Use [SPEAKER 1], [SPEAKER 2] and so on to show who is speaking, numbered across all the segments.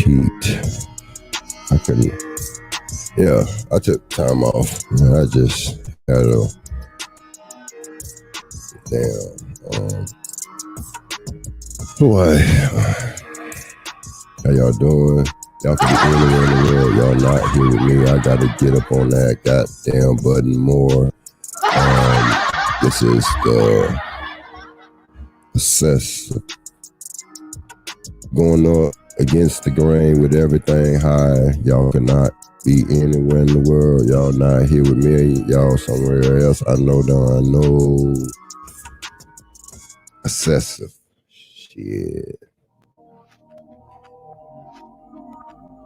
[SPEAKER 1] heat. I took time off. I just had a boy. How y'all doing? Y'all can be anywhere in the world. Y'all not here with me. I gotta get up on that goddamn button more. This is the assess going up against the grain with everything high. Y'all cannot be anywhere in the world. Y'all not here with me. Y'all somewhere else. I know. Excessive shit.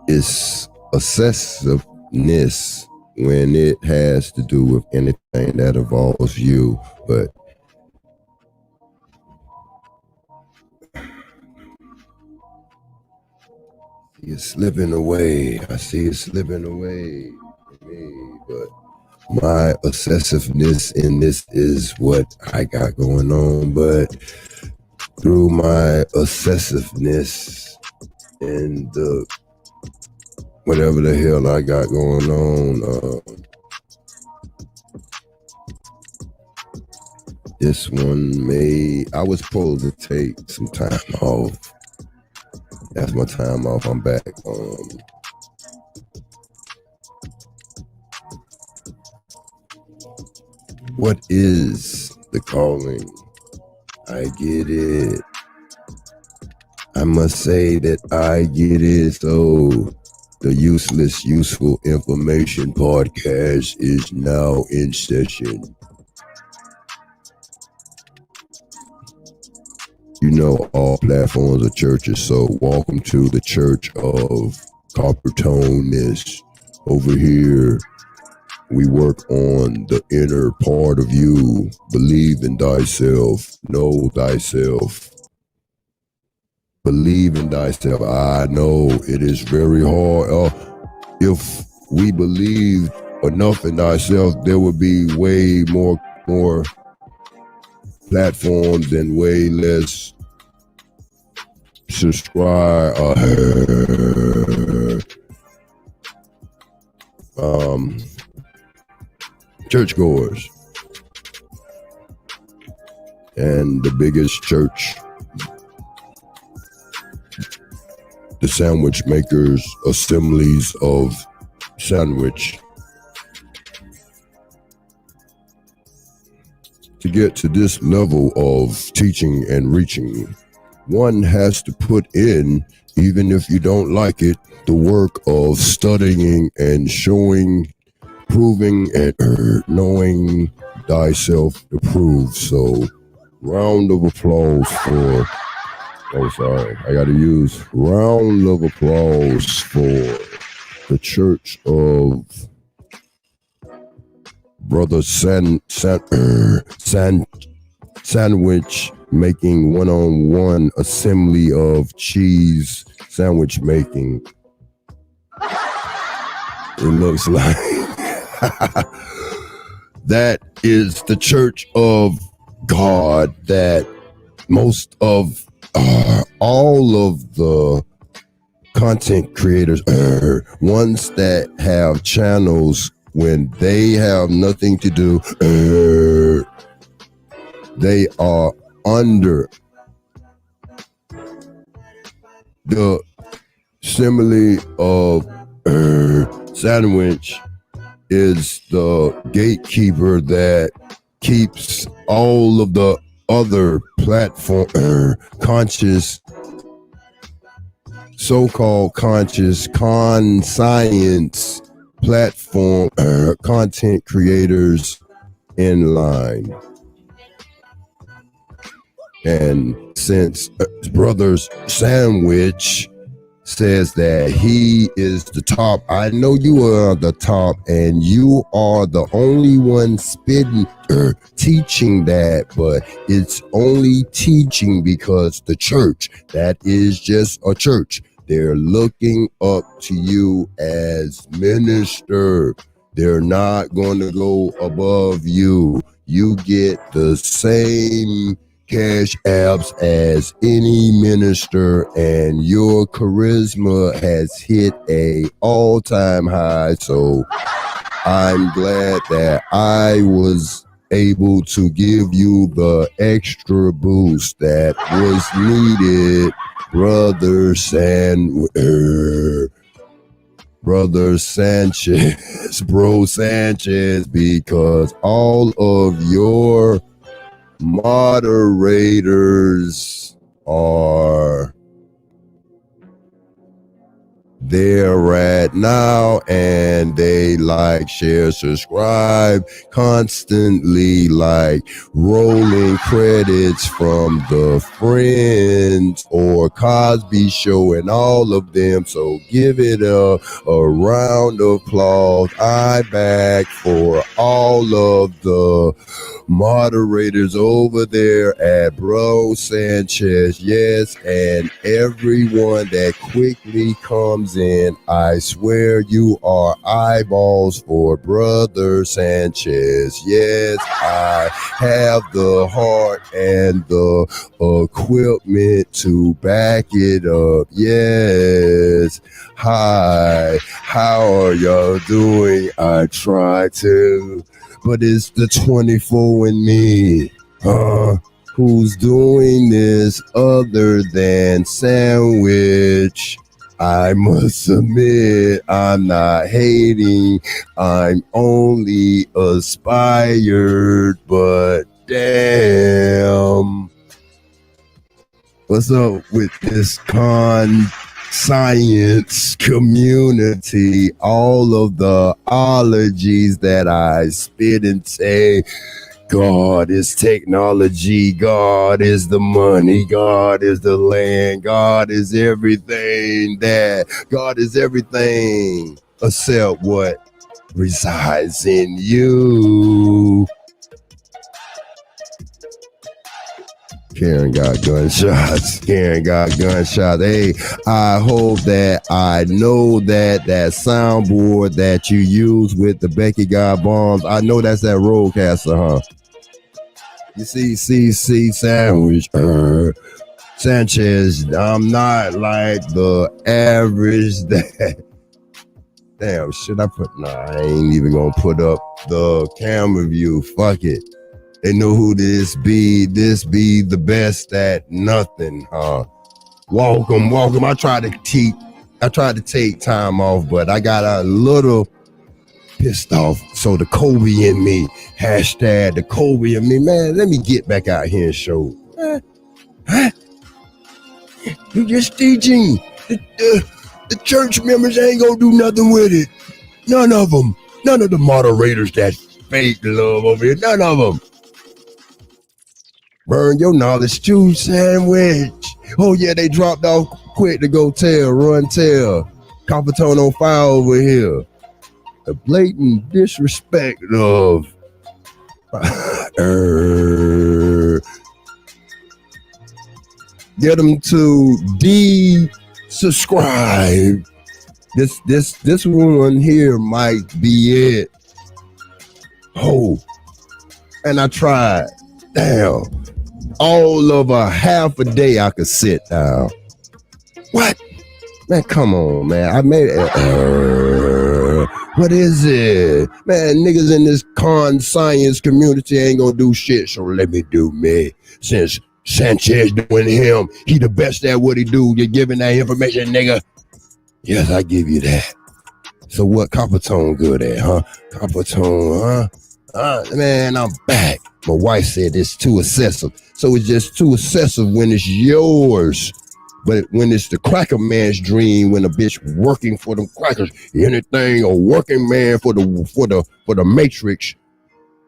[SPEAKER 1] It's excessiveness when it has to do with anything that involves you, but it's slipping away. I see it slipping away from me, but my obsessiveness in this is what I got going on. But through my obsessiveness and the whatever the hell I got going on, this one I was supposed to take some time off. That's my time off. I'm back. What is the calling? I get it. I must say that I get it. So the Useless Useful Information podcast is now in session. You know, all platforms are churches, so welcome to the Church of Coppertoneness. Over here, we work on the inner part of you. Believe in thyself. Know thyself. Believe in thyself. I know it is very hard. If we believed enough in thyself, there would be way more platforms and way less subscribe churchgoers. And the biggest church, the sandwich makers, assemblies of sandwich. To get to this level of teaching and reaching, one has to put in, even if you don't like it, the work of studying and showing, proving, and knowing thyself to prove. So, round of applause for, round of applause for the Church of Brother Sandwich making one-on-one assembly of cheese sandwich making. It looks like that is the Church of God that most of all of the content creators, ones that have channels when they have nothing to do, they are under the simile of sandwich is the gatekeeper that keeps all of the other platform conscious, so-called conscious science platform content creators in line. And since Brothers Sandwich says that he is the top, I know you are the top, and you are the only one spitting teaching that, but it's only teaching because the church, that is just a church, they're looking up to you as minister. They're not going to go above you. You get the same cash apps as any minister, and your charisma has hit a all-time high. So I'm glad that I was able to give you the extra boost that was needed, Brother Sanchez, Bro Sanchez, because all of your moderators are there right now, and they like, share, subscribe constantly, like rolling credits from the Friends or Cosby Show and all of them. So give it a round of applause. I back for all of the moderators over there at Bro Sanchez, yes, and everyone that quickly comes in. I swear you are eyeballs for Brother Sanchez. Yes, I have the heart and the equipment to back it up. Yes. Hi, how are y'all doing? I try to, but it's the 24 in me, who's doing this other than Sandwich. I must admit, I'm not hating, I'm only aspired, but damn. What's up with this science community? All of the ologies that I spit and say, God is technology, God is the money, God is the land, God is everything except what resides in you. Karen got gunshots. Hey, I hope that I know that soundboard that you use with the Becky got bombs. I know that's that roadcaster, huh? You see, Sandwich. Sanchez, I'm not like the average that. Damn, I ain't even gonna put up the camera view. Fuck it. They know who this be. This be the best at nothing, huh? Welcome. I tried to take time off, but I got a little pissed off. So the Kobe in me, hashtag the Kobe in me, man, let me get back out here and show. You just teaching. The church members ain't gonna do nothing with it. None of them. None of the moderators that fake love over here. None of them. Burn your knowledge too, Sandwich. Oh yeah, they dropped off quick to go run tell. Coppertone on fire over here. The blatant disrespect of get them to subscribe. This one here might be it. Oh, and I tried. Damn. All of a half a day I could sit down. What? Man, come on, man. I made it. What is it? Man, niggas in this science community ain't gonna do shit, so let me do me. Since Sanchez doing him, he the best at what he do. You're giving that information, nigga. Yes, I give you that. So what Coppertone good at, huh? Coppertone, huh? Man, I'm back. My wife said it's too excessive. So it's just too excessive when it's yours. But when it's the cracker man's dream, when a bitch working for them crackers, anything, a working man for the Matrix,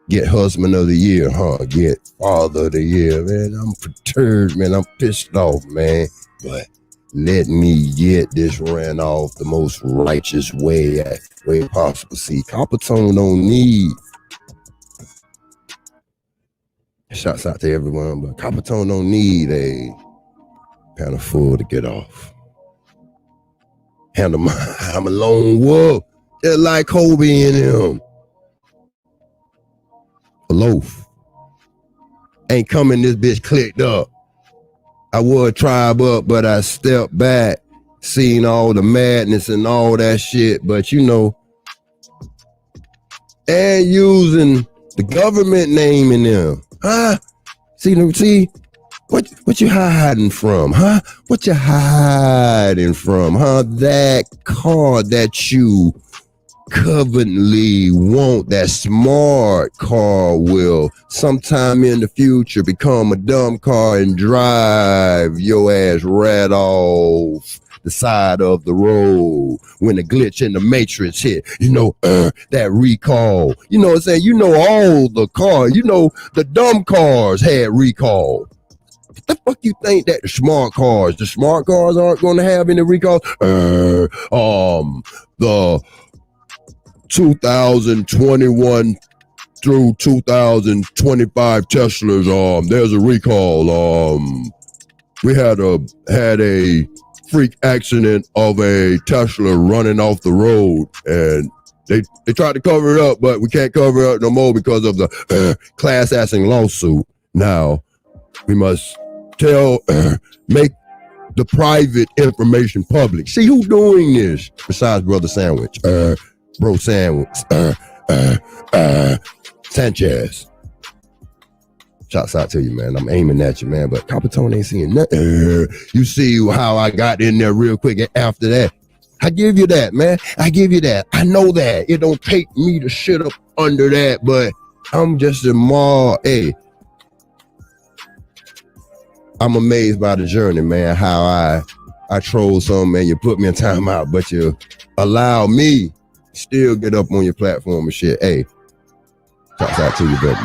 [SPEAKER 1] get husband of the year, huh? Get father of the year, man. I'm perturbed, man. I'm pissed off, man. But let me get this ran off the most righteous way possible. See, Coppertone don't need. Shouts out to everyone, but Coppertone don't need a kind of full to get off. I'm a lone wolf, just like Kobe and him. A loaf. ain't coming this bitch clicked up. I would tribe up, but I stepped back, seeing all the madness and all that shit. But you know, and using the government name in them, huh? See, what you hiding from, huh? What you hiding from, huh? That car that you covenantly want, that smart car will sometime in the future become a dumb car and drive your ass right off the side of the road when the glitch in the matrix hit, you know, that recall, you know what I'm saying? You know, all the cars, you know, the dumb cars had recall. What the fuck you think that the smart cars aren't going to have any recalls? The 2021 through 2025 Teslas, there's a recall. We had a freak accident of a Tesla running off the road, and they tried to cover it up, but we can't cover it up no more because of the class action lawsuit. Now we must make the private information public. See who's doing this besides Brother Sandwich, Bro Sandwich, Sanchez. Shouts out to you, man. I'm aiming at you, man. But Capitone ain't seeing nothing. You see how I got in there real quick after that. I give you that, man. I give you that. I know that. It don't take me to shit up under that, but I'm just hey. I'm amazed by the journey, man. How I troll some, man. You put me in timeout, but you allow me still get up on your platform and shit. Hey, shouts out to you, but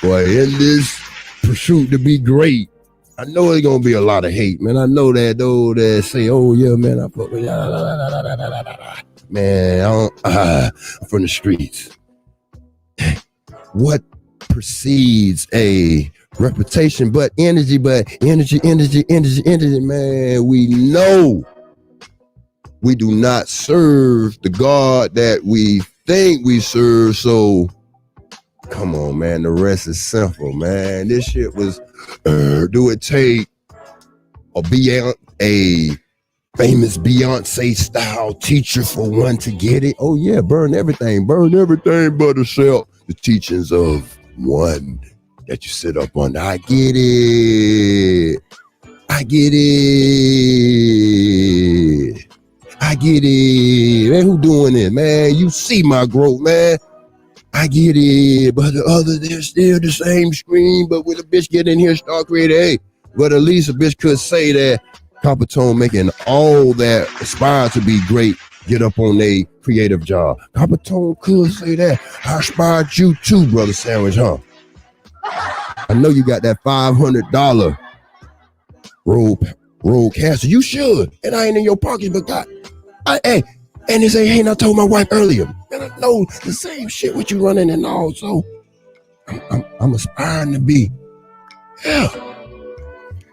[SPEAKER 1] boy, in this pursuit to be great, I know there's gonna be a lot of hate, man. I know that those that say, "Oh yeah, man, man, I'm from the streets." What precedes a reputation, but energy, man. We know we do not serve the God that we think we serve. So come on, man. The rest is simple, man. This shit was, do it take a famous Beyonce style teacher for one to get it? Oh yeah, burn everything but self the teachings of one that you sit up on. I get it. Man, who doing it, man? You see my growth, man. I get it. But the other, they're still the same screen. But when a bitch get in here, start creating, hey, but at least a bitch could say that Capitone making all that aspire to be great get up on a creative job. Capitone could say that. I inspired you too, Brother Sandwich, huh? I know you got that $500 roadcaster. You should. And I ain't in your pocket, but God, and they say, hey, I told my wife earlier, and I know the same shit with you running and all. So I'm aspiring to be,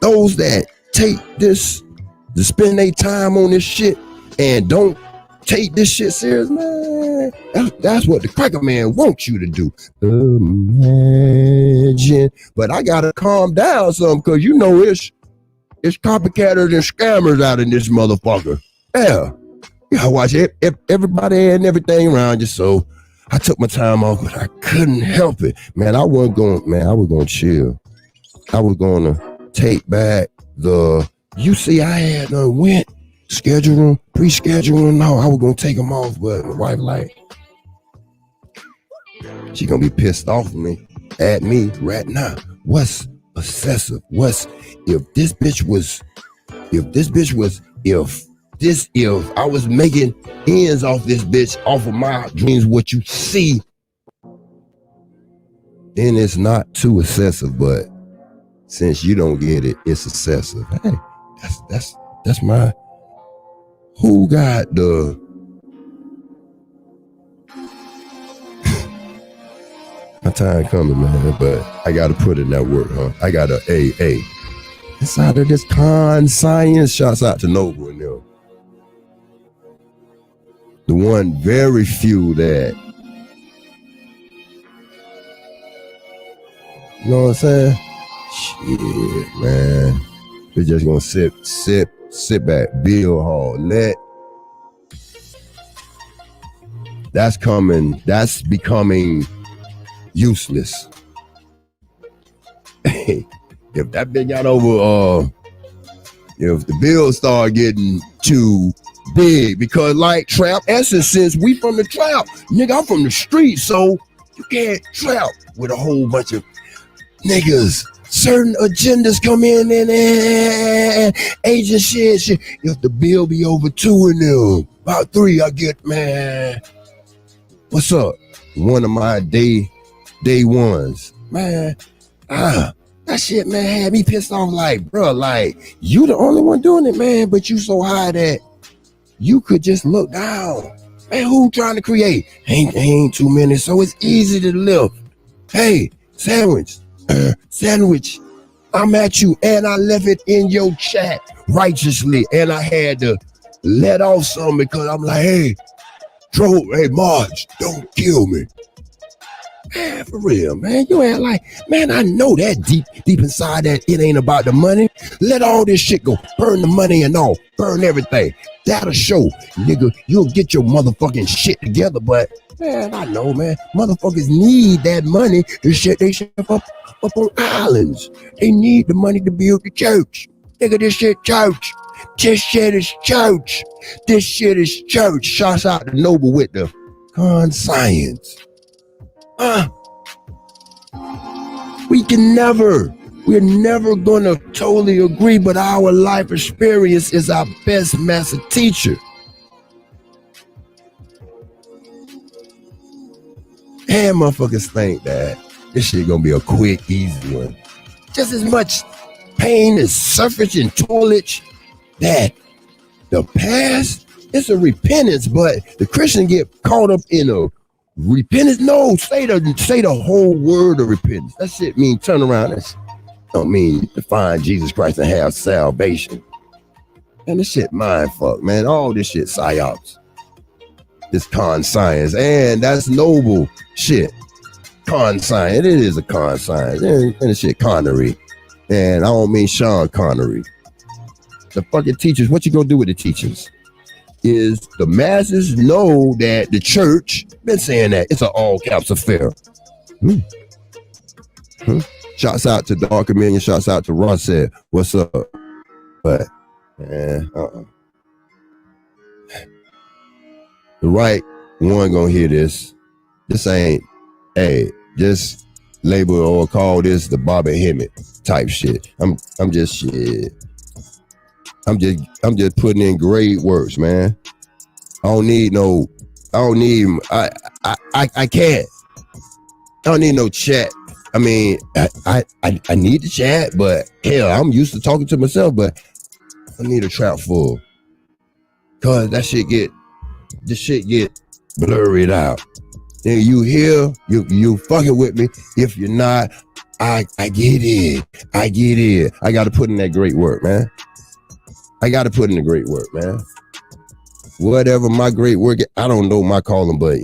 [SPEAKER 1] those that take this, to spend their time on this shit and don't take this shit serious, man. That's what the cracker man wants you to do. Imagine. But I gotta calm down some, because you know it's copycatters and scammers out in this motherfucker. Yeah. You gotta watch everybody and everything around you. So I took my time off, but I couldn't help it. Man, I was gonna chill. I was gonna take back you see, I had went scheduling, pre-scheduling, no, I was gonna take them off, but my wife she gonna be pissed off at me right now. What's excessive? If I was making ends off this bitch, off of my dreams, what you see, then it's not too excessive. But since you don't get it, it's excessive. Hey, that's my, who got the my time coming, man, but I gotta put in that work, huh? I gotta inside of this con science. Shouts out to Noble and them. The one very few that You know what I'm saying? Shit, man. We're just gonna sit back, build hard. That's becoming useless. If that been got over, if the bills start getting too big, because like Trap Essence, since we from the trap, nigga, I'm from the street, so you can't trap with a whole bunch of niggas. Certain agendas come in and agent shit. If the bill be over 2 in them, about 3, I get, man. What's up? One of my day ones, man. That shit, man, had me pissed off. Like, bro, like, you the only one doing it, man, but you so high that you could just look down. Man, who trying to create? Ain't too many, so it's easy to live. Hey, sandwich, I'm at you, and I left it in your chat righteously, and I had to let off some because I'm like, hey, Marge, don't kill me. Man, for real, man. You ain't like, man, I know that deep inside that it ain't about the money. Let all this shit go. Burn the money and all. Burn everything. That'll show, nigga, you'll get your motherfucking shit together. But, man, I know, man. Motherfuckers need that money to shut they shit up on islands. They need the money to build the church. Nigga, this shit church. This shit is church. This shit is church. Shouts out to Noble with the conscience. We're never gonna totally agree, but our life experience is our best master teacher. And motherfuckers think that this shit gonna be a quick, easy one. Just as much pain as suffrage and toilet that the past is a repentance, but the Christian get caught up in a repentance. No, say the whole word of repentance. That shit mean turn around. That don't mean to find Jesus Christ and have salvation. And this shit mind fuck, man. All this shit psyops. This con science, and that's noble shit. Con science. It is a con science. And this shit Connery. And I don't mean Sean Connery. The fucking teachers, what you gonna do with the teachers? Is the masses know that the church been saying that it's an all caps affair. Shouts out to Dark Million. Shouts out to Ross said, "What's up?" But man, the right one gonna hear this. This ain't, hey, just label or call this the Bobby Hemmett type shit. I'm just shit. I'm just putting in great works, man. I can't. I don't need no chat. I mean, I need the chat, but hell, I'm used to talking to myself, but I need a trap full. Cause this shit get blurred out. Then you hear, you fucking with me. If you're not, I get it. I gotta put in that great work, man. Whatever my great work, I don't know my calling, but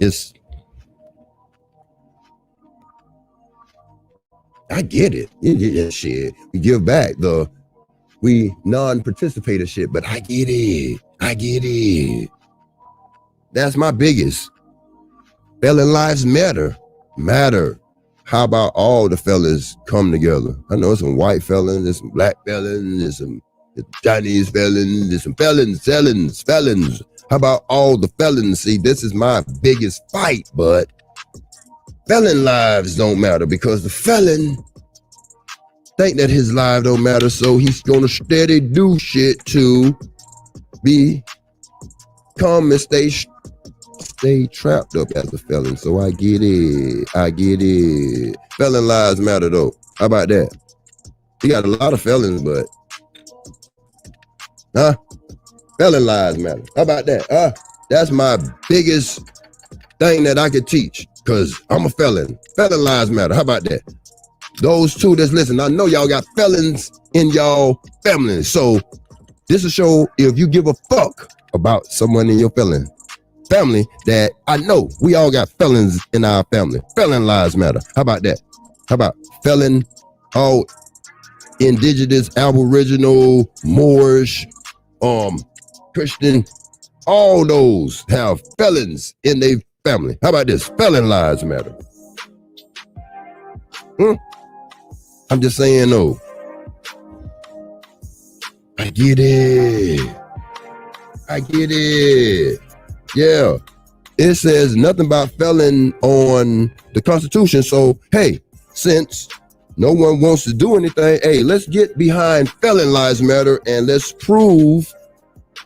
[SPEAKER 1] I get it. Shit. We give back we non-participator shit, but I get it. That's my biggest. Felon lives matter. How about all the fellas come together? I know some white felons, there's some black felons, there's some Chinese felons, there's some felons. How about all the felons? See, this is my biggest fight, but felon lives don't matter because the felon think that his life don't matter, so he's gonna steady do shit to become and stay trapped up as a felon. So I get it. Felon lives matter though. How about that? You got a lot of felons, but felon lives matter. How about that? That's my biggest thing that I could teach, because I'm a felon. Felon lives matter. How about that? Those two that's listening, I know y'all got felons in y'all family. So this will show if you give a fuck about someone in your family that I know we all got felons in our family. Felon lives matter. How about that? How about felon, all indigenous, aboriginal, Moorish, Christian, all those have felons in their family. How about this? Felon lives matter. I'm just saying, no. I get it. Yeah. It says nothing about felon on the Constitution. So, hey, since no one wants to do anything, hey, let's get behind felon lives matter and let's prove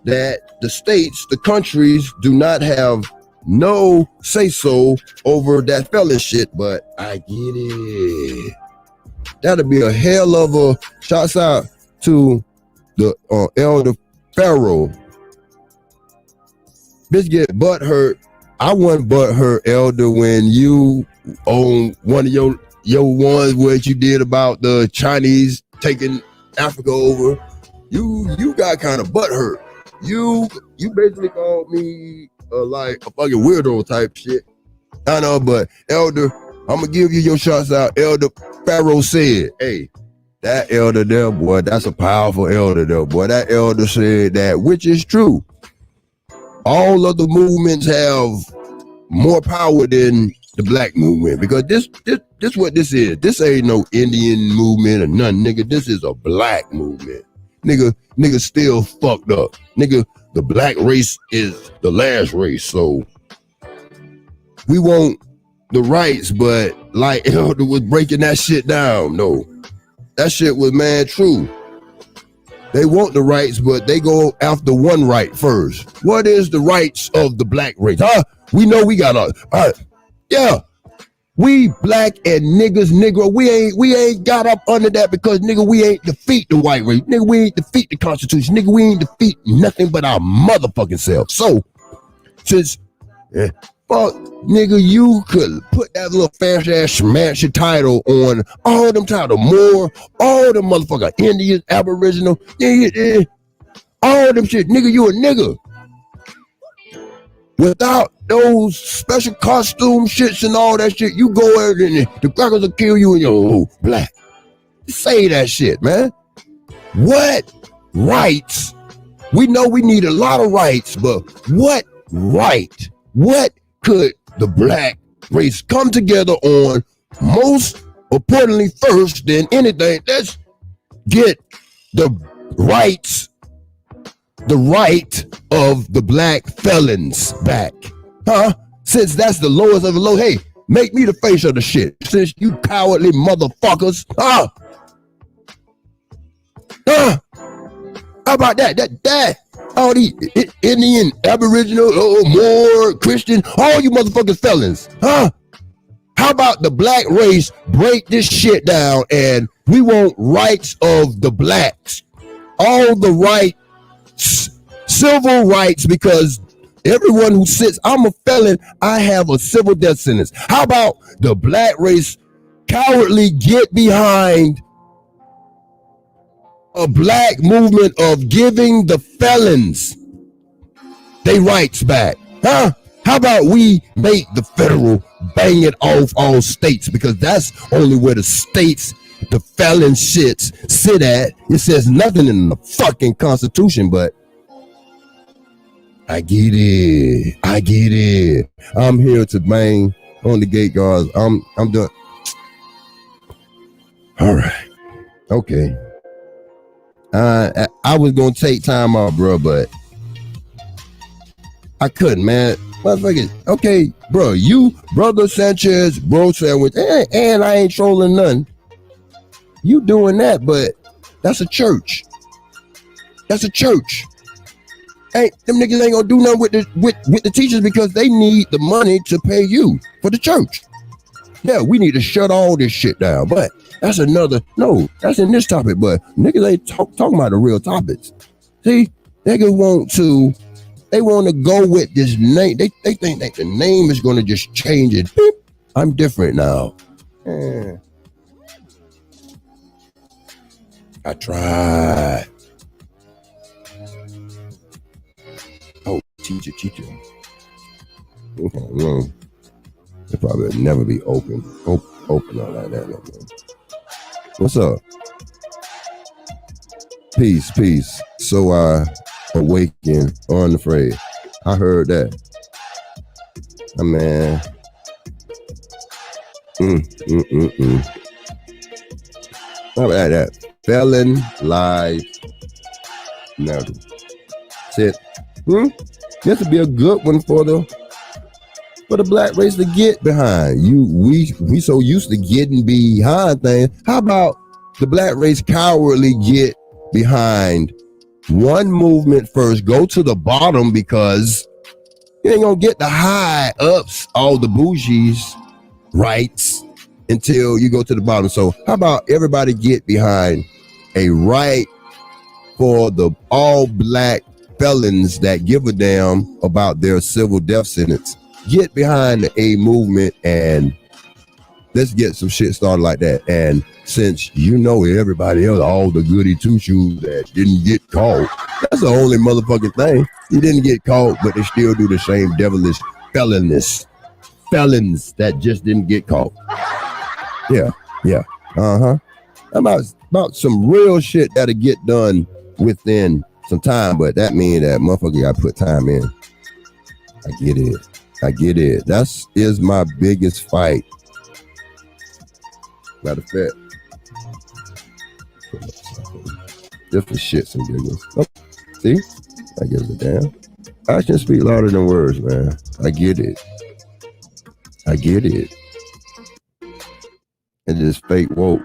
[SPEAKER 1] that the states, the countries do not have no say-so over that felon shit, but I get it. That'll be a hell of a shouts out to the Elder Pharaoh. Bitch get butt hurt. I wasn't butt hurt, Elder, when you on one of your ones where you did about the Chinese taking Africa over. You got kind of butt hurt. You basically called me like a fucking weirdo type shit. I know, but Elder, I'm gonna give you your shots out. Elder Pharaoh said, hey, that elder there, boy, that's a powerful elder there, boy. That elder said that, which is true. All of the movements have more power than the black movement, because this what this is. This ain't no Indian movement or nothing, nigga. This is a black movement. Nigga still fucked up. Nigga, the black race is the last race, so we want the rights, but like Elder was breaking that shit down. No, that shit was mad true. They want the rights, but they go after one right first. What is the rights of the black race? We know we got yeah. We black and niggas, nigga, we ain't got up under that because nigga, we ain't defeat the white race. Nigga, we ain't defeat the Constitution. Nigga, we ain't defeat nothing but our motherfucking self. So, since fuck, nigga, you could put that little fast ass smashy title on all them titles, more, all them motherfucker Indians, Aboriginal, yeah, all them shit, nigga, you a nigga. Without those special costume shits and all that shit, you go out and the crackers will kill you and you're black. Say that shit, man. What rights? We know we need a lot of rights, but what right? What could the black race come together on most importantly first than anything? Let's get the rights, the right of the black felons back. Since that's the lowest of the low, hey, make me the face of the shit. Since you cowardly motherfuckers. How about that? All these Indian, Aboriginal, Moor, Christian, all you motherfucking felons. How about the black race break this shit down and we want rights of the blacks? All the rights, civil rights, because everyone who sits, I'm a felon, I have a civil death sentence. How about the black race cowardly get behind a black movement of giving the felons their rights back? How about we make the federal bang it off all states, because that's only where the states, the felon shits sit at. It says nothing in the fucking Constitution, but I get it. I'm here to bang on the gate guards. I'm done. All right. Okay. I was gonna take time off, bro, but I couldn't, man. Motherfucker. Okay, bro. You, brother Sanchez, bro sandwich, and I ain't trolling none. You doing that, but that's a church. That's a church. Hey, them niggas ain't gonna do nothing with the teachers because they need the money to pay you for the church. Yeah, we need to shut all this shit down, but that's another, no, that's in this topic, but niggas ain't talking about the real topics. See, niggas want to go with this name. They think that the name is gonna just change it. Beep, I'm different now. I tried. Oh, teacher. It probably will never be open. Oh. open up like that no more. What's up? Peace, peace. So I awaken unafraid. I heard that. Man. How about that? Felon life never. Said, this would be a good one for the black race to get behind. We so used to getting behind things. How about the black race cowardly get behind one movement first, go to the bottom, because you ain't gonna get the high ups, all the bougies rights until you go to the bottom. So how about everybody get behind a right for the all black felons that give a damn about their civil death sentence? Get behind the A movement and let's get some shit started like that. And since you know everybody else, all the goody two shoes that didn't get caught, that's the only motherfucking thing. You didn't get caught, but they still do the same devilish felons that just didn't get caught. Yeah. About some real shit that'll get done within some time, but that means that motherfucker got to put time in. I get it. That is my biggest fight. Matter of fact, just for shits and giggles. Oh, see? I gives a damn. Actions speak louder than words, man. I get it. And this fake woke.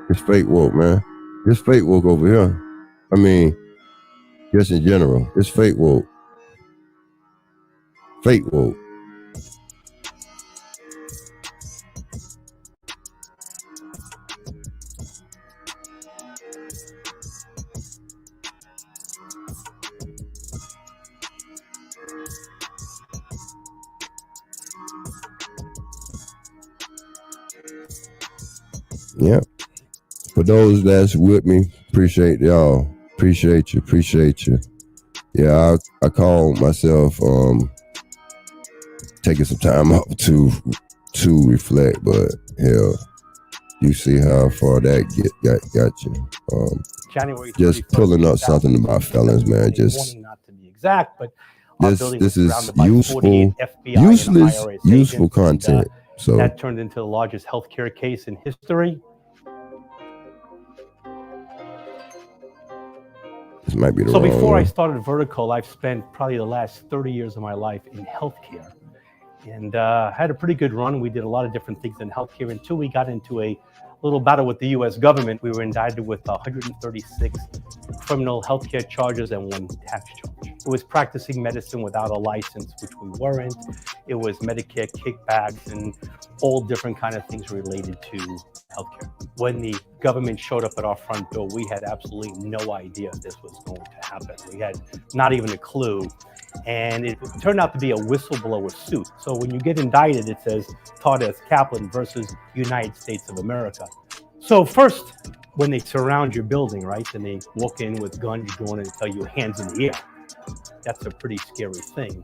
[SPEAKER 1] It's fake woke, man. It's fake woke over here. I mean, just in general. It's fake woke. Fake woke. Yeah. For those that's with me, appreciate y'all. Appreciate you. Yeah, I call myself taking some time out to reflect, but hell, you see how far that got you.
[SPEAKER 2] January
[SPEAKER 1] just pulling up something about felons, man. Just
[SPEAKER 2] not to be exact, but
[SPEAKER 1] this is useful content. So
[SPEAKER 2] that turned into the largest healthcare case in history.
[SPEAKER 1] This might be the
[SPEAKER 2] so
[SPEAKER 1] wrong
[SPEAKER 2] before
[SPEAKER 1] one.
[SPEAKER 2] I started Vertical, I've spent probably the last 30 years of my life in healthcare, and had a pretty good run. We did a lot of different things in healthcare until we got into a little battle with the U.S. government. We were indicted with 136 criminal healthcare charges and 1 tax charge. It was practicing medicine without a license, which we weren't. It was Medicare kickbacks and all different kind of things related to healthcare. When the government showed up at our front door, we had absolutely no idea this was going to happen. We had not even a clue. And it turned out to be a whistleblower suit. So when you get indicted, it says Todd S. Kaplan versus United States of America. So first, when they surround your building, right, and they walk in with guns drawn and tell you hands in the air, that's a pretty scary thing.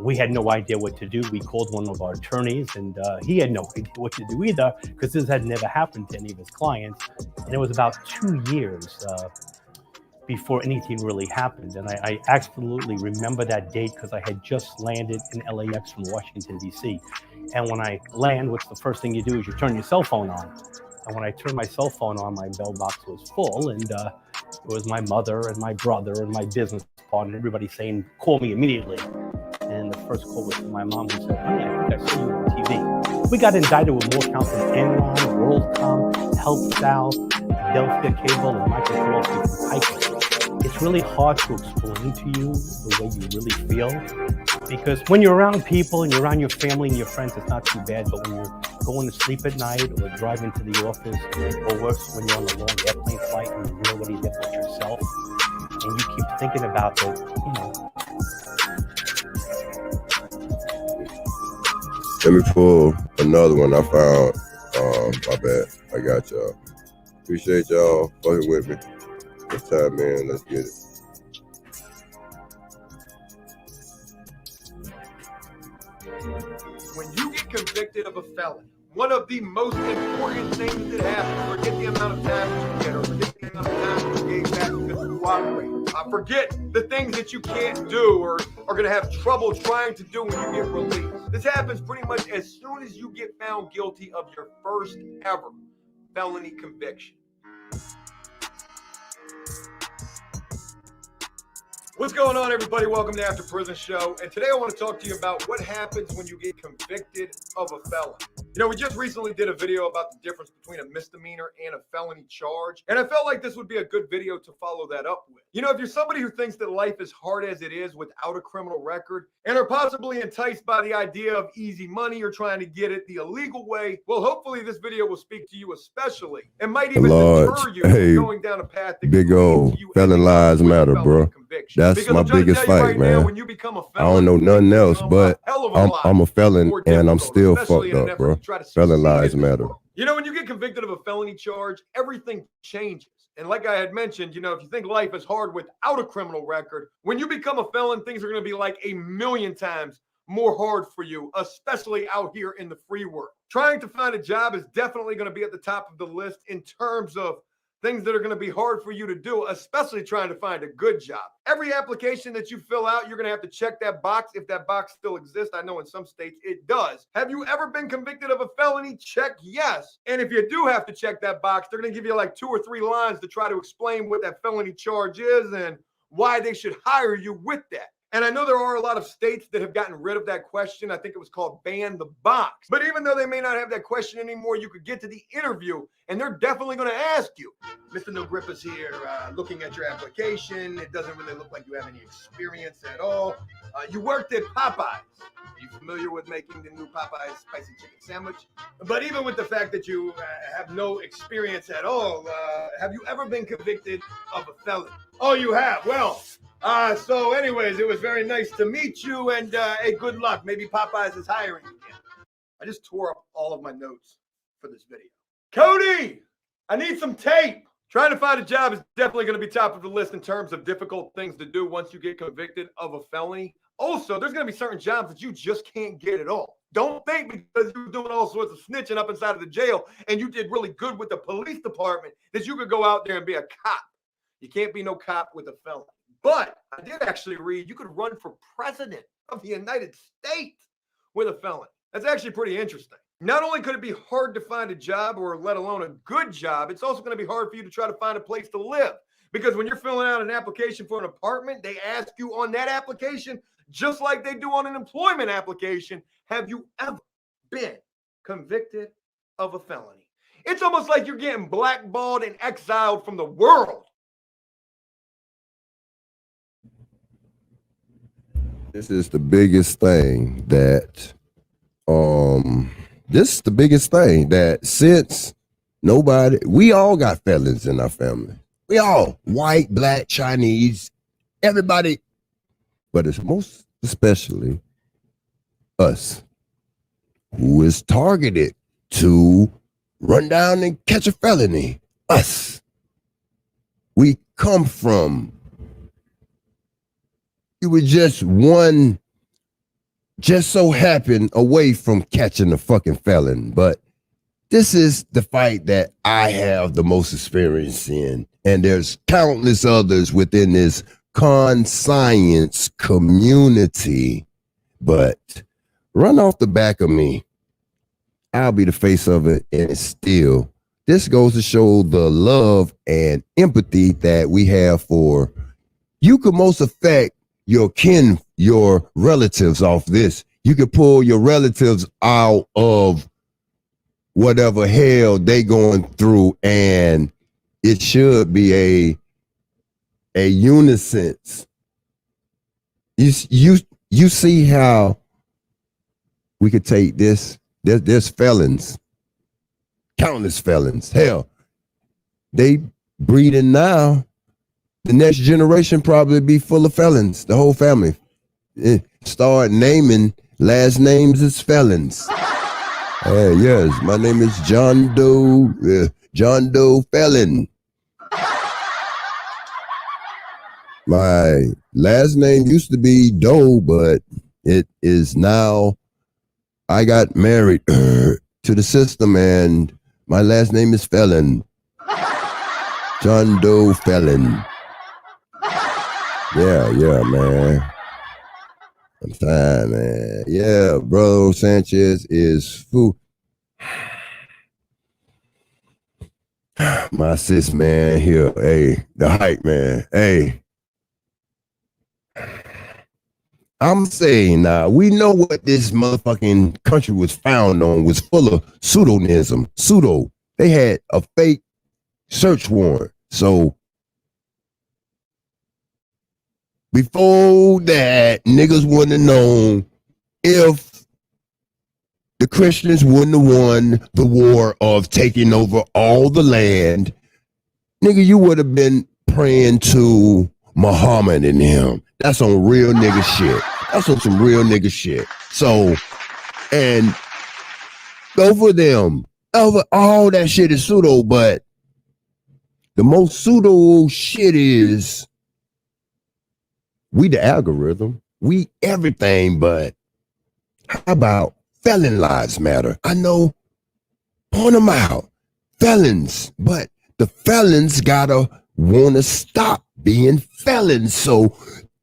[SPEAKER 2] We had no idea what to do. We called one of our attorneys, and he had no idea what to do either, because this had never happened to any of his clients. And it was about 2 years before anything really happened. And I absolutely remember that date because I had just landed in LAX from Washington, D.C. And when I land, what's the first thing you do is you turn your cell phone on. And when I turned my cell phone on, my mailbox was full. And it was my mother and my brother and my business partner, everybody saying, call me immediately. And the first call was from my mom, who said, honey, I think I saw you on TV. We got indicted with more counts than Enron, WorldCom, Health South, Delta Cable, and Microsoft Tyco. It's really hard to explain to you the way you really feel, because when you're around people and you're around your family and your friends, it's not too bad. But when you're going to sleep at night or driving to the office, or worse, when you're on a long airplane flight and you're nobody there but yourself, and you keep thinking about it, you know.
[SPEAKER 1] Let me pull another one I found. My bad. I got y'all. Appreciate y'all fucking with me. This time, man. Let's get it.
[SPEAKER 3] When you get convicted of a felony, one of the most important things that happens. Forget the amount of time that you get, or forget the amount of time that you gave back because you cooperate. Forget the things that you can't do or are going to have trouble trying to do when you get released. This happens pretty much as soon as you get found guilty of your first ever felony conviction. What's going on, everybody? Welcome to After Prison Show. And today I want to talk to you about what happens when you get convicted of a felony. You know, we just recently did a video about the difference between a misdemeanor and a felony charge. And I felt like this would be a good video to follow that up with. You know, if you're somebody who thinks that life is hard as it is without a criminal record and are possibly enticed by the idea of easy money or trying to get it the illegal way, well, hopefully this video will speak to you especially and might even deter you from going down a path that
[SPEAKER 1] big old felon lives matter, bro. That's my biggest fight, man.
[SPEAKER 3] When you become a felon,
[SPEAKER 1] I don't know nothing else, but I'm a felon and I'm still fucked up, bro. Felon lives matter.
[SPEAKER 3] You know, when you get convicted of a felony charge, everything changes. And like I had mentioned, you know, if you think life is hard without a criminal record, when you become a felon, things are going to be like 1,000,000 times more hard for you, especially out here in the free world. Trying to find a job is definitely going to be at the top of the list in terms of things that are going to be hard for you to do, especially trying to find a good job. Every application that you fill out, you're going to have to check that box if that box still exists. I know in some states it does. Have you ever been convicted of a felony? Check yes. And if you do have to check that box, they're going to give you like 2 or 3 lines to try to explain what that felony charge is and why they should hire you with that. And I know there are a lot of states that have gotten rid of that question. I think it was called ban the box. But even though they may not have that question anymore, you could get to the interview and they're definitely going to ask you, Mr. No Grippa's here, looking at your application. It doesn't really look like you have any experience at all. You worked at Popeyes. Are you familiar with making the new Popeyes spicy chicken sandwich? But even with the fact that you have no experience at all, have you ever been convicted of a felony? Oh, you have? Well, so anyways, it was very nice to meet you, and hey, good luck. Maybe Popeyes is hiring again. I just tore up all of my notes for this video. Cody, I need some tape. Trying to find a job is definitely going to be top of the list in terms of difficult things to do once you get convicted of a felony. Also, there's going to be certain jobs that you just can't get at all. Don't think because you're doing all sorts of snitching up inside of the jail and you did really good with the police department that you could go out there and be a cop. You can't be no cop with a felony. But I did actually read you could run for president of the United States with a felony. That's actually pretty interesting. Not only could it be hard to find a job or let alone a good job, it's also going to be hard for you to try to find a place to live. Because when you're filling out an application for an apartment, they ask you on that application, just like they do on an employment application, have you ever been convicted of a felony? It's almost like you're getting blackballed and exiled from the world.
[SPEAKER 1] This is the biggest thing that, since we all got felons in our family. We all, white, black, Chinese, everybody, but it's most especially us who is targeted to run down and catch a felony. Us. We come from, you were just so happened away from catching a fucking felon. But this is the fight that I have the most experience in. And there's countless others within this conscience community. But run off the back of me. I'll be the face of it. And still, this goes to show the love and empathy that we have for you. Could most affect your kin, your relatives off this. You could pull your relatives out of whatever hell they going through, and it should be a unison. You see how we could take this. There's felons, countless felons. Hell, they breeding now. The next generation probably be full of felons. The whole family start naming last names as felons. Yes, my name is John Doe Felon. My last name used to be Doe, but it is now, I got married to the system, and my last name is Felon. John Doe Felon. Yeah, man. I'm fine, man. Yeah, bro, Sanchez is fool. My sis, man, here. Hey, the hype, man. Hey. I'm saying now, we know what this motherfucking country was found on was full of pseudonism. Pseudo. They had a fake search warrant. So before that, niggas wouldn't have known if the Christians wouldn't have won the war of taking over all the land. Nigga, you would have been praying to Muhammad and him. That's on real nigga shit. That's on some real nigga shit. So, and over them, over all that shit is pseudo, but the most pseudo shit is we the algorithm. We everything, but how about felon lives matter? I know, point them out. Felons, but the felons gotta wanna stop being felons. So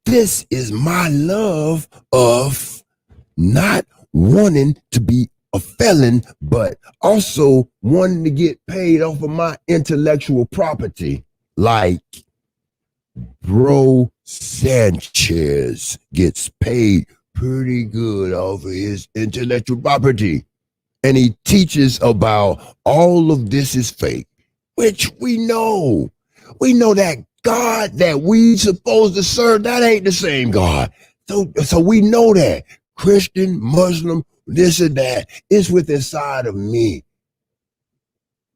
[SPEAKER 1] this is my love of not wanting to be a felon, but also wanting to get paid off of my intellectual property. Like Bro Sanchez gets paid pretty good off of his intellectual property. And he teaches about all of this is fake, which we know. We know that God that we supposed to serve, that ain't the same God. So we know that. Christian, Muslim, this and that, it's within inside of me.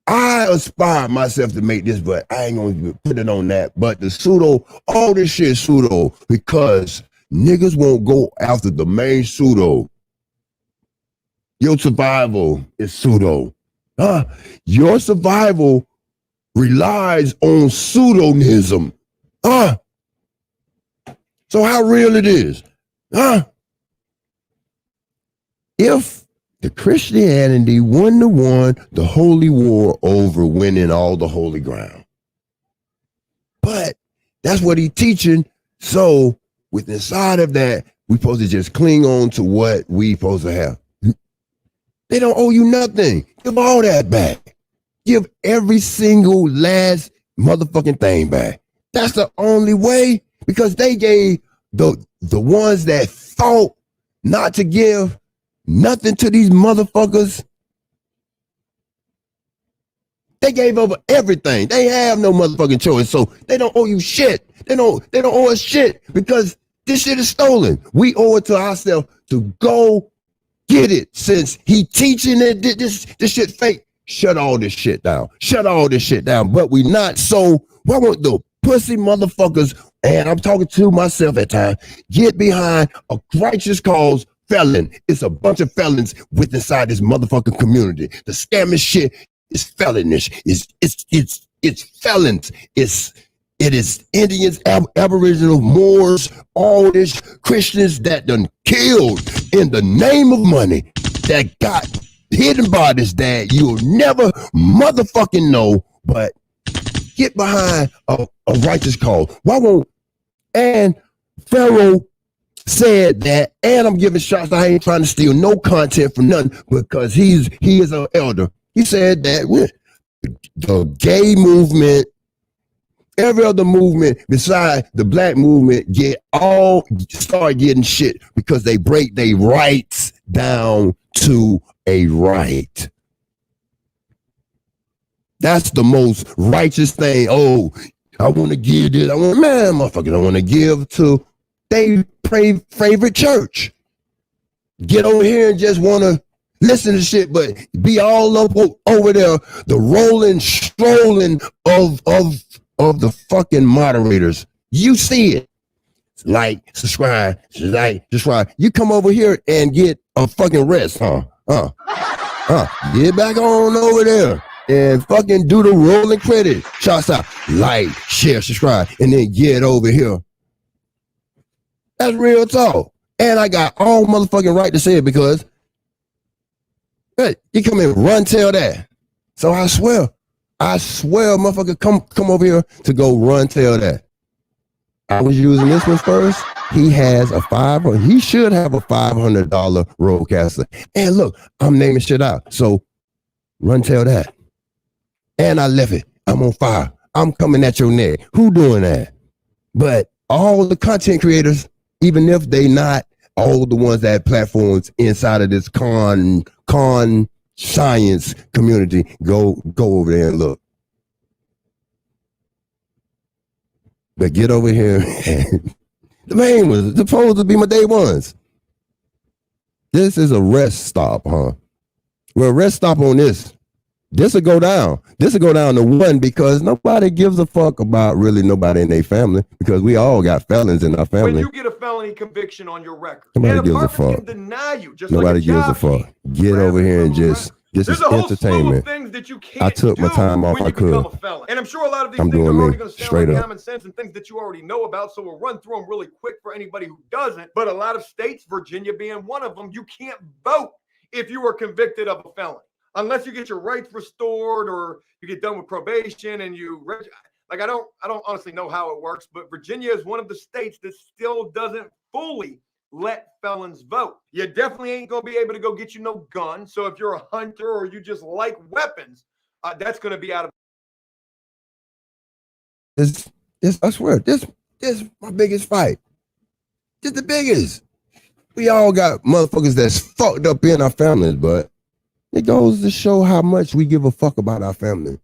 [SPEAKER 1] I aspire myself to make this, but I ain't gonna put it on that. But the pseudo, all this shit is pseudo because niggas won't go after the main pseudo. Your survival is pseudo. Your survival relies on pseudonism. So how real it is? If the Christianity wouldn't have won the holy war over winning all the holy ground. But that's what he's teaching. So with inside of that, we supposed to just cling on to what we supposed to have. They don't owe you nothing. Give all that back. Give every single last motherfucking thing back. That's the only way, because they gave the ones that thought not to give nothing to these motherfuckers. They gave over everything. They have no motherfucking choice. So they don't owe you shit. They don't owe us shit because this shit is stolen. We owe it to ourselves to go get it. Since he teaching it, this shit fake. Shut all this shit down. Shut all this shit down. But we not. So why won't the pussy motherfuckers, and I'm talking to myself at times, get behind a righteous cause? Felon. It's a bunch of felons with inside this motherfucking community. The scamming shit is felonish. It's felons. It is Indians, Aboriginal, Moors, all this Christians that done killed in the name of money, that got hidden bodies that you'll never motherfucking know, but get behind a righteous cause. Why won't, and Pharaoh said that, and I'm giving shots. I ain't trying to steal no content from nothing because he is an elder. He said that the gay movement, every other movement besides the black movement, start getting shit because they break their rights down to a right. That's the most righteous thing. Oh, I want to give this. Motherfucker, I want to give to they favorite church. Get over here and just want to listen to shit, but be all up over there, the rolling, strolling of the fucking moderators. You see it. Like, subscribe. You come over here and get a fucking rest, Get back on over there and fucking do the rolling credit. Shots out. Like, share, subscribe, and then get over here. That's real talk. And I got all motherfucking right to say it because Hey, you come in, run tell that. So I swear, motherfucker, come over here to go run tell that. I was using this one first. He has a he should have a $500 roadcaster. And look, I'm naming shit out. So run tell that. And I left it. I'm on fire. I'm coming at your neck. Who doing that? But all the content creators, even if they not all the ones that have platforms inside of this con science community, go over there and look. But get over here. The main was supposed to be my day ones. This is a rest stop, huh? Well, rest stop on this. This will go down. This will go down to 1 because nobody gives a fuck about really nobody in their family because we all got felons in our family.
[SPEAKER 3] When you get a felony conviction on your record,
[SPEAKER 1] nobody
[SPEAKER 3] and
[SPEAKER 1] gives a
[SPEAKER 3] fuck.
[SPEAKER 1] fuck.
[SPEAKER 3] Can deny you, just
[SPEAKER 1] nobody
[SPEAKER 3] like a
[SPEAKER 1] gives a
[SPEAKER 3] job
[SPEAKER 1] fuck. Get over here and just. This is entertainment.
[SPEAKER 3] Things that you can't
[SPEAKER 1] I took my time off. I could.
[SPEAKER 3] And I'm sure a lot of these
[SPEAKER 1] I'm
[SPEAKER 3] things are
[SPEAKER 1] doing
[SPEAKER 3] already
[SPEAKER 1] me
[SPEAKER 3] going to sound
[SPEAKER 1] straight
[SPEAKER 3] like
[SPEAKER 1] up.
[SPEAKER 3] common sense and things that you already know about. So we'll run through them really quick for anybody who doesn't. But a lot of states, Virginia being one of them, you can't vote if you were convicted of a felony. Unless you get your rights restored or you get done with probation and you like I don't honestly know how it works, but Virginia is one of the states that still doesn't fully let felons vote. You definitely ain't gonna be able to go get you no gun. So if you're a hunter or you just like weapons, that's gonna be out of
[SPEAKER 1] this. I swear, this my biggest fight. This the biggest. We all got motherfuckers that's fucked up in our families, but it goes to show how much we give a fuck about our family.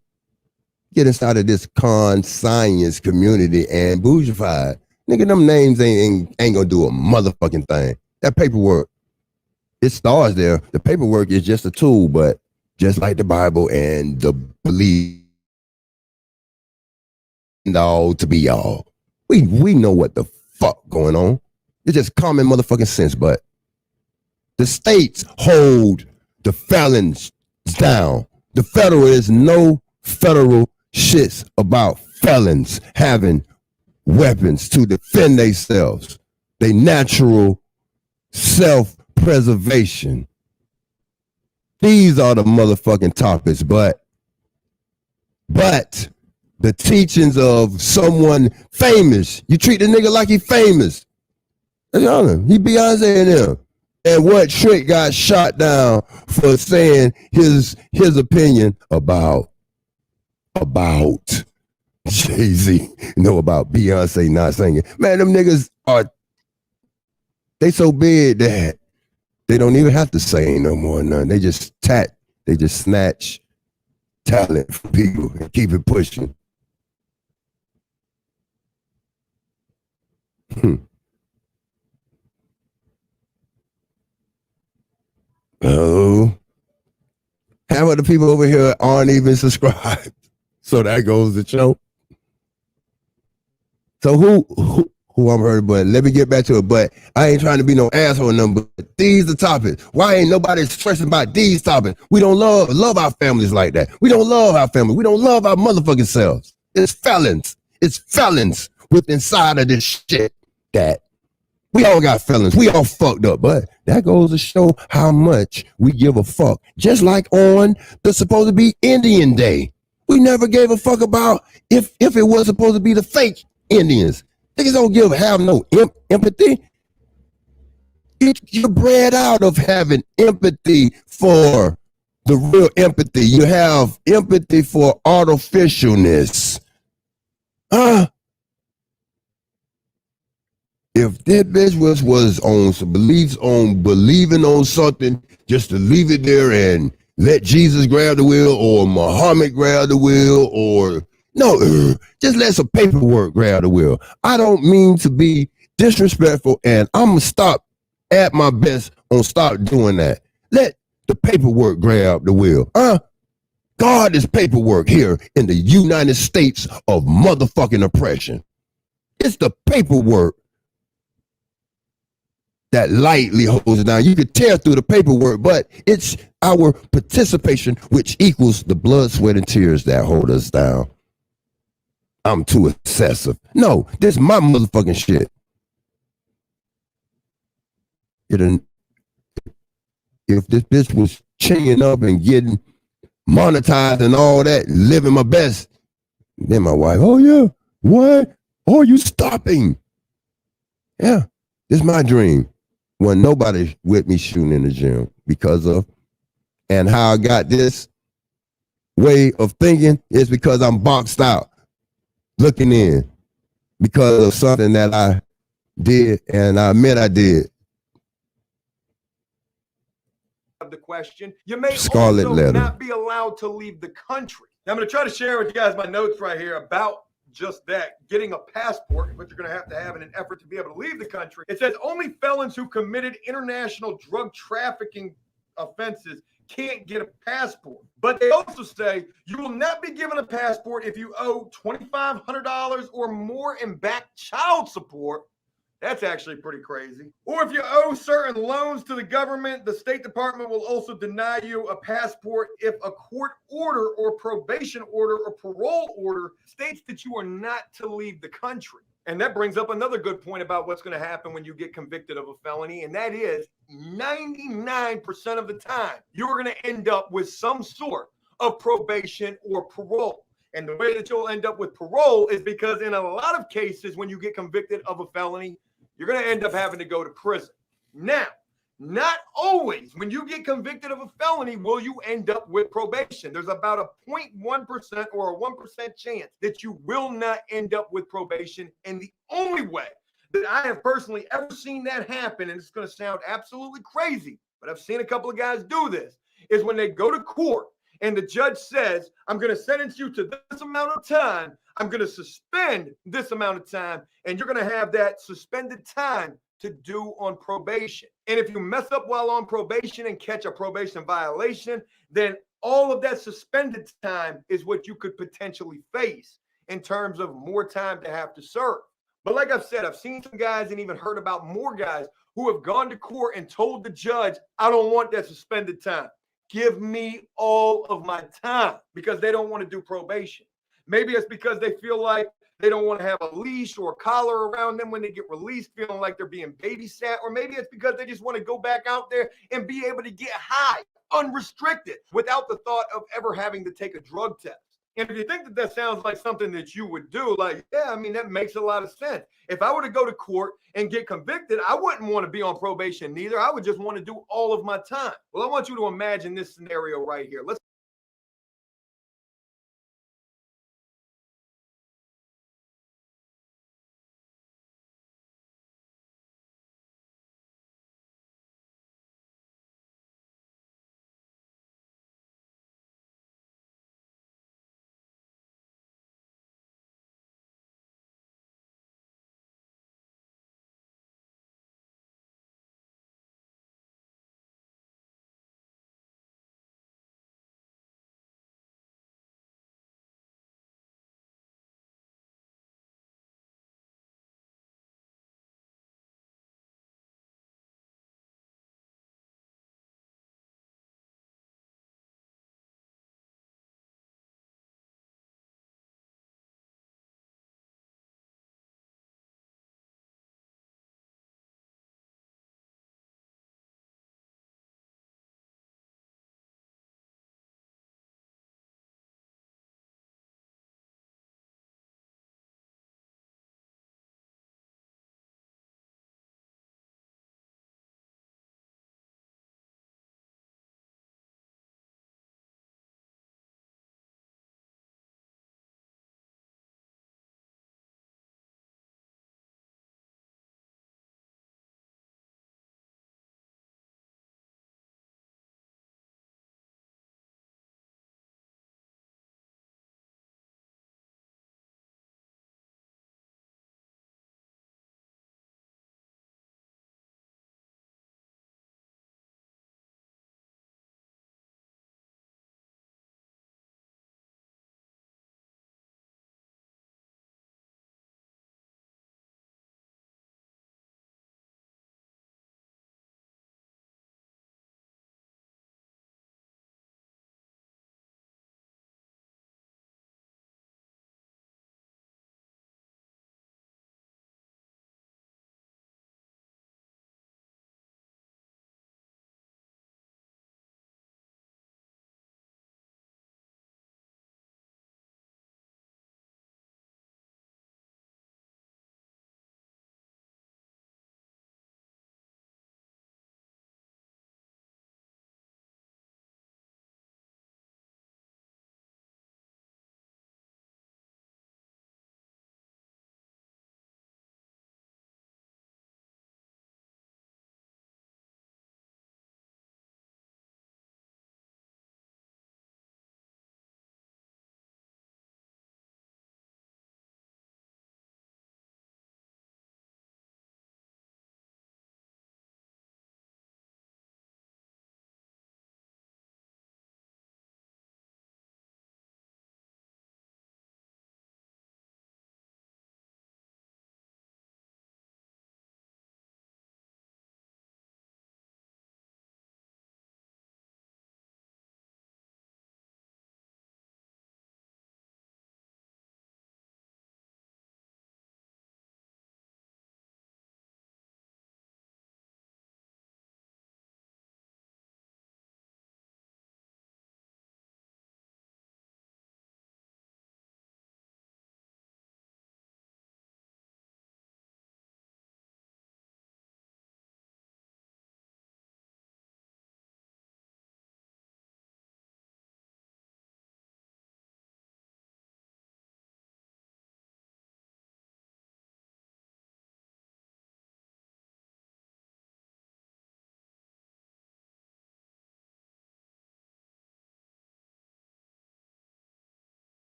[SPEAKER 1] Get inside of this con science community and bougified. Nigga, them names ain't gonna do a motherfucking thing. That paperwork, it starts there. The paperwork is just a tool, but just like the Bible and the belief and all to be all. We know what the fuck going on. It's just common motherfucking sense, but the states hold the felons down. The federal is no federal shits about felons having weapons to defend themselves. They natural self-preservation. These are the motherfucking topics, but the teachings of someone famous, you treat the nigga like he famous. He Beyonce and him. And what Trick got shot down for saying his opinion about Jay-Z, about Beyonce not singing. Man, them niggas they so big that they don't even have to sing no more. None. They just snatch talent from people and keep it pushing. Oh, half of the people over here aren't even subscribed. So that goes to show. So who I'm heard, but let me get back to it. But I ain't trying to be no asshole number. These the topics. Why ain't nobody stressing about these topics? We don't love our families like that. We don't love our family. We don't love our motherfucking selves. It's felons. It's felons with inside of this shit that we all got felons. We all fucked up, but that goes to show how much we give a fuck. Just like on the supposed to be Indian Day. We never gave a fuck about if it was supposed to be the fake Indians. Niggas don't have no empathy. You're bred out of having empathy for the real empathy. You have empathy for artificialness. If that bitch was on some beliefs on believing on something, just to leave it there and let Jesus grab the wheel or Muhammad grab the wheel or no, just let some paperwork grab the wheel. I don't mean to be disrespectful, and I'm going to stop at my best on stop doing that. Let the paperwork grab the wheel. God is paperwork here in the United States of motherfucking oppression. It's the paperwork that lightly holds it down. You could tear through the paperwork, but it's our participation which equals the blood, sweat, and tears that hold us down. I'm too excessive. No, this is my motherfucking shit. If this bitch was chinging up and getting monetized and all that, living my best. Then my wife, oh yeah, what? Are you stopping? Yeah, this is my dream. When nobody with me shooting in the gym because of, and how I got this way of thinking is because I'm boxed out, looking in, because of something that I did, and I admit I did.
[SPEAKER 3] The question, you may
[SPEAKER 1] Scarlet
[SPEAKER 3] also
[SPEAKER 1] letter.
[SPEAKER 3] not be allowed to leave the country. Now, I'm going to try to share with you guys my notes right here about just that, getting a passport, but you're going to have in an effort to be able to leave the country. It says only felons who committed international drug trafficking offenses can't get a passport. But they also say you will not be given a passport if you owe $2,500 or more in back child support. That's actually pretty crazy. Or if you owe certain loans to the government, the State Department will also deny you a passport if a court order or probation order or parole order states that you are not to leave the country. And that brings up another good point about what's going to happen when you get convicted of a felony, and that is 99% of the time, you're going to end up with some sort of probation or parole. And the way that you'll end up with parole is because in a lot of cases, when you get convicted of a felony, you're going to end up having to go to prison. Now, not always when you get convicted of a felony will you end up with probation. There's about a 0.1% or a 1% chance that you will not end up with probation. And the only way that I have personally ever seen that happen, and it's going to sound absolutely crazy, but I've seen a couple of guys do this, is when they go to court and the judge says, I'm going to sentence you to this amount of time. I'm going to suspend this amount of time, and you're going to have that suspended time to do on probation. And if you mess up while on probation and catch a probation violation, then all of that suspended time is what you could potentially face in terms of more time to have to serve. But like I've said, I've seen some guys and even heard about more guys who have gone to court and told the judge, I don't want that suspended time. Give me all of my time, because they don't want to do probation. Maybe it's because they feel like they don't want to have a leash or a collar around them when they get released, feeling like they're being babysat. Or maybe it's because they just want to go back out there and be able to get high, unrestricted, without the thought of ever having to take a drug test. And if you think that that sounds like something that you would do, like, yeah, I mean, that makes a lot of sense. If I were to go to court and get convicted, I wouldn't want to be on probation neither. I would just want to do all of my time. Well, I want you to imagine this scenario right here. Let's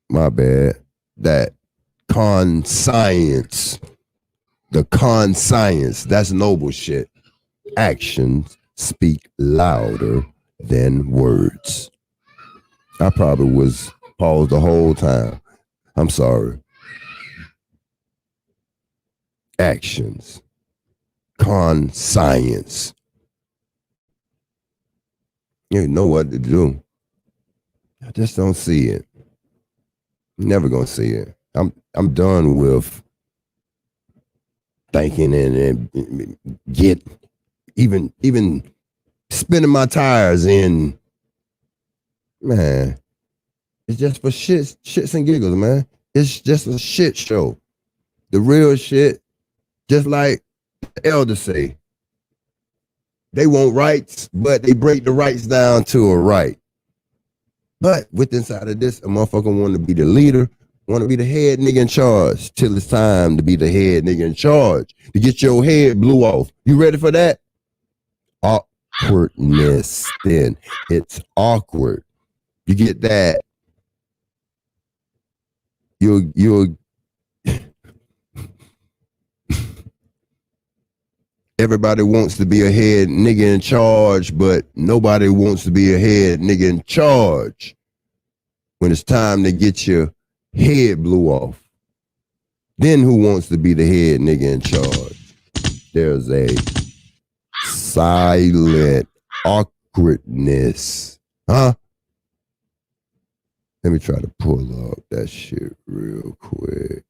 [SPEAKER 1] My bad. That conscience. The conscience. That's noble shit. Actions speak louder than words. I probably was paused the whole time. I'm sorry. Actions. Conscience. You know what to do. I just don't see it. Never gonna see it. I'm done with thinking and get even spinning my tires in. Man, it's just for shits and giggles, man. It's just a shit show. The real shit, just like the elders say, they want rights, but they break the rights down to a right. But with inside of this, a motherfucker want to be the leader, want to be the head nigga in charge till it's time to be the head nigga in charge, to get your head blew off. You ready for that? Awkwardness, then. It's awkward. You get that. You'll everybody wants to be a head nigga in charge, but nobody wants to be a head nigga in charge when it's time to get your head blew off. Then who wants to be the head nigga in charge? There's a silent awkwardness. Huh? Let me try to pull up that shit real quick.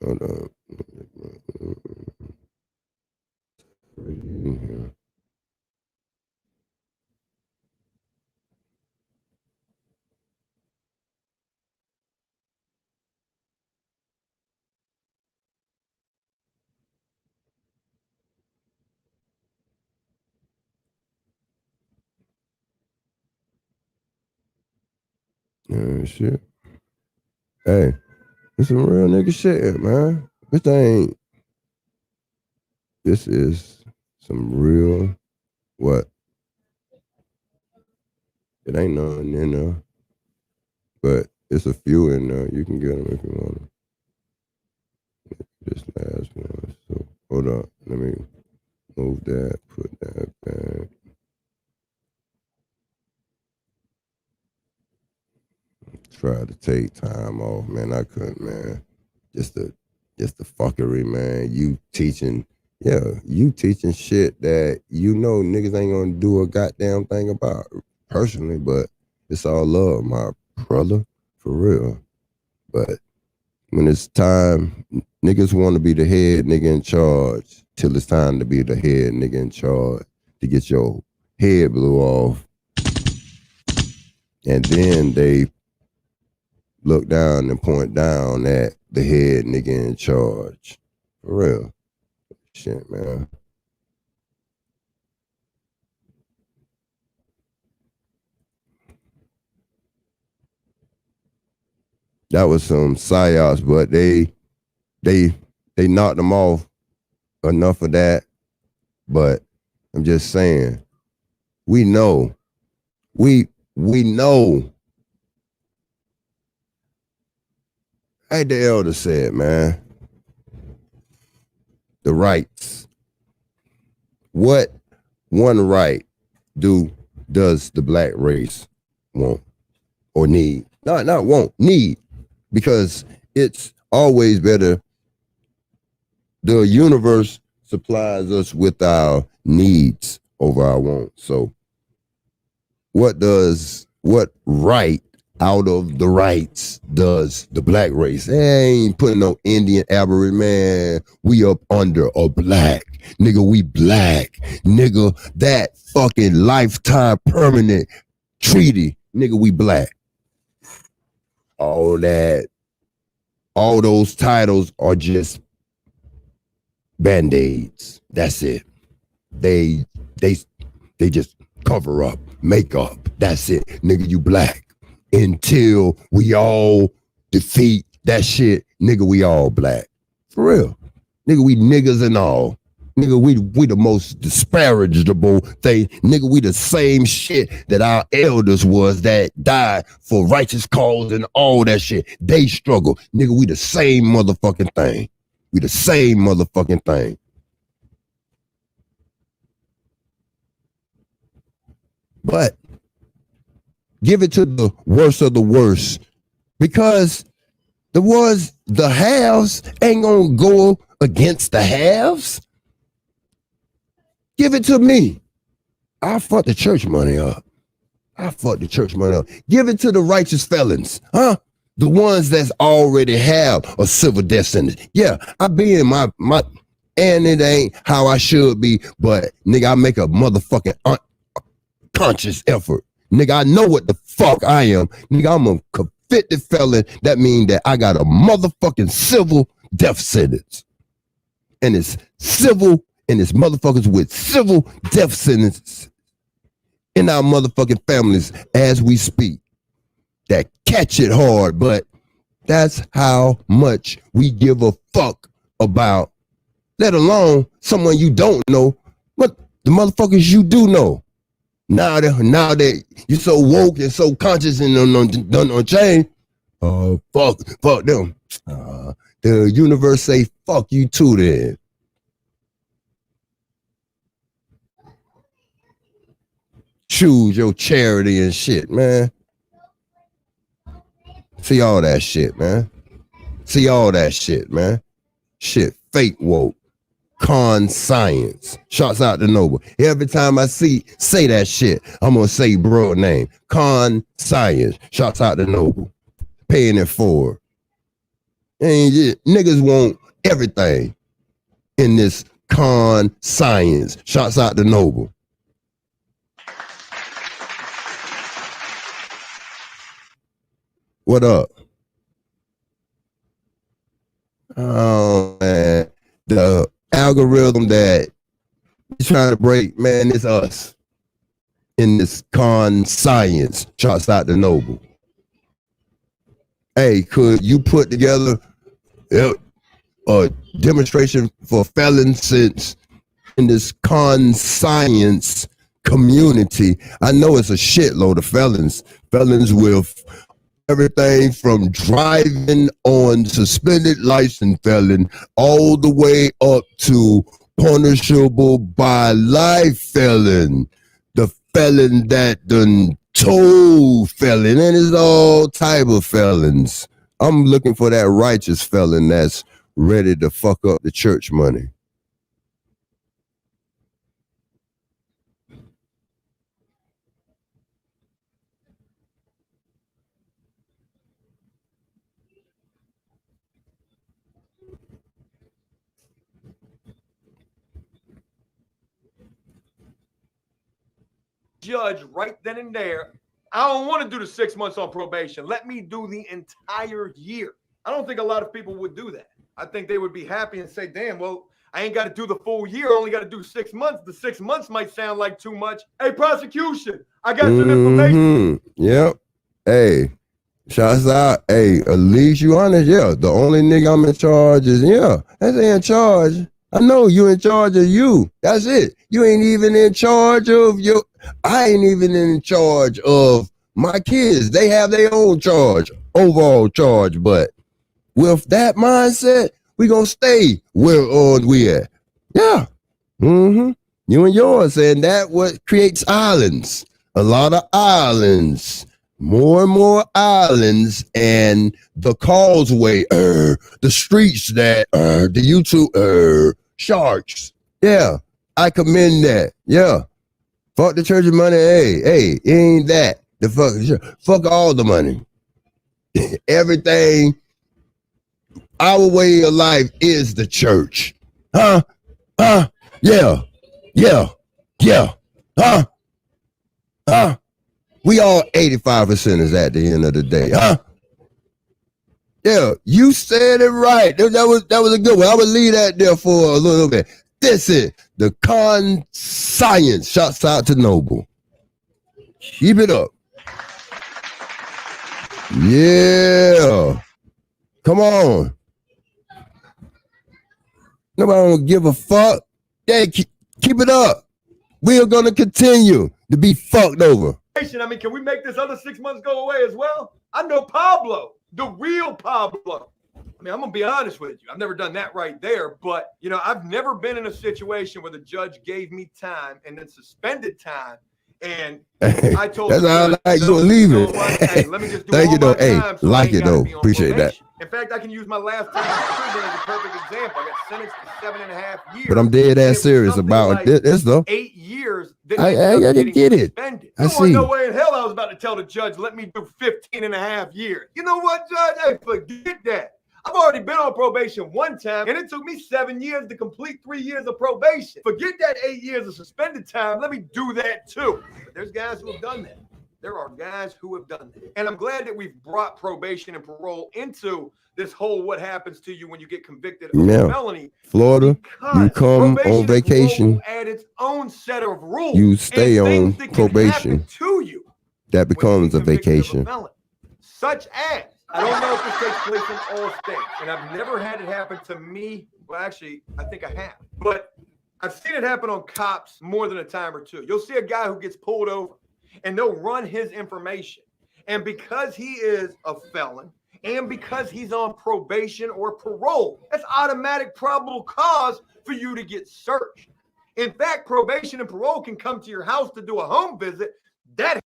[SPEAKER 1] Hold on. Shit. Hey, this some real nigga shit, man. This is some real what? It ain't nothing in there, but it's a few in there. You can get them if you want them. This last one. So hold on. Let me move that. Put that back. Try to take time off, man. I couldn't, man. Just the fuckery, man. You teaching shit that you know niggas ain't gonna do a goddamn thing about personally, but it's all love, my brother, for real. But when it's time, niggas want to be the head nigga in charge till it's time to be the head nigga in charge to get your head blew off. And then they look down and point down at the head nigga in charge. For real. Shit, man. That was some psyops, but they knocked them off. Enough of that. But I'm just saying, we know. We know. Like the elder said, man. The rights. What one right does the black race want or need? Not want, need. Because it's always better. The universe supplies us with our needs over our wants. So what right out of the rights does the black race? They ain't putting no Indian aberrant, man. We up under a black. Nigga, we black. Nigga, that fucking lifetime permanent treaty. Nigga, we black. All those titles are just Band-Aids. That's it. They just cover up, make up. That's it. Nigga, you black. Until we all defeat that shit, nigga, we all black. For real. Nigga, we niggas and all. Nigga, we the most disparagable thing. Nigga, we the same shit that our elders was that died for righteous cause and all that shit. They struggle. Nigga, we the same motherfucking thing. We the same motherfucking thing. But give it to the worst of the worst, because the haves ain't gonna go against the haves. Give it to me. I fuck the church money up. Give it to the righteous felons, huh? The ones that's already have a civil death sentence. Yeah, I be in my and it ain't how I should be, but nigga, I make a motherfucking conscious effort. Nigga, I know what the fuck I am. Nigga, I'm a convicted felon. That means that I got a motherfucking civil death sentence. And it's civil, and it's motherfuckers with civil death sentences in our motherfucking families as we speak. That catch it hard, but that's how much we give a fuck about, let alone someone you don't know, but the motherfuckers you do know. Now that you're so woke and so conscious and on change, fuck them. The universe say fuck you too then. Choose your charity and shit, man. See all that shit, man. Shit, fake woke. Con science. Shouts out to Noble. Every time I say that shit, I'm gonna say bro name. Con science. Shouts out to Noble. Paying it forward. And niggas want everything in this con science. Shouts out to Noble. What up? Oh man. The algorithm that he's trying to break, man, it's us in this con science. Shouts out to Noble. Hey, could you put together a demonstration for felons since in this con science community? I know it's a shitload of felons with everything from driving on suspended license felon all the way up to punishable by life felon. The felon that done told felon, and it's all type of felons. I'm looking for that righteous felon that's ready to fuck up the church money.
[SPEAKER 3] Judge right then and there, I don't want to do the 6 months on probation. Let me do the entire year. I don't think a lot of people would do that. I think they would be happy and say, damn, well, I ain't got to do the full year. I only got to do 6 months. The 6 months might sound like too much. Hey, prosecution, I got some information.
[SPEAKER 1] Yep. Hey, shouts out. Hey, at least you honest. Yeah, the only nigga I'm in charge is, that's in charge. I know you in charge of you. That's it. You ain't even in charge of I ain't even in charge of my kids. They have their own charge, overall charge. But with that mindset, we gonna stay where we at. Yeah. You and yours, and that what creates islands. A lot of islands. More and more islands, and the causeway, the streets that the YouTube sharks. Yeah, I commend that. Yeah. Fuck the church of money. Hey, it ain't that. The fuck all the money. Everything. Our way of life is the church. Huh? Yeah. Huh? We all 85%ers at the end of the day, huh? Yeah, you said it right. That was a good one. I would leave that there for a little bit. This is the con science. Shouts out to Noble. Keep it up. Yeah. Come on. Nobody don't give a fuck. Hey, keep it up. We are going to continue to be fucked over.
[SPEAKER 3] I mean, can we make this other 6 months go away as well? I know Pablo, the real Pablo. I mean, I'm going to be honest with you. I've never done that right there. But, you know, I've never been in a situation where the judge gave me time and then suspended time. And I told
[SPEAKER 1] that's
[SPEAKER 3] him,
[SPEAKER 1] how I like you leave it.
[SPEAKER 3] Hey, let me just do
[SPEAKER 1] Thank
[SPEAKER 3] all
[SPEAKER 1] you, though.
[SPEAKER 3] my
[SPEAKER 1] Hey,
[SPEAKER 3] time so
[SPEAKER 1] like it, though.
[SPEAKER 3] probation.
[SPEAKER 1] Appreciate that.
[SPEAKER 3] In fact, I can use my last time in prison as a perfect example. I got sentenced to 7.5 years.
[SPEAKER 1] But I'm dead ass serious about
[SPEAKER 3] like
[SPEAKER 1] this, though.
[SPEAKER 3] 8 years.
[SPEAKER 1] I get it.
[SPEAKER 3] Suspended.
[SPEAKER 1] I see.
[SPEAKER 3] No way in hell I was about to tell the judge, let me do 15.5 years. You know what, Judge? Hey, forget that. I've already been on probation one time, and it took me 7 years to complete 3 years of probation. Forget that 8 years of suspended time. Let me do that too. But there's guys who have done that. There are guys who have done that. And I'm glad that we've brought probation and parole into this whole what happens to you when you get convicted of a felony.
[SPEAKER 1] Florida, you come on vacation.
[SPEAKER 3] Add its own set of rules.
[SPEAKER 1] You stay on probation.
[SPEAKER 3] To you.
[SPEAKER 1] That becomes a vacation.
[SPEAKER 3] Such as, I don't know if this takes place in all states, and I've never had it happen to me. Well, actually, I think I have. But I've seen it happen on cops more than a time or two. You'll see a guy who gets pulled over, and they'll run his information. And because he is a felon, and because he's on probation or parole, that's automatic probable cause for you to get searched. In fact, probation and parole can come to your house to do a home visit. That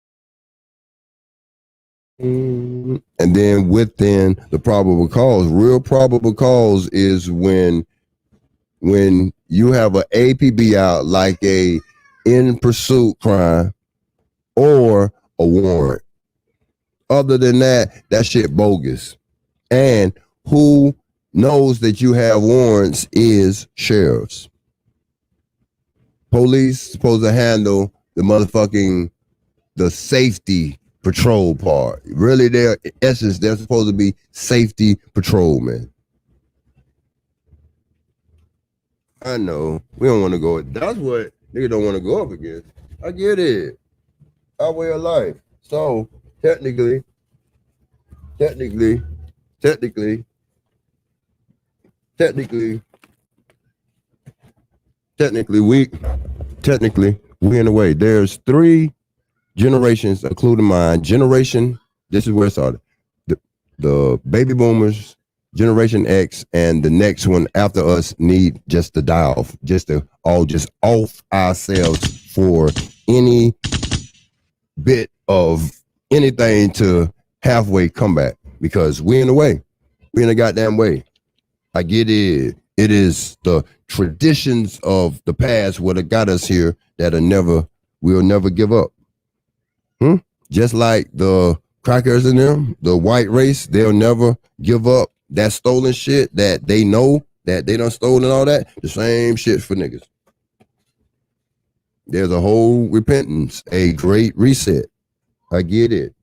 [SPEAKER 1] and then within the probable cause, real probable cause is when you have an APB out, like a in pursuit crime or a warrant. Other than that, that shit bogus. And who knows that you have warrants is sheriffs. Police supposed to handle the safety patrol part. Really, in essence, they're supposed to be safety patrolmen. I know. We don't want to go. That's what niggas don't want to go up against. I get it. Our way of life. So, technically, we in a way. There's 3 generations, including mine. This is where it started. The baby boomers, Generation X, and the next one after us need just to die off, just off ourselves for any bit of anything to halfway come back, because we in the way. We in a goddamn way. I get it. It is the traditions of the past what have got us here that we'll never give up. Just like the crackers in them, the white race, they'll never give up that stolen shit that they know that they done stolen all that. The same shit for niggas. There's a whole repentance, a great reset. I get it.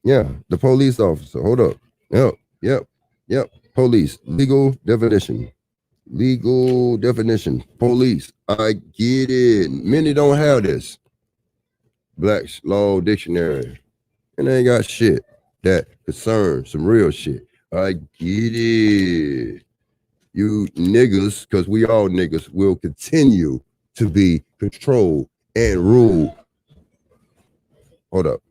[SPEAKER 1] Yeah, the police officer. Hold up. Yep. Police. Legal definition. Police. I get it. Many don't have this. Black's Law Dictionary. And they ain't got shit that concerns some real shit. I get it. You niggas, because we all niggas, will continue to be controlled and ruled. Hold up.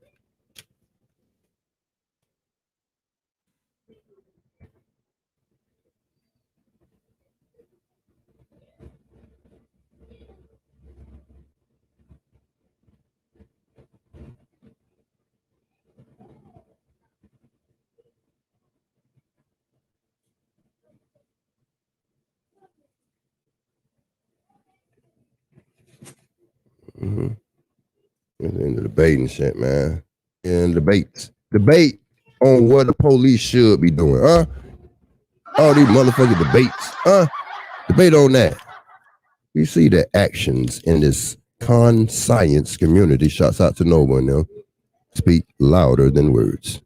[SPEAKER 1] In the debating shit, man. And debates. Debate on what the police should be doing, all these motherfucking debates, debate on that. We see the actions in this science community, shouts out to Nova and them, speak louder than words.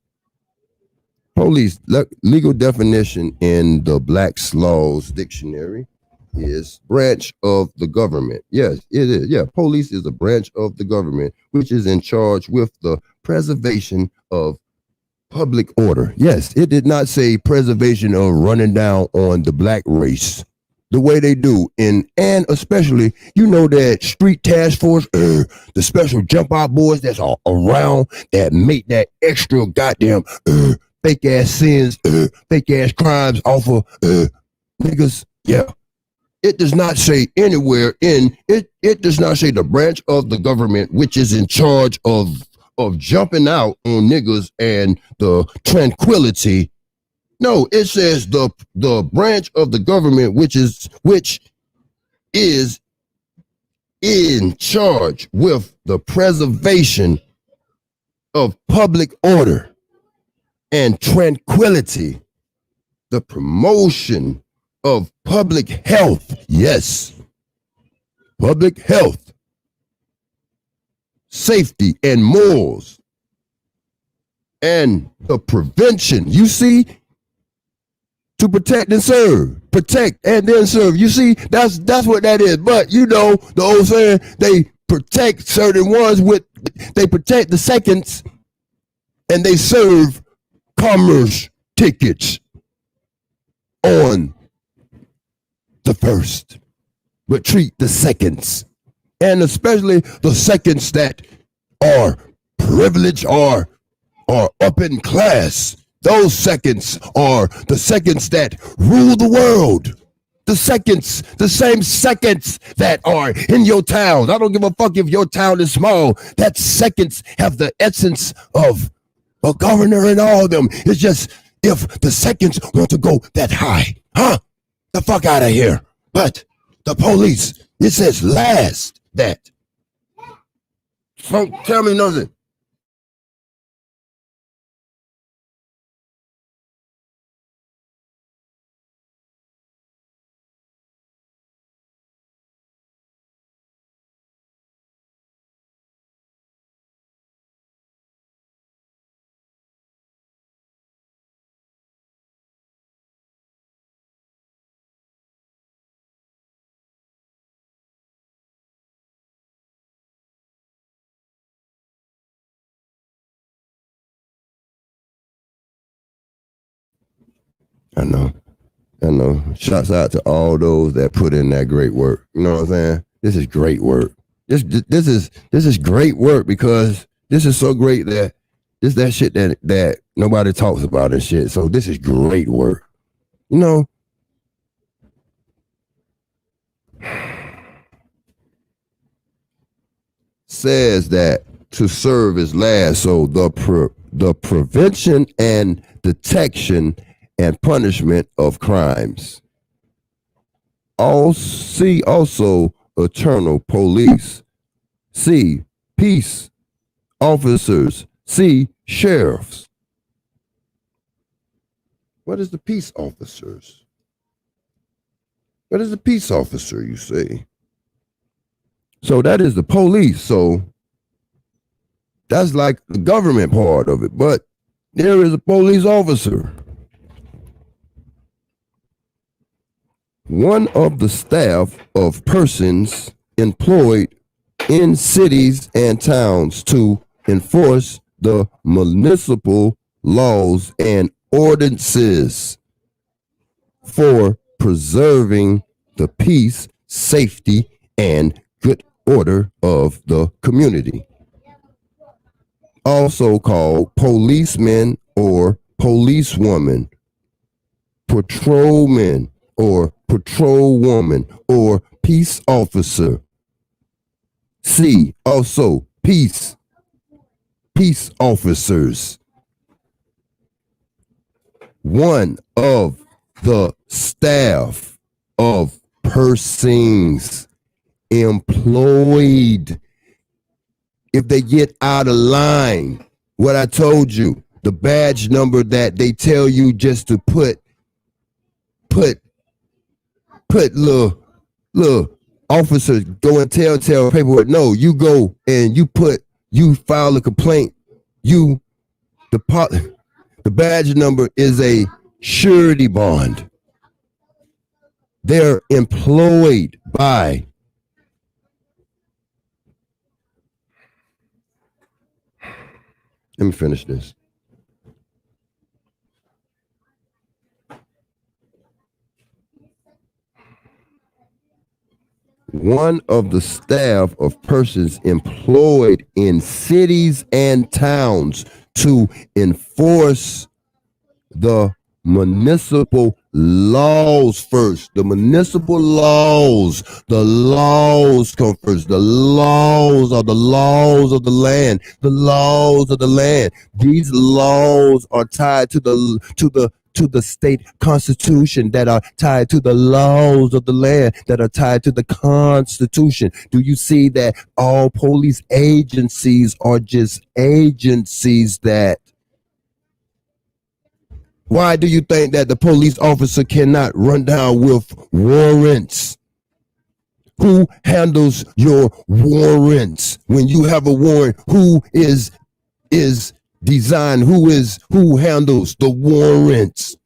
[SPEAKER 1] Police, legal definition in the Black's Laws Dictionary is branch of the government. Yes, it is. Yeah, police is a branch of the government, which is in charge with the preservation of public order. Yes, it did not say preservation of running down on the black race, the way they do. And especially, you know, that street task force, the special jump out boys that's all around that make that extra goddamn fake ass sins, fake ass crimes off of niggas. Yeah. It does not say anywhere in it. It does not say the branch of the government which is in charge of jumping out on niggas and the tranquility. No, it says the branch of the government which is in charge with the preservation of public order and tranquility, the promotion of public health. Yes, public health, safety and morals, and the prevention. You see, to protect and serve, protect and then serve. You see, that's what that is. But you know the old saying, they protect certain ones they protect the seconds, and they serve commerce tickets on the first, but treat the seconds, and especially the seconds that are privileged or up in class. Those seconds are the seconds that rule the world. The same seconds that are in your town. I don't give a fuck if your town is small. That seconds have the essence of a governor and all of them. It's just if the seconds want to go that high, the fuck out of here. But the police, it says last that. Don't tell me nothing. I know. Shouts out to all those that put in that great work. You know what I'm saying? This is great work. This is great work, because this is so great that this that shit that nobody talks about and shit. So this is great work. You know, says that to serve is last. So the prevention and detection and punishment of crimes. Also eternal police. C, peace officers. C, sheriffs. What is the peace officers? What is the peace officer, you say? So that is the police. So that's like the government part of it. But there is a police officer. One of the staff of persons employed in cities and towns to enforce the municipal laws and ordinances for preserving the peace, safety, and good order of the community. Also called policemen or policewoman, patrolman or patrolwoman, or peace officer. C, also peace officers. One of the staff of persons employed. If they get out of line, what I told you, the badge number that they tell you just to put little officers go and tell paperwork. No, you go and you file a complaint. The badge number is a surety bond. They're employed by let me finish this. one of the staff of persons employed in cities and towns to enforce the municipal laws first. The municipal laws, the laws come first. The laws are the laws of the land. The laws of the land. These laws are tied to the state constitution, that are tied to the laws of the land, that are tied to the constitution. Do you see that all police agencies are just agencies that? Why do you think that the police officer cannot run down with warrants? Who handles your warrants? When you have a warrant, who is designed? Who handles the warrants?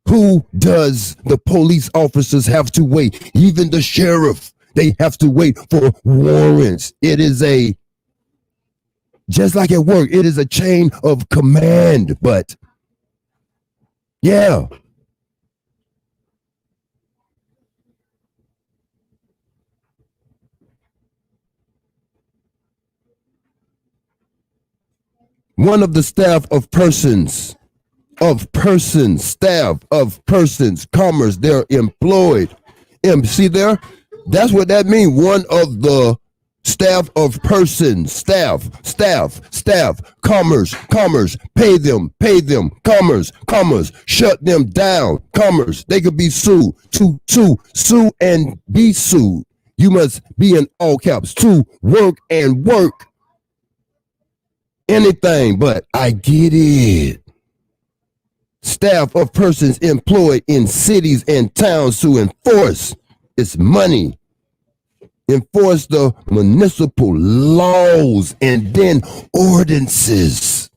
[SPEAKER 1] Who does the police officers have to wait? Even the sheriff, they have to wait for warrants. It is just like at work, it is a chain of command, but yeah. One of the staff of persons, commerce, they're employed. See there? That's what that means. One of the staff of persons, staff, commerce, pay them, commerce, shut them down, commerce. They could be sued, sue and be sued. You must be in all caps, to work and work. Anything, but I get it. Staff of persons employed in cities and towns to enforce its money. Enforce the municipal laws and then ordinances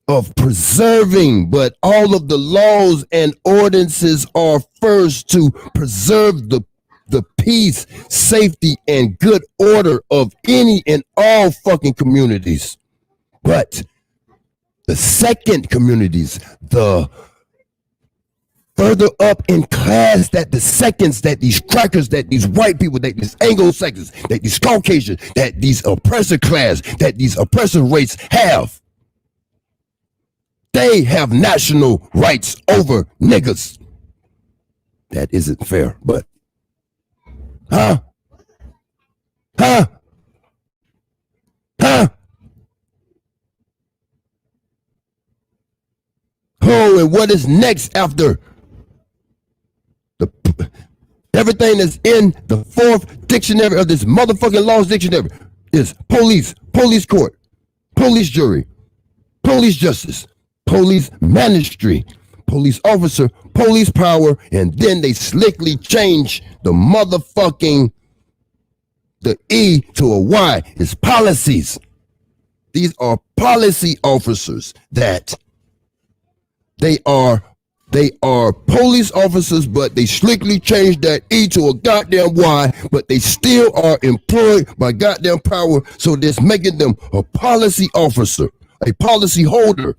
[SPEAKER 1] of preserving, but all of the laws and ordinances are first to preserve the peace, safety, and good order of any and all fucking communities. But the second communities, the further up in class, that the seconds, that these crackers, that these white people, that these Anglo-Saxons, that these Caucasians, that these oppressor class, that these oppressor race have, they have national rights over niggas. That isn't fair, but huh? Oh, and what is next after everything that's in the fourth dictionary of this motherfucking laws dictionary is police court, police jury, police justice, police ministry, police officer, police power, and then they slickly change the E to a Y. It's policies. These are policy officers that they are police officers, but they slickly changed that E to a goddamn Y, but they still are employed by goddamn power, so that's making them a policy officer, a policy holder,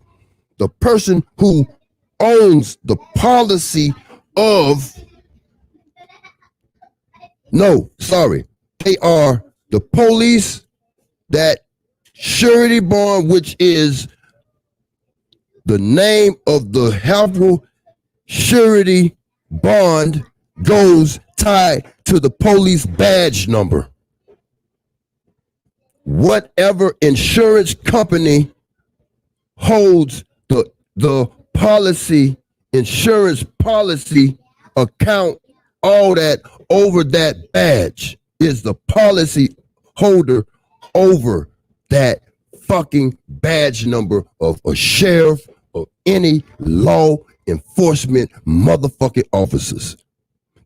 [SPEAKER 1] the person who owns the policy of, they are the police, that surety bond, which is the name of the helpful surety bond, goes tied to the police badge number. Whatever insurance company holds the policy, insurance policy account, all that over that badge is the policy holder over that fucking badge number of a sheriff or any law enforcement motherfucking officers.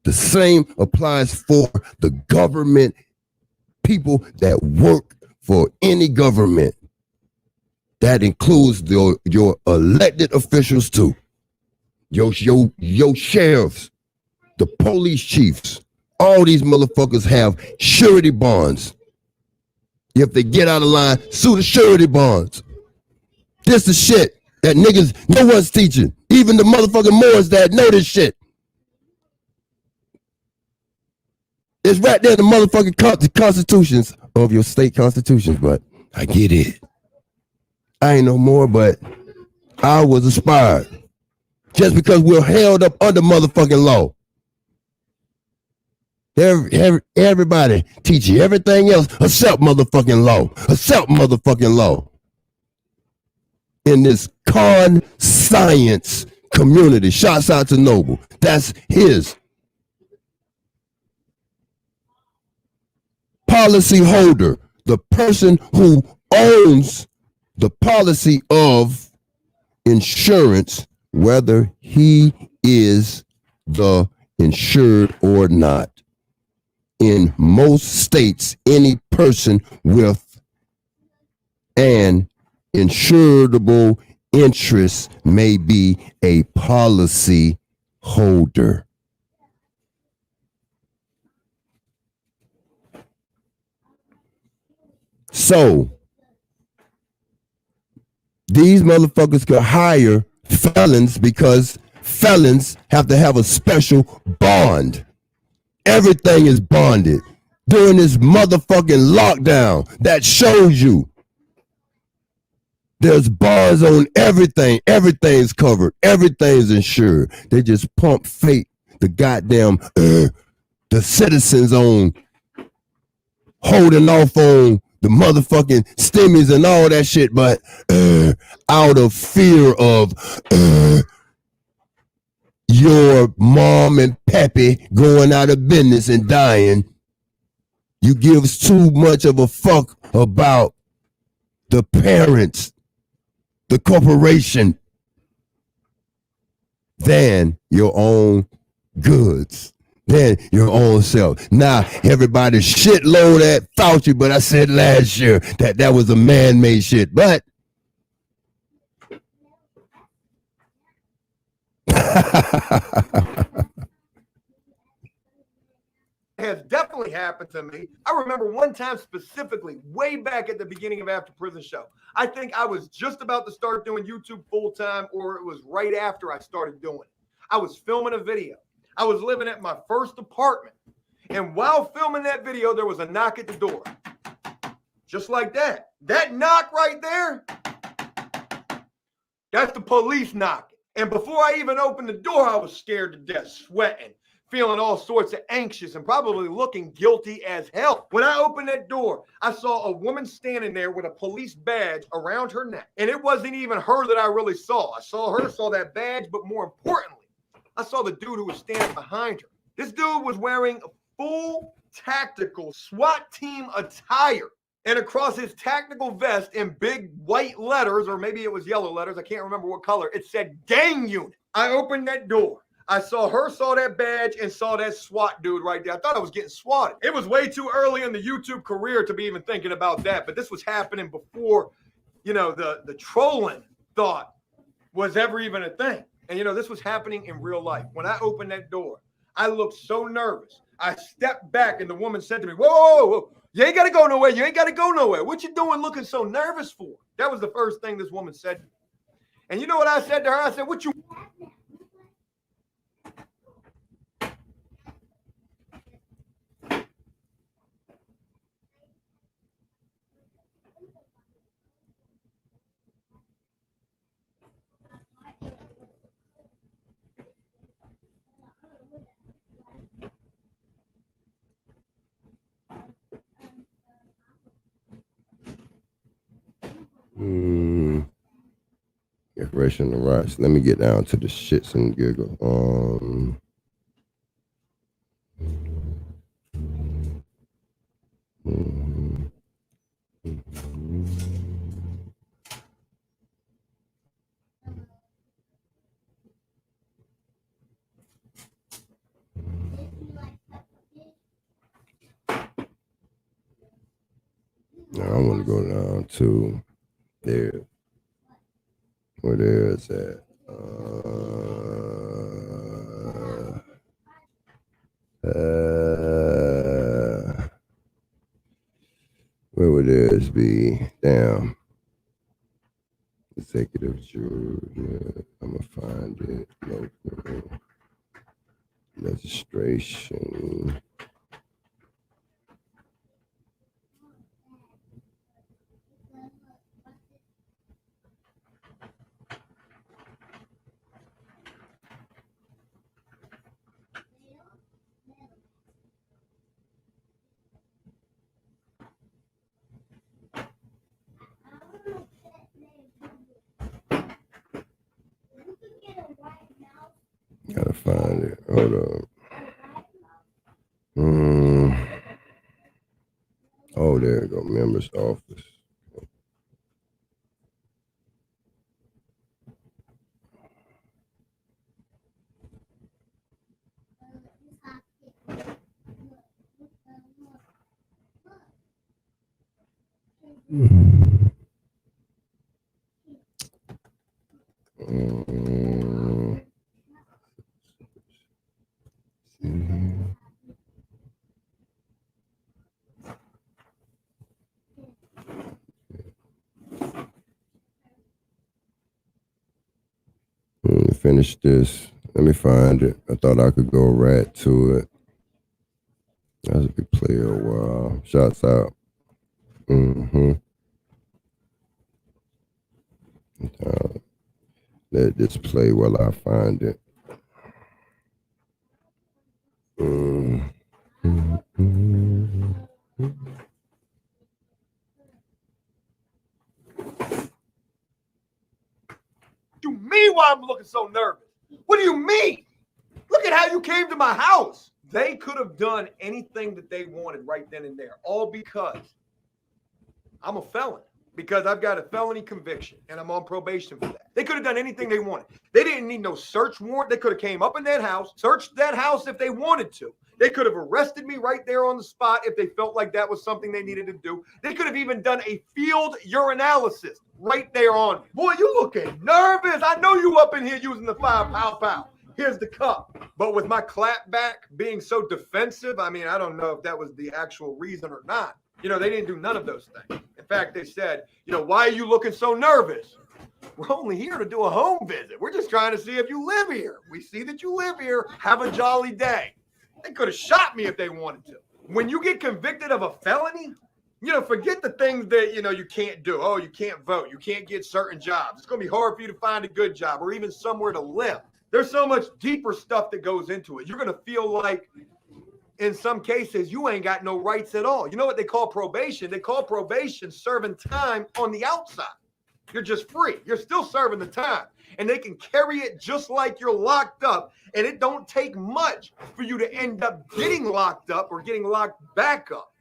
[SPEAKER 1] The same applies for the government, people that work for any government. That includes your elected officials too. Your sheriffs, the police chiefs, all these motherfuckers have surety bonds. If they get out of line, sue the surety bonds. This is shit that niggas, no one's teaching. Even the motherfucking Moors that know this shit. It's right there in the motherfucking constitutions of your state constitutions, but I get it. I ain't no more, but I was inspired. Just because we're held up under motherfucking law. Everybody teach you everything else except motherfucking law. Except motherfucking law. In this con science community. Shouts out to Noble. That's his policy holder. The person who owns the policy of insurance, whether he is the insured or not. In most states, any person with an insurable interest may be a policy holder. So these motherfuckers could hire felons because felons have to have a special bond. Everything is bonded during this motherfucking lockdown. That shows you there's bonds on everything. Everything's covered. Everything's insured. They just pump fake the goddamn the citizens on holding off on the motherfucking stimmies and all that shit, but out of fear of your mom and pappy going out of business and dying. You give too much of a fuck about the parents, the corporation, than your own goods, than your own self. Now, everybody shitload at Fauci, but I said last year that was a man-made shit. But
[SPEAKER 3] has definitely happened to me. I remember one time specifically, way back at the beginning of After Prison Show. I think I was just about to start doing YouTube full time, or it was right after I started doing it. I was filming a video. I was living at my first apartment. And while filming that video, there was a knock at the door. Just like that. That knock right there, that's the police knocking. And before I even opened the door, I was scared to death, sweating, feeling all sorts of anxious and probably looking guilty as hell. When I opened that door, I saw a woman standing there with a police badge around her neck. And it wasn't even her that I really saw. I saw her, saw that badge, but more importantly, I saw the dude who was standing behind her. This dude was wearing a full tactical SWAT team attire. And across his tactical vest in big white letters, or maybe it was yellow letters, I can't remember what color, it said gang unit. I opened that door. I saw her, saw that badge, and saw that SWAT dude right there. I thought I was getting swatted. It was way too early in the YouTube career to be even thinking about that, but this was happening before, you know, the trolling thought was ever even a thing. And, you know, this was happening in real life. When I opened that door, I looked so nervous. I stepped back, and the woman said to me, whoa, whoa, whoa. You ain't got to go nowhere. You ain't got to go nowhere. What you doing looking so nervous for? That was the first thing this woman said to me. And you know what I said to her? I said, what you...
[SPEAKER 1] Decoration the rights. Let me get down to the shits and giggles. Now I want to go down to there. Where there's at? Where would this be? Damn. Executive Georgia. I'm gonna find it. Local registration. find it. Hold on. Oh, there you go. Members office. Finish this. Let me find it. I thought I could go right to it. That's a big player. Wow. Shots out. Let this play while I find it.
[SPEAKER 3] You mean why I'm looking so nervous? What do you mean? Look at how you came to my house. They could have done anything that they wanted right then and there, all because I'm a felon, because I've got a felony conviction and I'm on probation for that. They could have done anything they wanted. They didn't need no search warrant. They could have came up in that house, searched that house if they wanted to. They could have arrested me right there on the spot if they felt like that was something they needed to do. They could have even done a field urinalysis right there on me. Boy, you looking nervous. I know you up in here using the 5 pow. Here's the cup. But with my clap back being so defensive, I mean, I don't know if that was the actual reason or not. You know, they didn't do none of those things. In fact, they said, you know, why are you looking so nervous? We're only here to do a home visit. We're just trying to see if you live here. We see that you live here. Have a jolly day. They could have shot me if they wanted to. When you get convicted of a felony, you know, forget the things that, you know, you can't do. Oh, you can't vote. You can't get certain jobs. It's going to be hard for you to find a good job or even somewhere to live. There's so much deeper stuff that goes into it. You're going to feel like, in some cases, you ain't got no rights at all. You know what they call probation? They call probation serving time on the outside. You're just free. You're still serving the time. And they can carry it just like you're locked up. And it don't take much for you to end up getting locked up or getting locked back up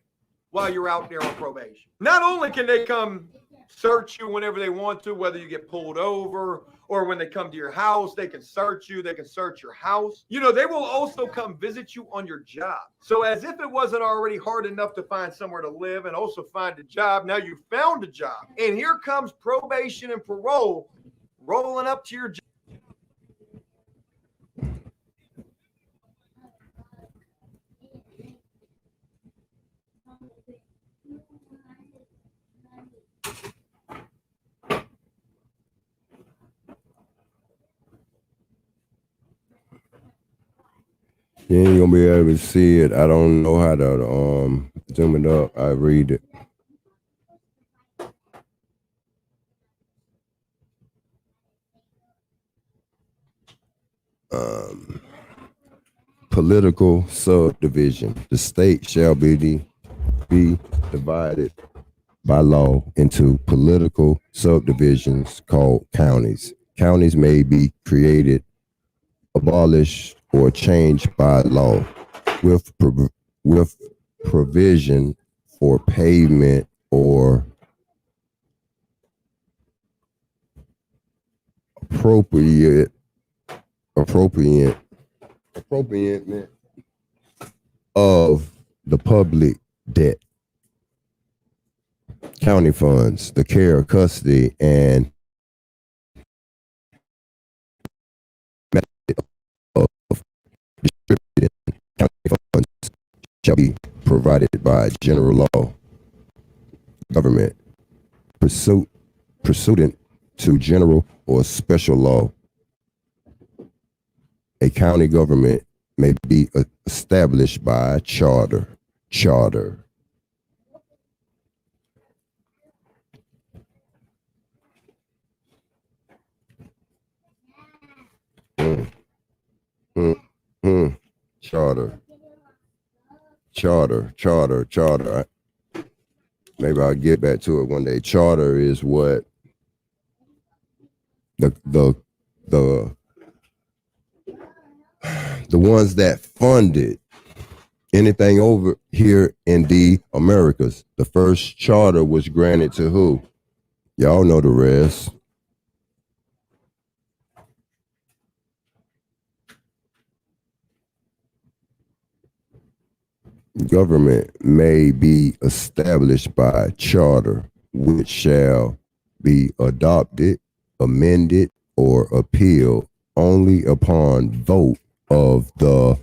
[SPEAKER 3] while you're out there on probation. Not only can they come search you whenever they want to, whether you get pulled over or when they come to your house, they can search you. They can search your house. You know, they will also come visit you on your job. So as if it wasn't already hard enough to find somewhere to live and also find a job, now you found a job. And here comes probation and parole rolling up to your job.
[SPEAKER 1] You ain't gonna be able to see it. I don't know how to zoom it up. I read it. Political subdivision. The state shall be divided by law into political subdivisions called counties. Counties may be created, abolished, or changed by law with provision for payment or appropriate of the public debt, county funds, the care, custody, and method of distributing county funds shall be provided by general law, government, pursuant to general or special law. A county government may be established by charter. Charter. Maybe I'll get back to it one day. Charter is what the the ones that funded anything over here in the Americas. The first charter was granted to who? Y'all know the rest. Government may be established by charter, which shall be adopted, amended, or appealed only upon vote of the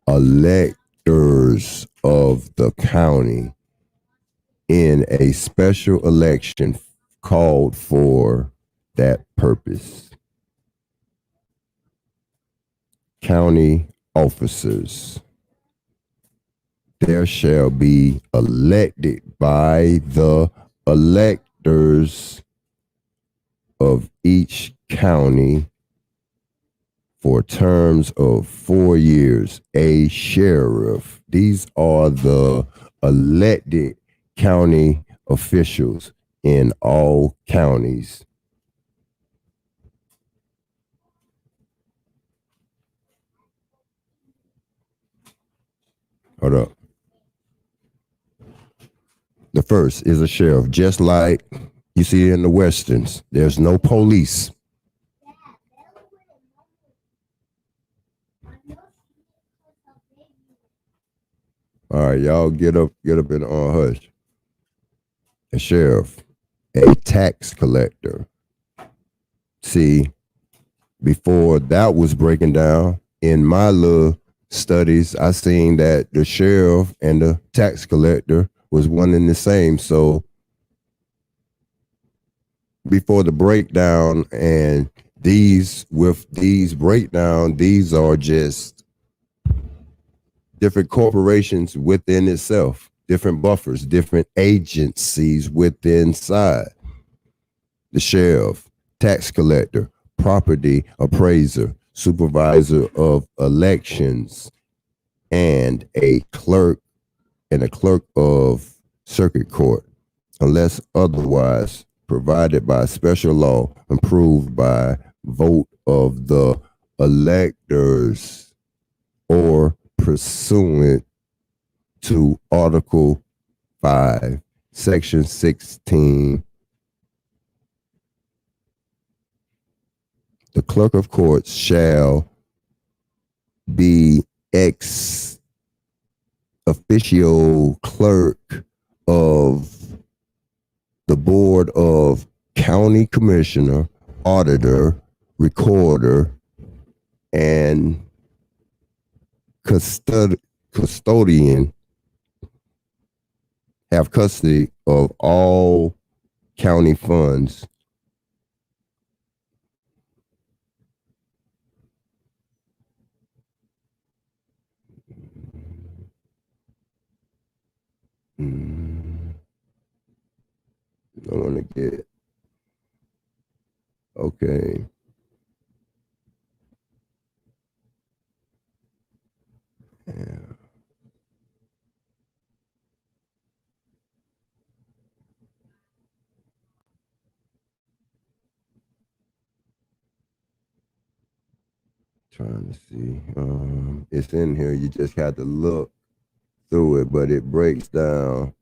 [SPEAKER 1] electors of the county in a special election called for that purpose. County officers. There shall be elected by the electors of each county for terms of 4 years, a sheriff. These are the elected county officials in all counties. Hold up. The first is a sheriff, just like you see in the Westerns. There's no police. All right, y'all get up in hush. A sheriff, a tax collector. See, before that was breaking down, in my little studies, I seen that the sheriff and the tax collector was one and the same. So before the breakdown, and these breakdown, these are just different corporations within itself, different buffers, different agencies within inside. The sheriff, tax collector, property appraiser, supervisor of elections, and a clerk of circuit court, unless otherwise provided by special law approved by vote of the electors or pursuant to Article 5, Section 16. The clerk of courts shall be ex officio clerk of the Board of County Commissioner, Auditor, Recorder, and custodian, have custody of all county funds. I want to get, okay. Yeah. Trying to see. It's in here. You just have to look through it, but it breaks down.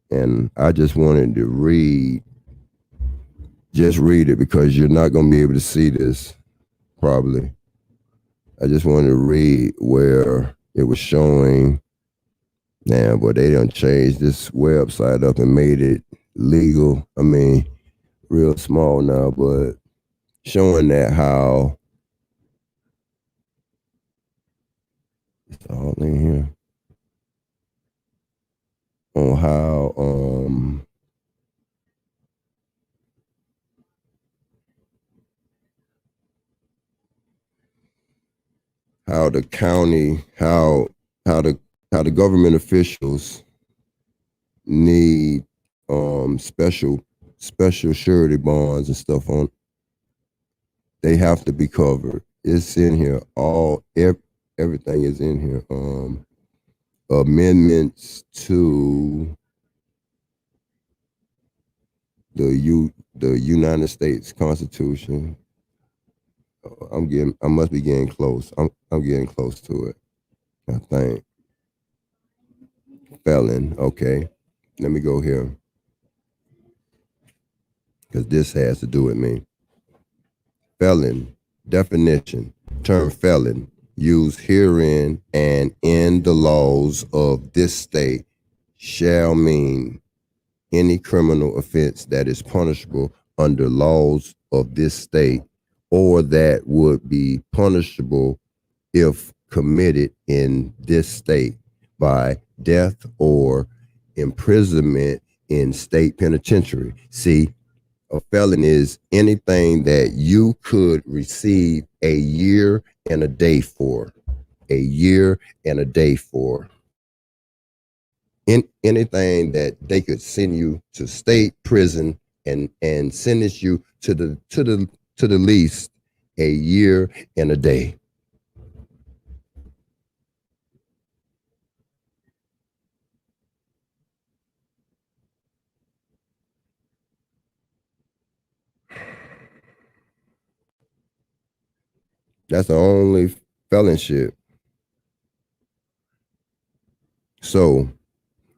[SPEAKER 1] And I just wanted to read it because you're not going to be able to see this probably. I just wanted to read where it was showing. Now, but they done changed this website up and made it legal. I mean, real small now, but showing that how it's all in here on how the county, how the government officials need special surety bonds and stuff on. They have to be covered. It's in here. Everything is in here. Amendments to the United States Constitution. I must be getting close. I'm getting close to it. I think. Felon. Okay. Let me go here. Because this has to do with me. Felon. Definition. Term felon. Used herein and in the laws of this state shall mean any criminal offense that is punishable under laws of this state or that would be punishable if committed in this state by death or imprisonment in state penitentiary. See, a felon is anything that you could receive a year and a day for. A year and a day for. In anything that they could send you to state prison and sentence you to the least a year and a day. That's the only felonship. So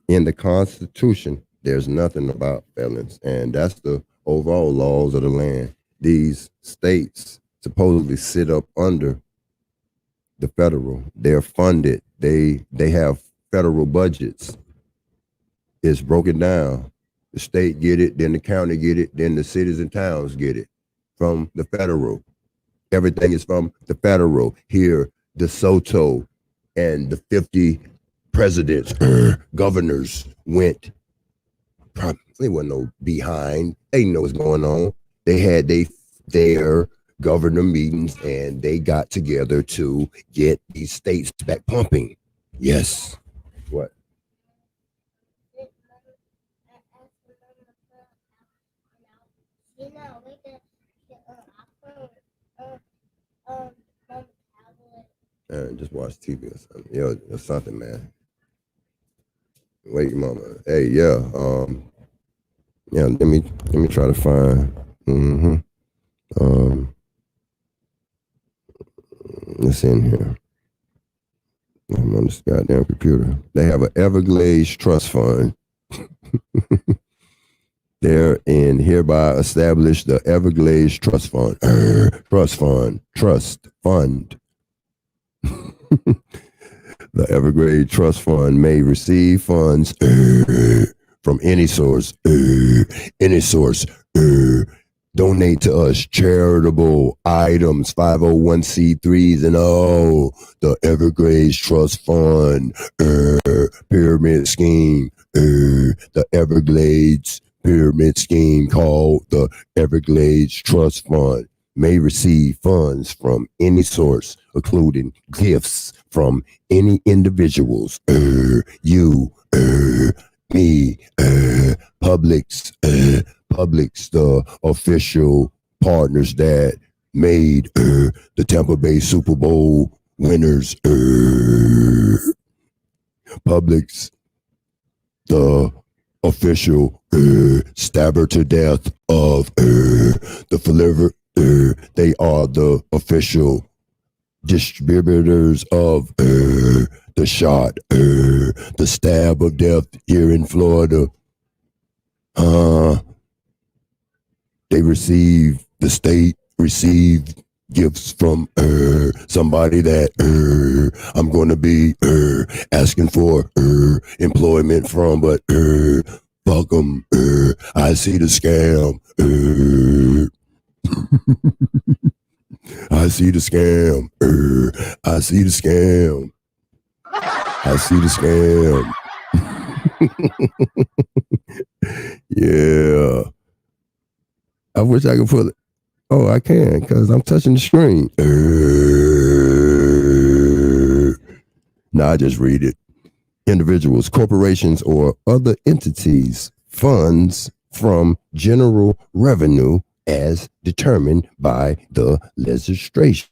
[SPEAKER 1] in the Constitution, there's nothing about felons, and that's the overall laws of the land. These states supposedly sit up under the federal. They're funded. They have federal budgets. It's broken down. The state get it, then the county get it, then the cities and towns get it from the federal. Everything is from the federal. Here, DeSoto and the 50 presidents, governors went. They wasn't no behind. They know what's going on. They had their governor meetings and they got together to get these states back pumping. Yes. What? Just watch TV or something. Yo, or something, man. Wait, mama. Hey, yeah. Yeah, let me try to find. It's in here. I'm on this goddamn computer. They have an Everglades Trust Fund. They're in hereby established the Everglades Trust Fund. Trust Fund. The Everglades Trust Fund may receive funds from any source. Donate to us charitable items, 501c3s, and all. The Everglades Trust Fund, pyramid scheme, the Everglades pyramid scheme called the Everglades Trust Fund may receive funds from any source, including gifts from any individuals, you, me, Publix, the official partners that made the Tampa Bay Super Bowl winners, Publix, the official stabber to death of the Filiver. They are the official distributors of the shot, the stab of death here in Florida. The state received gifts from somebody that I'm going to be asking for employment from, but fuck them. I see the scam. I see the scam. I see the scam. I see the scam. Yeah. I wish I could put it. Oh, I can, because I'm touching the screen. Now I just read it. Individuals, corporations, or other entities, funds from general revenue as determined by the legislation.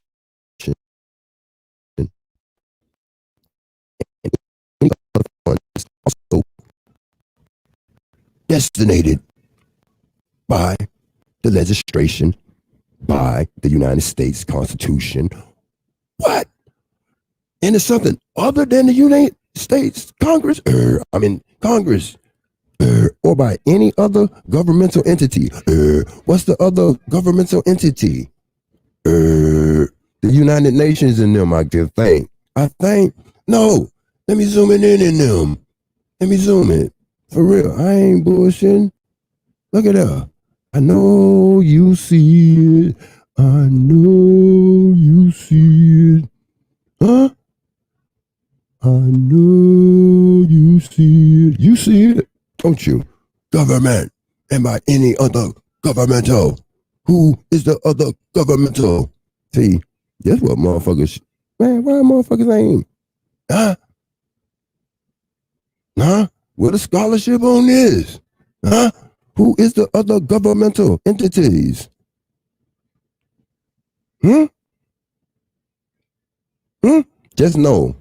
[SPEAKER 1] Funds also designated by the legislation by the United States Constitution. What? And it's something other than the United States Congress? Congress. Or by any other governmental entity. What's the other governmental entity? The United Nations in them, I can think. No, let me zoom in them. Let me zoom in. For real, I ain't bullshitting. Look at that. I know you see it. I know you see it. Huh? I know you see it. You see it, don't you? Government. And by any other governmental. Who is the other governmental? See, that's what motherfuckers. Man, why motherfuckers ain't? Huh? Huh? What a scholarship on this? Huh? Who is the other governmental entities? Just know,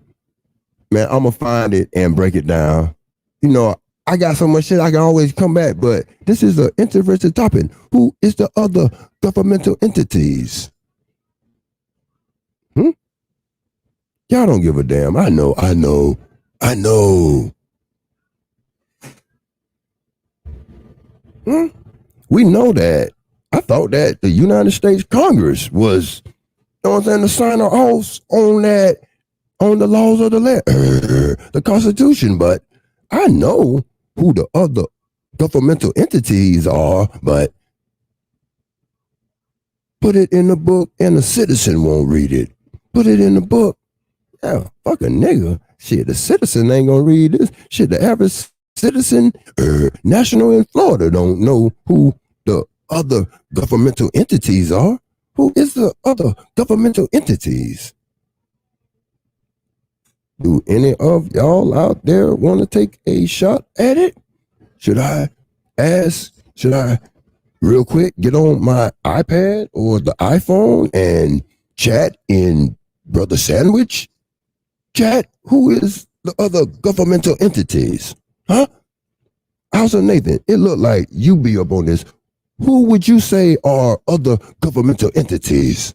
[SPEAKER 1] man, I'm going to find it and break it down. You know, I got so much shit I can always come back, but this is an interesting topic. Who is the other governmental entities? Y'all don't give a damn. I know. We know that. I thought that the United States Congress was, you know what I'm saying, the signer off on that, on the laws of the land, the Constitution. But I know who the other governmental entities are, but put it in the book and a citizen won't read it. Put it in the book. Yeah, fuck a nigga. Shit, the citizen ain't gonna read this. Shit, the average citizen, national in Florida don't know who the other governmental entities are. Who is the other governmental entities? Do any of y'all out there want to take a shot at it? Should I real quick get on my iPad or the iPhone and chat in Brother Sandwich? Chat, who is the other governmental entities? Huh? House of Nathan, it looked like you be up on this. Who would you say are other governmental entities?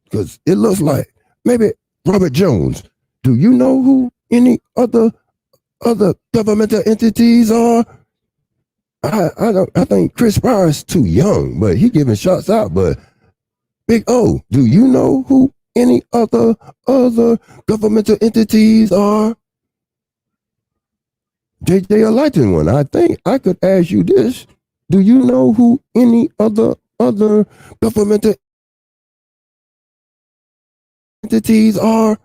[SPEAKER 1] Because it looks like maybe Robert Jones. Do you know who any other governmental entities are? I think Chris Barr's too young, but he giving shots out. But Big O, do you know who any other governmental entities are? JJ, a lighting one. I think I could ask you this. Do you know who any other governmental entities are?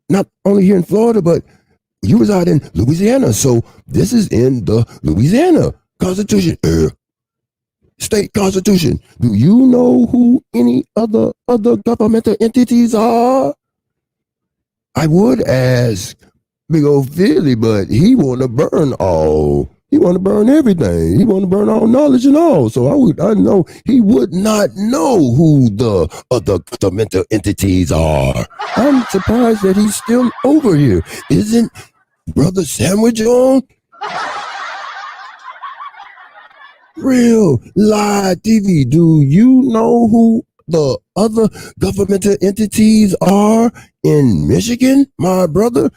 [SPEAKER 1] Not only here in Florida, but you reside in Louisiana. So this is in the Louisiana Constitution, state constitution. Do you know who any other governmental entities are? I would ask Big old Philly, but he want to burn all. He want to burn everything. He want to burn all knowledge and all. So I know he would not know who the other governmental entities are. I'm surprised that he's still over here. Isn't Brother Sandwich on? Real live TV. Do you know who the other governmental entities are in Michigan, my brother?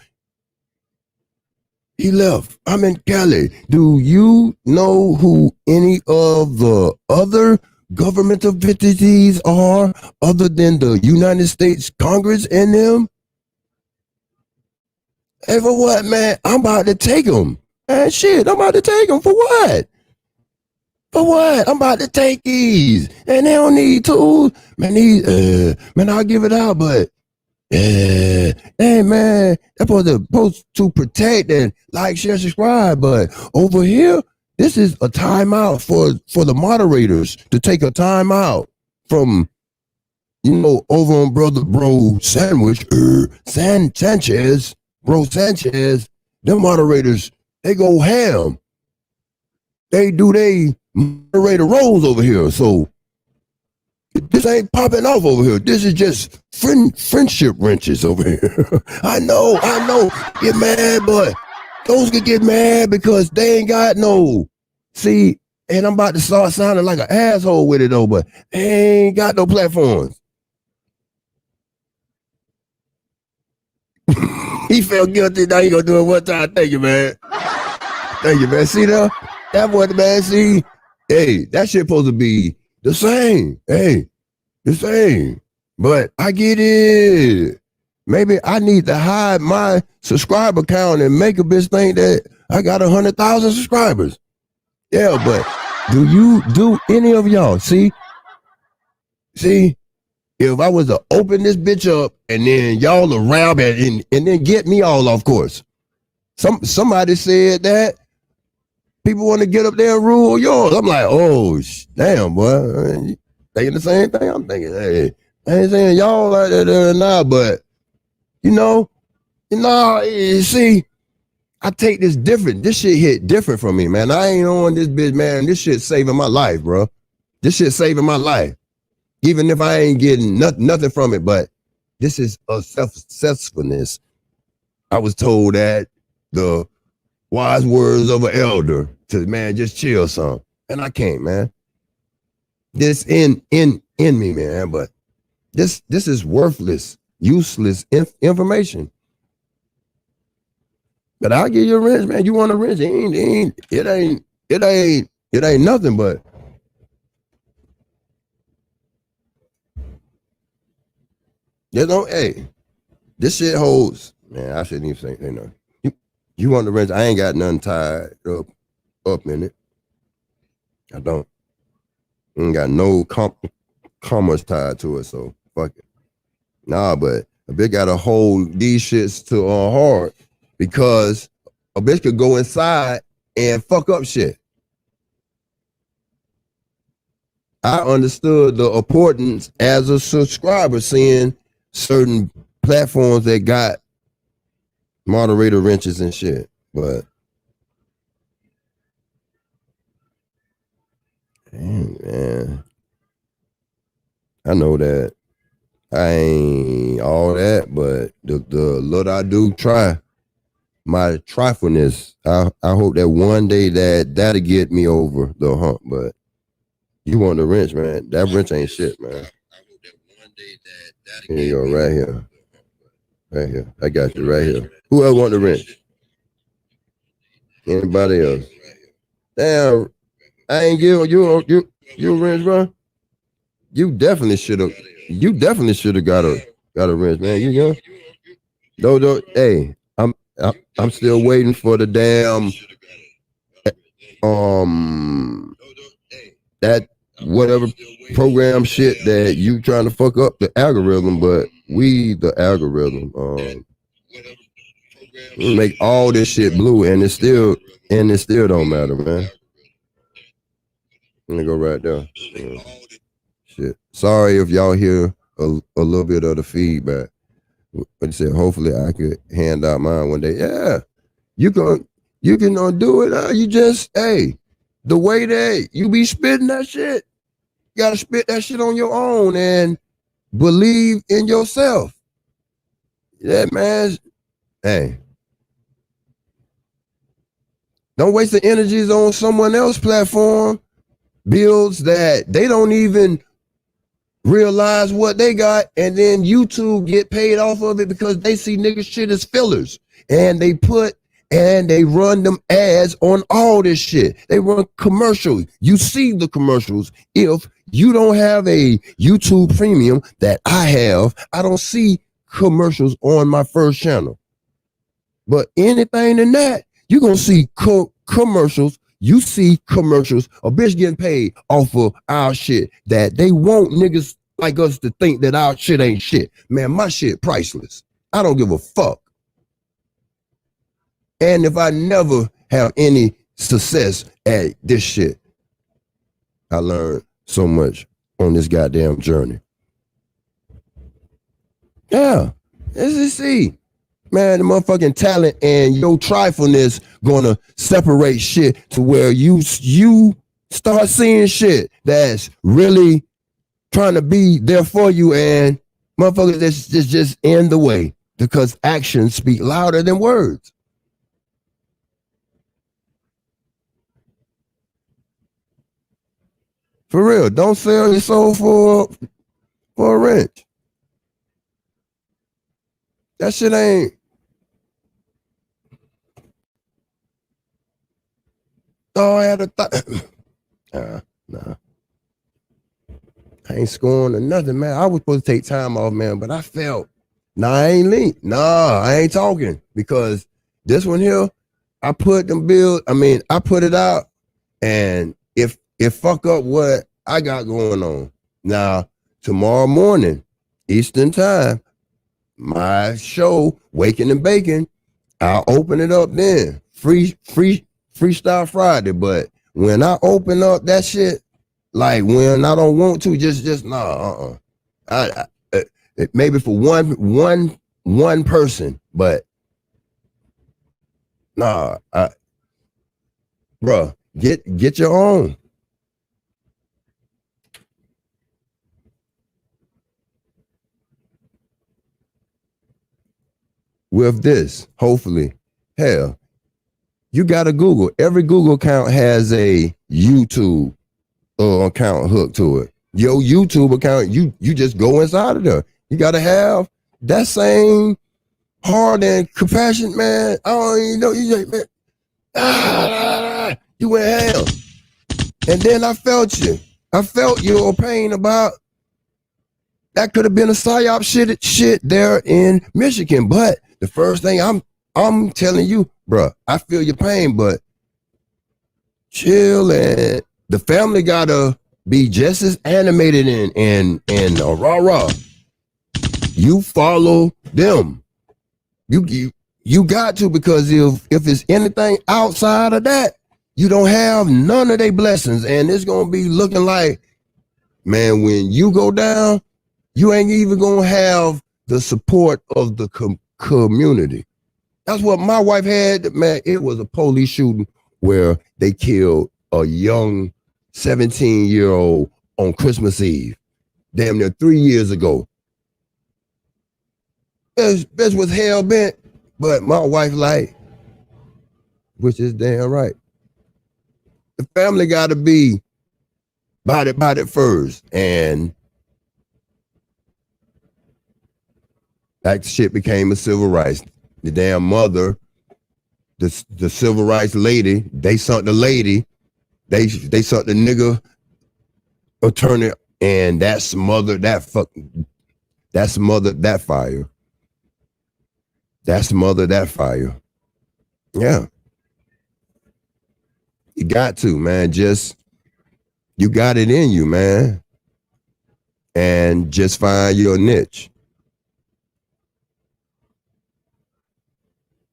[SPEAKER 1] He left. I'm in Cali. Do you know who any of the other governmental entities are other than the United States Congress and them? Hey, for what, man? I'm about to take them. Man, shit, I'm about to take them. For what? For what? I'm about to take these. And they don't need tools. Man, man, I'll give it out, but hey man, that's supposed to protect and like, share, subscribe. But over here, this is a timeout for the moderators to take a timeout from, over on Brother Bro Sandwich, Sanchez, Bro Sanchez. Them moderators, they go ham. They do they moderator roles over here. So this ain't popping off over here. This is just friendship wrenches over here. I know. Get mad, but those could get mad because they ain't got no. See, And I'm about to start sounding like an asshole with it though, but they ain't got no platforms. He felt guilty. Now he gonna do it one time. Thank you, man. Thank you, man. See that? That boy, man. See, hey, that shit supposed to be the same. Hey, the same. But I get it. Maybe I need to hide my subscriber count and make a bitch think that I got 100,000 subscribers. Yeah, but do any of y'all see? If I was to open this bitch up and then y'all around and then get me all off course. Somebody said that people want to get up there and rule yours. I'm like, oh, damn, boy. Thinking the same thing. I'm thinking, hey, I ain't saying y'all like that now, but see, I take this different. This shit hit different from me, man. I ain't on this bitch, man. This shit saving my life, bro. This shit saving my life. Even if I ain't getting nothing from it, but this is a successfulness. I was told that the wise words of an elder to, man, just chill some. And I can't, man. This in me, man, but this is worthless, useless information. But I'll give you a wrench, man. You want a wrench? It ain't nothing but hey, this shit holds. Man, I shouldn't even say nothing. You want the wrench? I ain't got nothing tied up in it. I don't. Ain't got no commerce tied to it, so fuck it. Nah, but a bitch gotta hold these shits to hard because a bitch could go inside and fuck up shit. I understood the importance as a subscriber seeing certain platforms that got moderator wrenches and shit, but man, I know that I ain't all that, but the little I do try, my trifleness, I hope that one day that'll get me over the hump, but you want the wrench, man. That wrench ain't shit, man. I hope that one day that'll here you go, right here. Right here. I got you right here. Who else want the wrench? Anybody else? Damn, I ain't giving you a wrench, bro. You definitely should have got a wrench, man. You know? No, hey, I'm still waiting for the damn that whatever program shit that you trying to fuck up the algorithm, but the algorithm make all this shit blue and it still don't matter, man. Let me go right there. Shit. Sorry if y'all hear a little bit of the feedback. But I said hopefully I could hand out mine one day. Yeah, you can do it. You just the way that you be spitting that shit, you gotta spit that shit on your own and believe in yourself. Yeah, man. Hey, don't waste the energies on someone else's platform. Builds that they don't even realize what they got, and then YouTube get paid off of it because they see niggas shit as fillers, and they run them ads on all this shit. They run commercials. You see the commercials. If you don't have a YouTube premium that I have, I don't see commercials on my first channel. But anything in that, you're gonna see commercials. You see commercials, a bitch getting paid off of our shit that they want niggas like us to think that our shit ain't shit. Man, my shit priceless. I don't give a fuck. And if I never have any success at this shit, I learned so much on this goddamn journey. Yeah, let's see. Man, the motherfucking talent and your trifleness gonna separate shit to where you start seeing shit that's really trying to be there for you, and motherfuckers that's just in the way because actions speak louder than words. For real. Don't sell your soul for a wrench. That shit ain't. Oh, I had a thought. Nah. I ain't scoring or nothing, man. I was supposed to take time off, man, but I felt, I ain't lean. I ain't talking because this one here, I put it out, and if fuck up what I got going on. Now, tomorrow morning, Eastern time, my show, Waking and Baking, I'll open it up then. Freestyle Friday. But when I open up that shit, like when I don't want to, just nah, maybe for one person, but nah, bruh, get your own. With this, hopefully, hell, you got to Google. Every Google account has a YouTube account hooked to it. Your YouTube account, you just go inside of there. You got to have that same heart and compassion, man. I don't even know. You just, man, you went hell. And then I felt you. I felt your pain about that could have been a psyop shit there in Michigan. But the first thing I'm telling you, bro, I feel your pain, but chill, and the family gotta be just as animated and rah. You follow them. You got to, because if it's anything outside of that, you don't have none of their blessings, and it's gonna be looking like, man, when you go down, you ain't even gonna have the support of the community. That's what my wife had, man. It was a police shooting where they killed a young 17-year-old on Christmas Eve, damn near 3 years ago. This was hell bent, but my wife like, which is damn right. The family got to be about it first, and that shit became a civil rights. The damn mother, the civil rights lady, they sunk the lady, they sunk the nigga attorney, and that smothered that fire. That smothered that fire. Yeah. You got to, man. You got it in you, man. And just find your niche.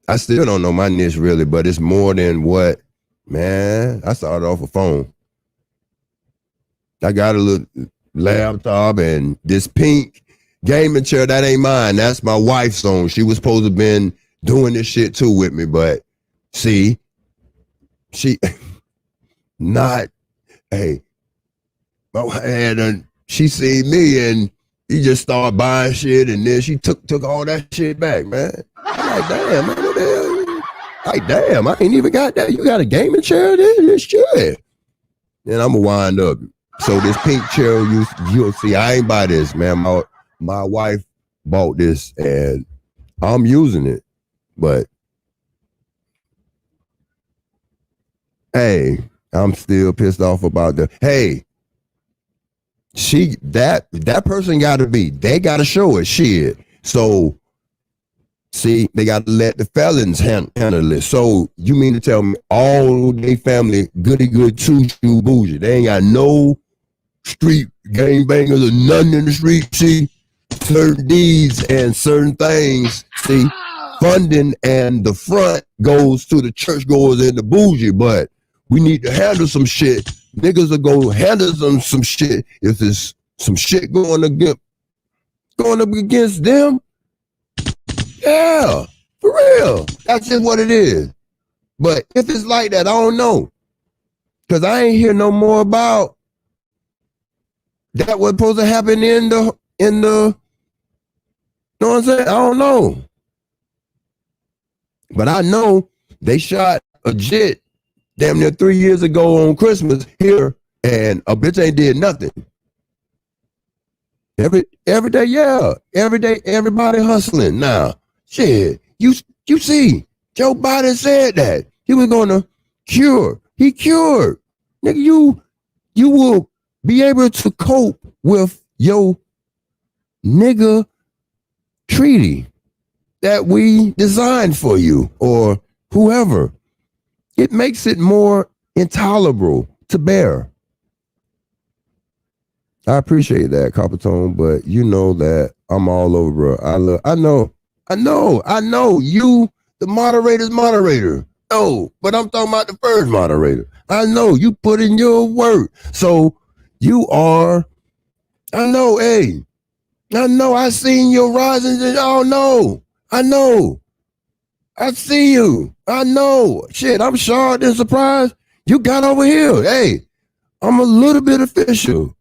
[SPEAKER 1] I still don't know my niche really, but it's more than what, man. I started off a phone. I got a little laptop and this pink gaming chair. That ain't mine. That's my wife's own. She was supposed to have been doing this shit too with me, but see, she not, hey, she seen me and he just started buying shit, and then she took all that shit back, man. I'm like, damn, man, what the hell? Like, damn, I ain't even got that. You got a gaming chair there? This shit. Then I'm gonna wind up. So this pink chair, you'll see, I ain't buy this, man. My wife bought this and I'm using it. But hey, I'm still pissed off about hey, that person gotta they gotta show it shit. So see, they gotta let the felons handle it. So you mean to tell me all they family goody good choo-choo bougie, they ain't got no street gangbangers or nothing in the street? See, certain deeds and certain things, see, funding and the front goes to the churchgoers and the bougie, but we need to handle some shit. Niggas are gonna handle some shit if there's some shit going up against them. Yeah, for real. That's just what it is. But if it's like that, I don't know. Cause I ain't hear no more about that was supposed to happen in the you know what I'm saying? I don't know. But I know they shot a jet damn near 3 years ago on Christmas here and a bitch ain't did nothing. Every day, yeah. Every day, everybody hustling. Now, shit, you see, Joe Biden said that he was gonna cure. He cured. Nigga, you will be able to cope with your nigga treaty that we designed for you or whoever. It makes it more intolerable to bear. I appreciate that, Coppertone, but you know that I'm all over, bro. I know. You, the moderator's moderator. No, but I'm talking about the first moderator. I know you put in your work. So you are, I know, hey, I know I seen your rising. Oh, no, I know. I see you. I know. Shit, I'm shocked and surprised you got over here. Hey, I'm a little bit official.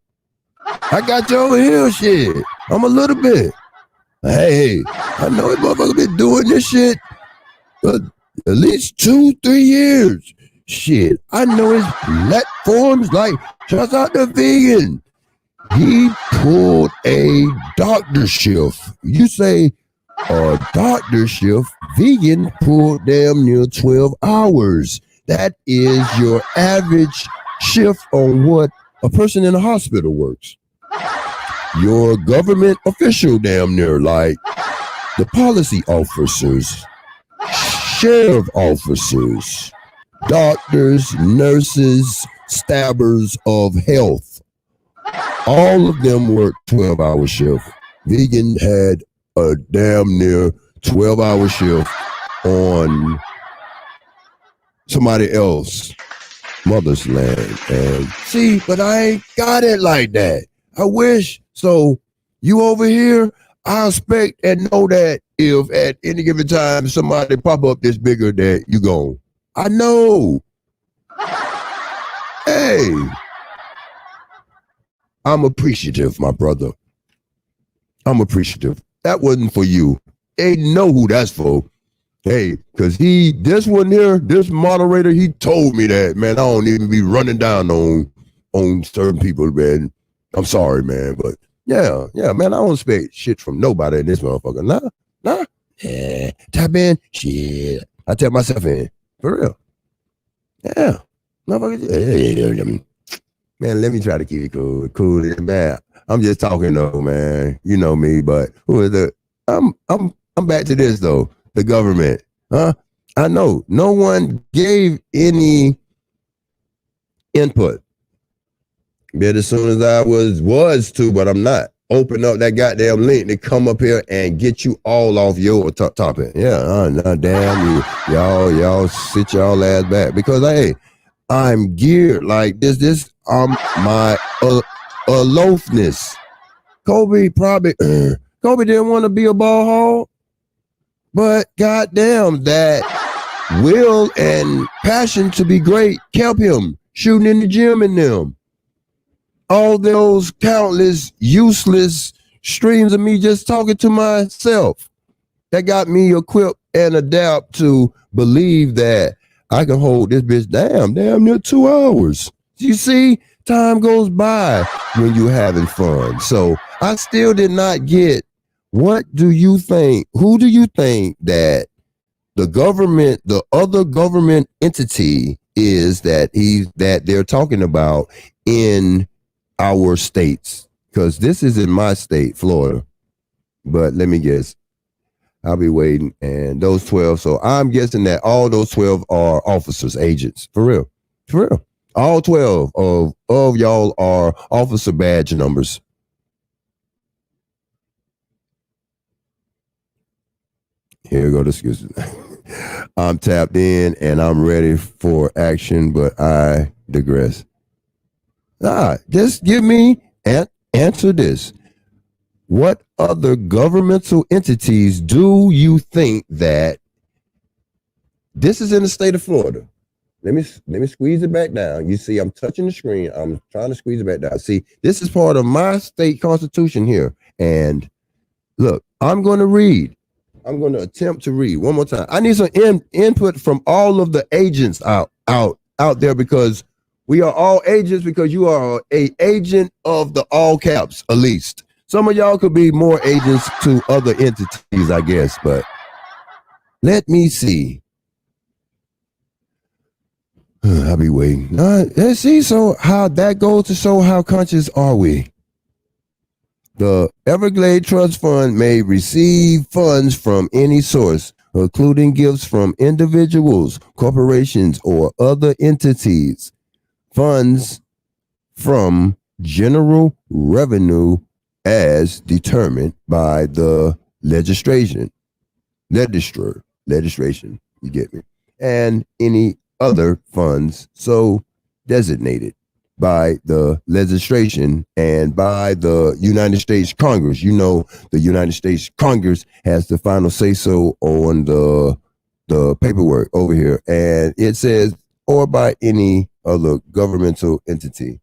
[SPEAKER 1] I got you over here, shit. I'm a little bit. Hey, I know this motherfucker been doing this shit for at least 2-3 years. Shit, I know his platforms like shouts out to vegan. He pulled a doctor shift. You say a doctor shift, vegan pulled damn near 12 hours. That is your average shift on what a person in a hospital works. Your government official damn near like the policy officers, sheriff officers, doctors, nurses, stabbers of health. All of them work 12-hour shift. Vegan had a damn near 12-hour shift on somebody else. Mother's land. And see, but I ain't got it like that. I wish. So you over here, I expect and know that if at any given time somebody pop up this bigger that you gone. I know. Hey. I'm appreciative, my brother. I'm appreciative. That wasn't for you. They know who that's for. Hey, because this one here, this moderator, he told me that, man, I don't even be running down on certain people, man. I'm sorry, man, but yeah, man, I don't expect shit from nobody in this motherfucker. Nah. Yeah, tap in, shit. I tap myself in, for real. Yeah, motherfucker. Man, let me try to keep it cool and bad. I'm just talking though, man. You know me, but who is the? I'm back to this though. The government, huh? I know no one gave any input. But as soon as I was to, but I'm not. Open up that goddamn link to come up here and get you all off your topic. Yeah, damn you, y'all sit y'all ass back because hey, I'm geared like this. My aloofness. Kobe didn't want to be a ball hog, but goddamn that will and passion to be great kept him shooting in the gym and them. All those countless useless streams of me just talking to myself that got me equipped and adapt to believe that I can hold this bitch damn near 2 hours. You see, time goes by when you're having fun. So I still did not get, what do you think? Who do you think that the other government entity is that they're talking about in our states? Because this is in my state, Florida. But let me guess. I'll be waiting. And those 12. So I'm guessing that all those 12 are officers, agents. For real. All 12 of y'all are officer badge numbers. Here we go. Excuses. I'm tapped in and I'm ready for action, but I digress. Just give me answer this. What other governmental entities do you think that this is in the state of Florida? Let me squeeze it back down. You see, I'm touching the screen. I'm trying to squeeze it back down. See, this is part of my state constitution here. And look, I'm going to read. I'm going to attempt to read one more time. I need some input from all of the agents out there because We are all agents because you are a agent of the all caps, at least. Some of y'all could be more agents to other entities, I guess, but let me see. I'll be waiting. Let's see, so how that goes to show how conscious are we. The Everglade Trust Fund may receive funds from any source, including gifts from individuals, corporations, or other entities. Funds from general revenue as determined by the legislation, you get me, and any other funds so designated by the legislation and by the United States Congress. You know, the United States Congress has the final say so on the paperwork over here, and it says, or by any other governmental entity.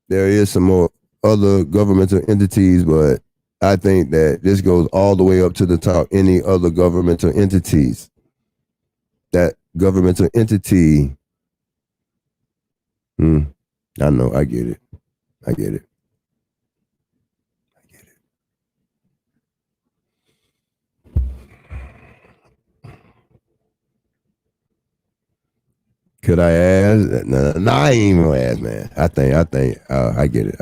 [SPEAKER 1] There is some more other governmental entities, but I think that this goes all the way up to the top. Any other governmental entities. That governmental entity. I know, I get it. Could I ask? No, I ain't even gonna ask, man. I think I get it.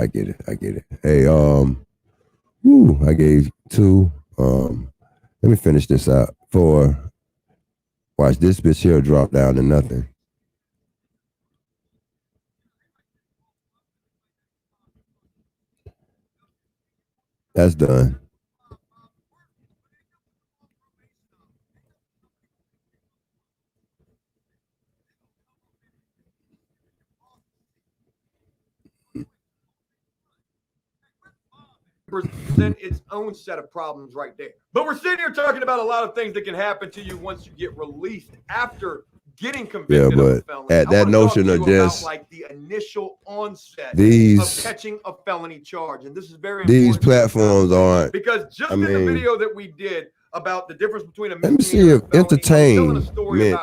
[SPEAKER 1] Hey, I gave 2. Let me finish this out. Watch this bitch here drop down to nothing. That's done.
[SPEAKER 3] Present its own set of problems right there. But we're sitting here talking about a lot of things that can happen to you once you get released after getting convicted of a felony.
[SPEAKER 1] At that notion of just
[SPEAKER 3] about, like, the initial onset
[SPEAKER 1] of
[SPEAKER 3] catching a felony charge, and this is very
[SPEAKER 1] these
[SPEAKER 3] important
[SPEAKER 1] platforms aren't,
[SPEAKER 3] because just in the video that we did about the difference between a
[SPEAKER 1] let me see if entertainment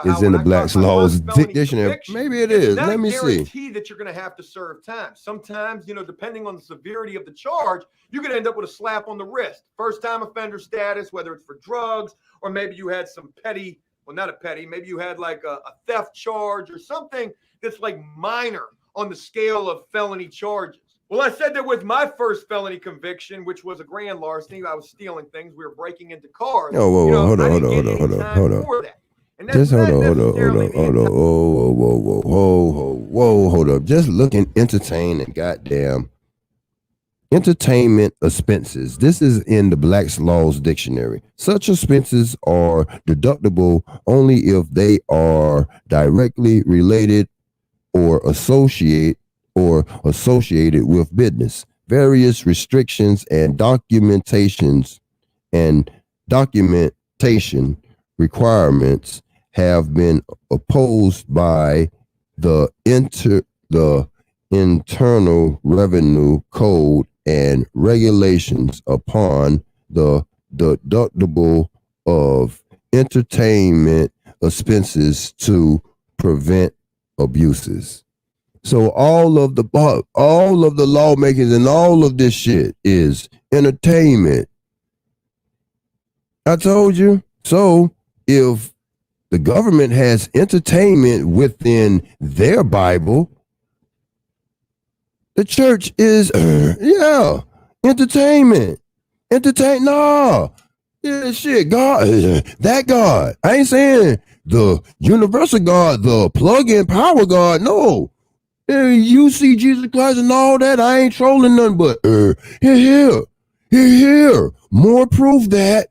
[SPEAKER 1] is in the Black's Laws Dictionary. Maybe it is. Let me see.
[SPEAKER 3] Guarantee that you're going to have to serve time. Sometimes, depending on the severity of the charge, you could end up with a slap on the wrist. First-time offender status, whether it's for drugs or maybe you had some petty, well, not a petty, maybe you had like a theft charge or something that's like minor on the scale of felony charges. Well, I said that with my first felony conviction, which was a grand larceny, I was stealing things. We were breaking into cars.
[SPEAKER 1] Oh, whoa, hold on. Just hold up. Just looking entertaining, goddamn. Entertainment expenses. This is in the Black's Laws Dictionary. Such expenses are deductible only if they are directly related or associated with business. Various restrictions and documentation requirements have been opposed by the Internal Revenue Code and regulations upon the deductible of entertainment expenses to prevent abuses. So all of the lawmakers and all of this shit is entertainment. I told you. So if the government has entertainment within their Bible, the church is, entertainment. Shit, God, that God. I ain't saying the universal God, the plug-in power God. No. You see Jesus Christ and all that. I ain't trolling nothing, but here. More proof that.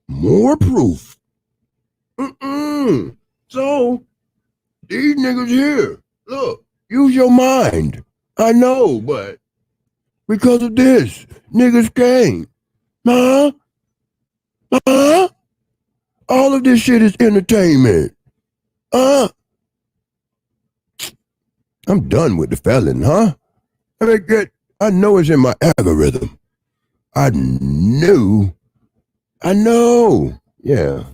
[SPEAKER 1] More proof. So, these niggas here, look. Use your mind. I know, but because of this, niggas came. All of this shit is entertainment. I'm done with the felon, I know it's in my algorithm. I know. Yeah.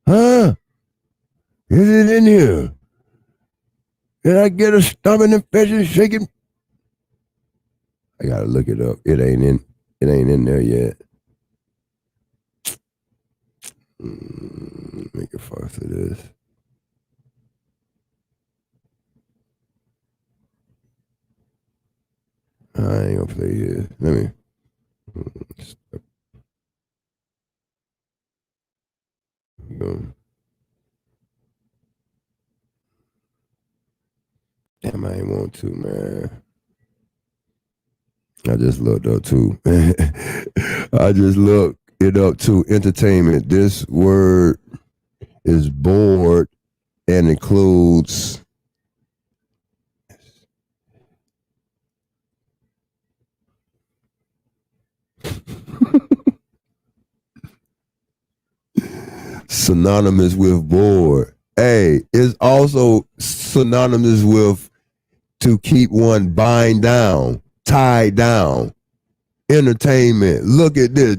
[SPEAKER 1] Huh? Is it in here? Did I get a stomach infection shaking? I gotta look it up. It ain't in there yet. Make a fuss of this. I ain't gonna play here. Let me. Damn, I ain't want to, man. I just looked up too. I just looked it up too. Entertainment. This word is board and includes synonymous with board. Hey, it's also synonymous with to keep one bind down, tied down. Entertainment. Look at this.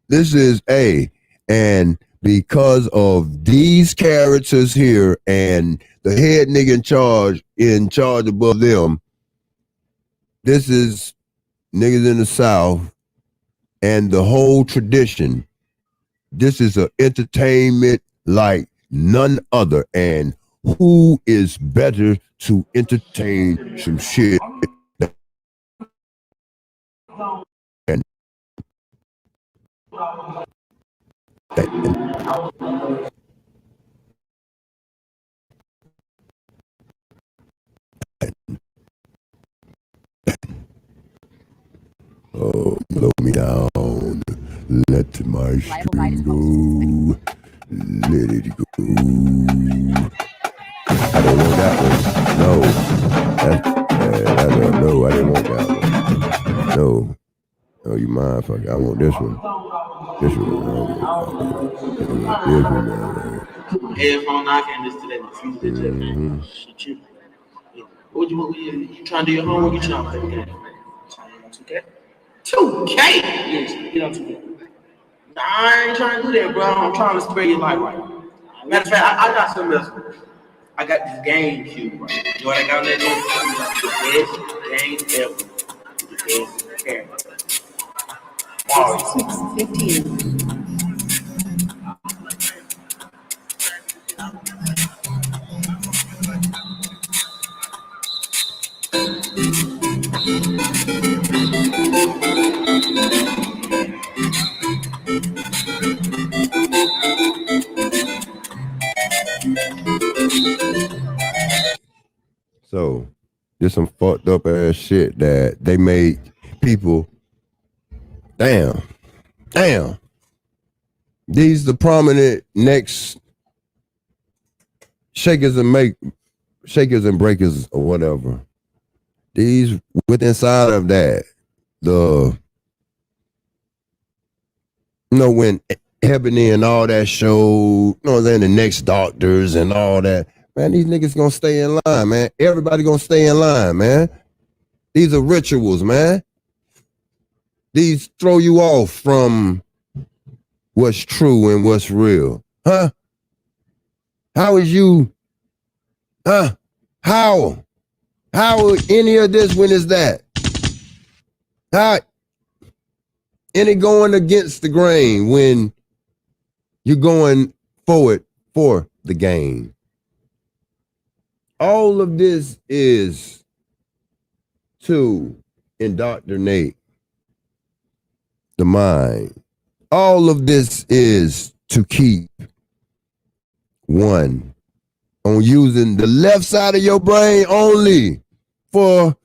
[SPEAKER 1] This is A. And because of these characters here and the head nigga in charge above them, this is niggas in the South and the whole tradition. This is an entertainment like none other. And who is better to entertain some shit? And oh, blow me down. Let my screen go. Let it go. I don't want that one. No. No, I didn't want that one. No. Oh, you mind? Fuck, I want this one. This one. This one.
[SPEAKER 4] Headphone knocking this today. Shit, you. What you trying to do your homework? You trying to play the game? 2K? 2K? Yes, get on 2K. Nah, I ain't trying to do that, bro. I'm trying to spare your life right now. Matter of fact, I got something else. I got this game cube, right? You know what I got on that game? The best game ever. The best character. Wow. 6:15.
[SPEAKER 1] So, there's some fucked up ass shit that they made people. Damn. These the prominent next shakers and breakers or whatever. These with inside of that, when Ebony and all that show, then the next doctors and all that. Man, these niggas gonna stay in line, man. Everybody gonna stay in line, man. These are rituals, man. These throw you off from what's true and what's real. Huh? How is you? Huh? How any of this when is that? How any going against the grain when you're going forward for the game? All of this is to indoctrinate the mind. All of this is to keep one on using the left side of your brain only for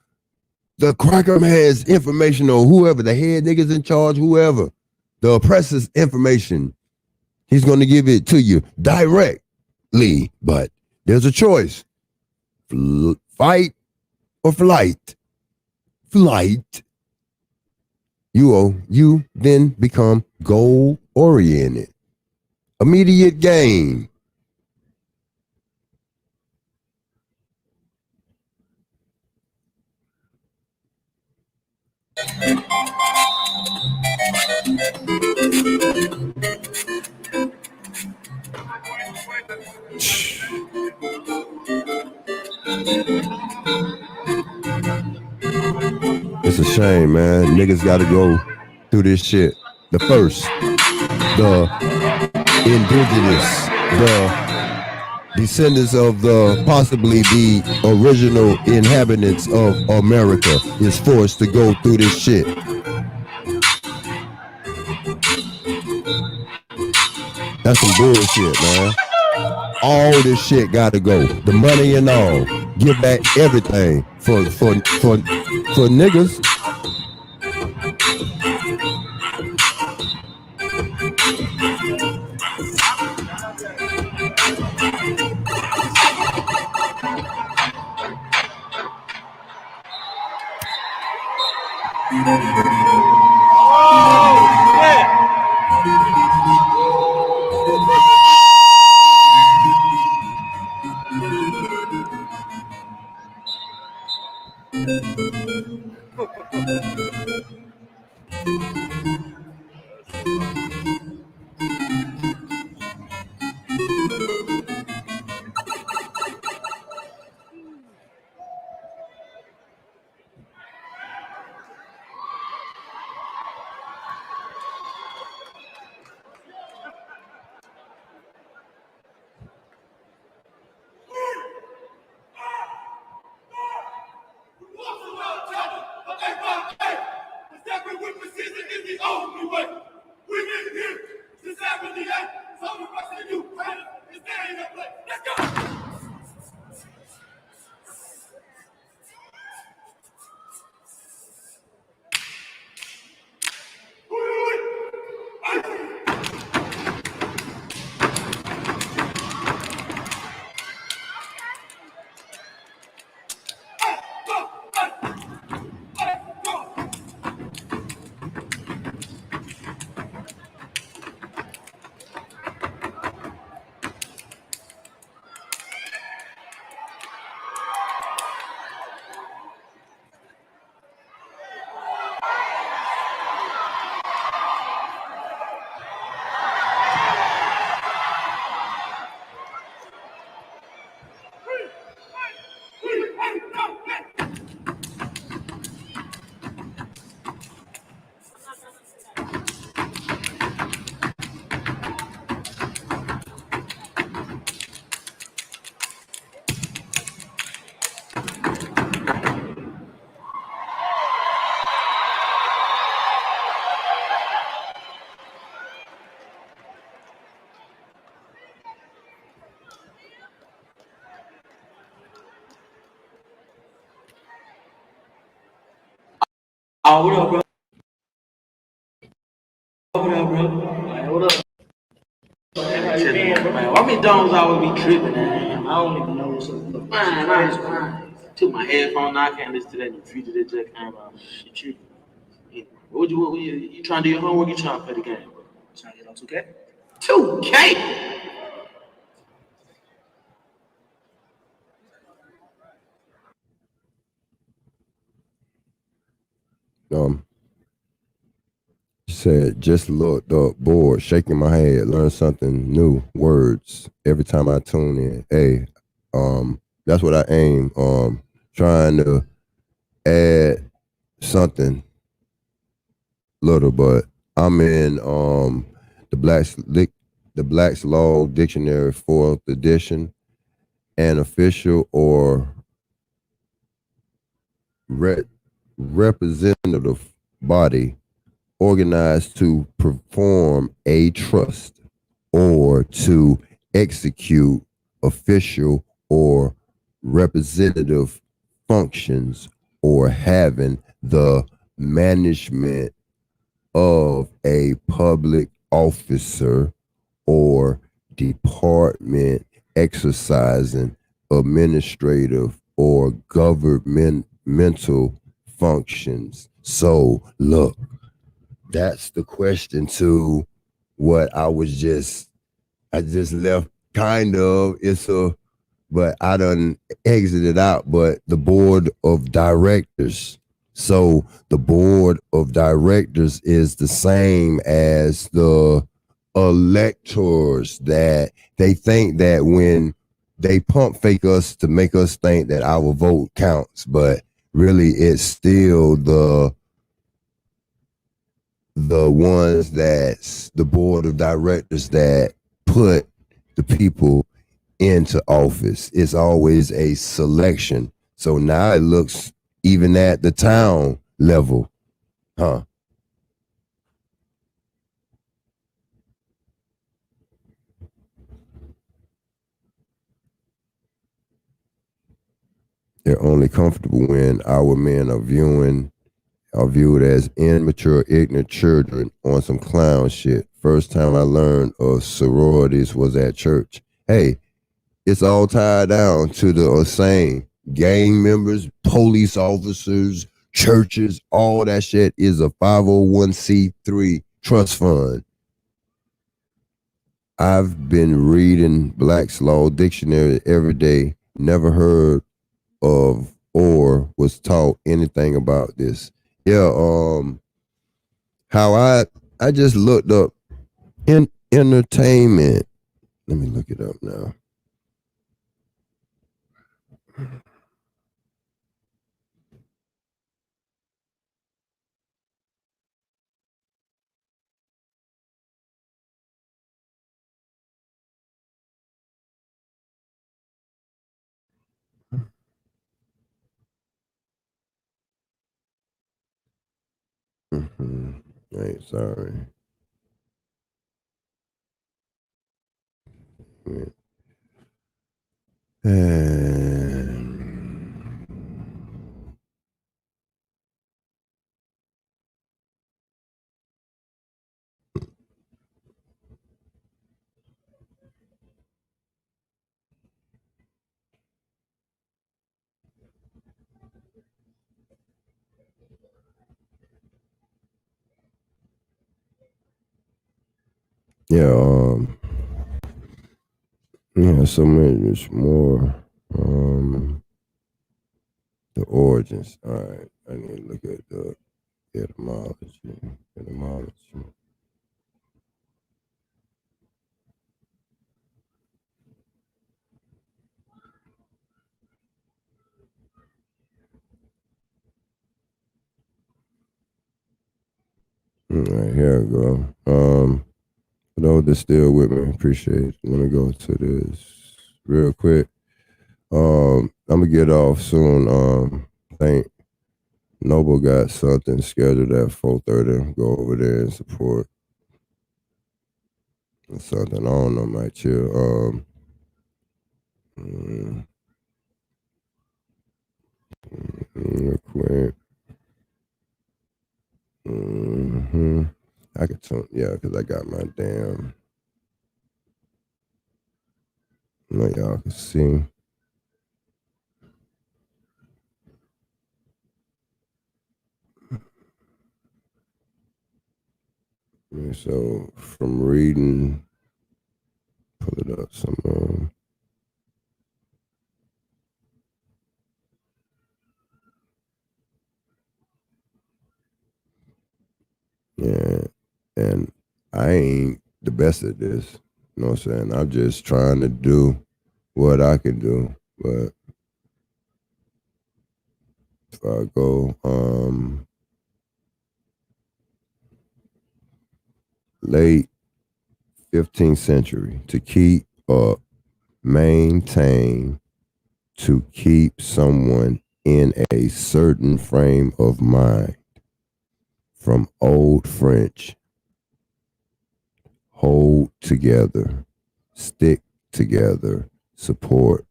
[SPEAKER 1] the cracker man's information or whoever, the head niggas in charge, whoever, the oppressor's information. He's going to give it to you directly, but there's a choice. Fight or flight. Flight. You then become goal-oriented. Immediate gain. It's a shame, man. Niggas got to go through this shit. The first, the indigenous, the descendants of the possibly the original inhabitants of America is forced to go through this shit. That's some bullshit, man. All this shit got to go. The money and all. Give back everything for niggas.
[SPEAKER 4] Oh, what up, bro? What up, bro? Man, what up? Man, why McDonald's always be tripping, man? I don't even know what's up. Man. Took my headphone, now I can't listen to that in the future. That just came out. Shit, what you trying to do your homework? You trying to play the game, bro? Trying to get on 2K? 2K?
[SPEAKER 1] Said just looked up, bored, shaking my head, learn something new, words every time I tune in. Hey, that's what I aim. Trying to add something little, but I'm in the Black's Law Dictionary 4th edition, an official or representative body organized to perform a trust or to execute official or representative functions or having the management of a public officer or department exercising administrative or governmental functions. So look, that's the question to what I just left kind of. But I done exited out, but the board of directors. So the board of directors is the same as the electors that they think that when they pump fake us to make us think that our vote counts, but really it's still the ones that's the board of directors that put the people into office. It's always a selection. So now it looks even at the town level, huh? They're only comfortable when our men are viewed as immature, ignorant children on some clown shit. First time I learned of sororities was at church. Hey, it's all tied down to the same. Gang members, police officers, churches, all that shit is a 501c3 trust fund. I've been reading Black's Law Dictionary every day, never heard of or was taught anything about this. Yeah, how I just looked up entertainment. Let me look it up now. Right, sorry. And yeah, yeah, so much more. The origins. All right, I need to look at the etymology. All right, here we go. For those that's still with me, appreciate it. Let me go to this real quick. I'm gonna get off soon. I think Noble got something scheduled at 4:30. Go over there and support. Or something I don't know, might chill. Real quick. I could tune, yeah, because I got my damn. Like y'all can see. And so from reading, pull it up some. Yeah, and I ain't the best at this. You know what I'm saying? I'm just trying to do what I can do. But if I go late 15th century, to keep up, maintain, to keep someone in a certain frame of mind. From Old French, hold together, stick together, support.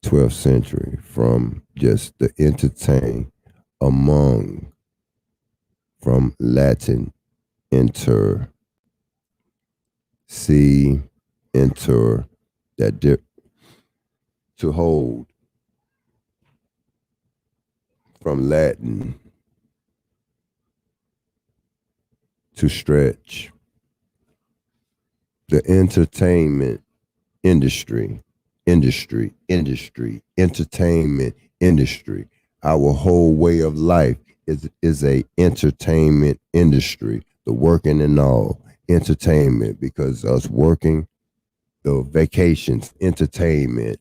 [SPEAKER 1] 12th century, from just the entertain, among, from Latin, enter, see, enter, that to hold, from Latin, to stretch. The entertainment industry, entertainment industry. Our whole way of life is a entertainment industry, the working and all. entertainment, because us working, the vacations, entertainment,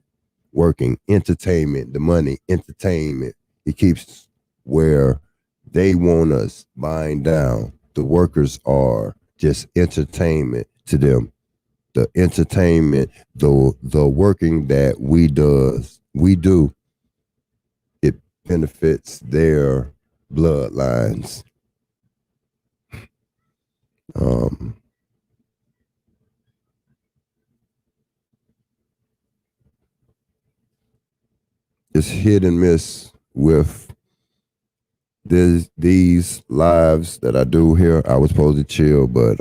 [SPEAKER 1] working, entertainment, the money, entertainment. It keeps where they want us buying down. The workers are just entertainment to them. The entertainment, the working that we do, it benefits their bloodlines. It's hit and miss with these lives that I do here. I was supposed to chill, but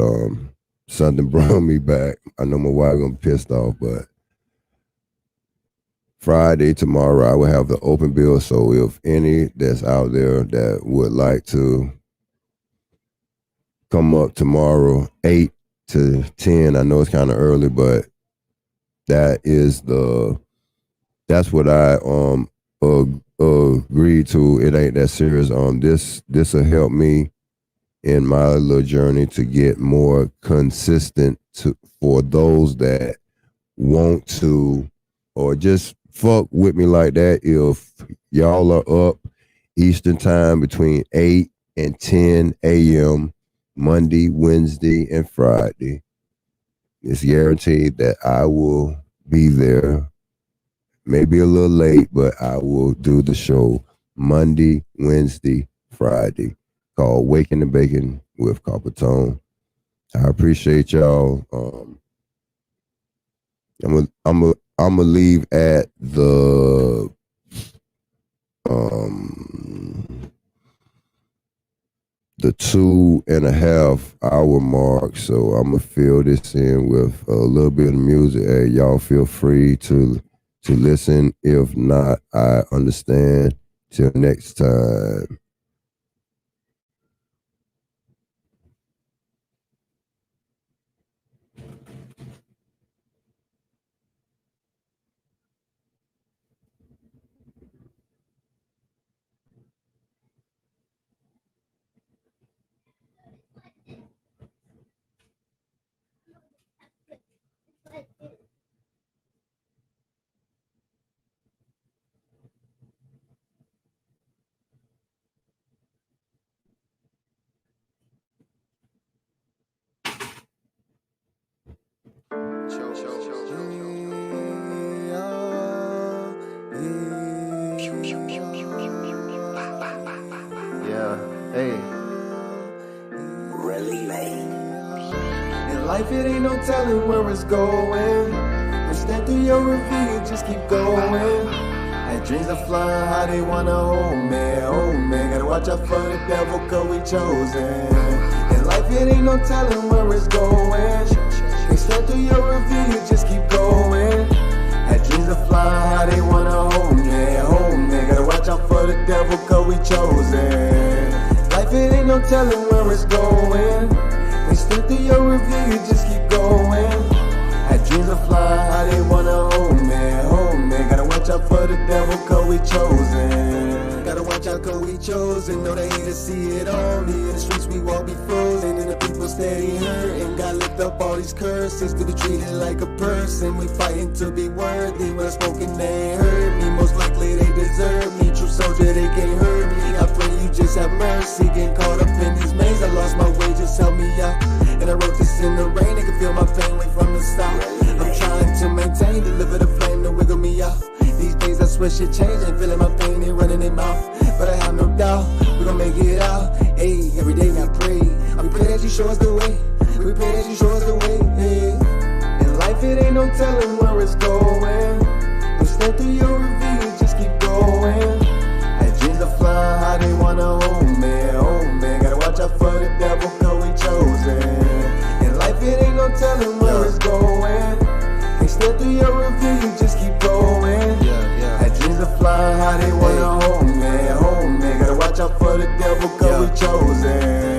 [SPEAKER 1] something brought me back. I know my wife gonna be pissed off, but Friday, tomorrow, I will have the open bill. So if any that's out there that would like to come up tomorrow, 8 to 10, I know it's kind of early, but that's what I agreed to. It ain't that serious. This will help me in my little journey to get more consistent for those that want to or just fuck with me like that. If y'all are up Eastern time between 8 and 10 a.m. Monday, Wednesday, and Friday, it's guaranteed that I will be there. Maybe a little late, but I will do the show Monday, Wednesday, Friday, called Waking and Baking with Copper Tone. I appreciate y'all. I'm gonna leave at the 2.5 hour mark. So I'm gonna fill this in with a little bit of music. Hey, y'all feel free to listen. If not, I understand. Till next time.
[SPEAKER 5] Life, it ain't no telling where it's going. But step through your review, just keep going. Had dreams of flying, how they wanna hold me, hold me. Gotta watch out for the devil, cause we chosen. In life, it ain't no telling where it's going. They step through your review, just keep going. Had dreams of flying, how they wanna hold me, hold me. Gotta watch out for the devil, cause we chosen. Life, it ain't no telling where it's going. They step through your review, you just keep going. Had dreams of flying, how they wanna hold me, hold me. Gotta watch out for the devil, cause we chosen. Gotta watch out cause we chosen. Know they hate to see it on. In the streets we won't be frozen, and the people steady hurting. God lift up all these curses to be treated like a person. We fighting to be worthy. When I'm smoking they ain't hurt me. Most likely they deserve me. True soldier, they can't hurt me. I pray you just have mercy. Getting caught up in these maze, I lost my way, just help me out. And I wrote this in the rain, they can feel my pain way from the start. I'm trying to maintain, deliver the flame to wiggle me out. These days I swear shit changing, feeling my pain and running in mouth. But I have no doubt, we gon' make it out. Hey, every day I pray, we pray that you show us the way. We pray that you show us the way, hey. In life it ain't no telling where it's going. We step through your review, just keep going. Had dreams of flying, how they wanna hold me, hold me. Gotta watch out for the devil, cause we chosen. In life it ain't no telling where it's going. They step through your review, you just keep going. Had dreams of flying, how they wanna hold me, hold me. Gotta watch out for the devil, cause we chosen.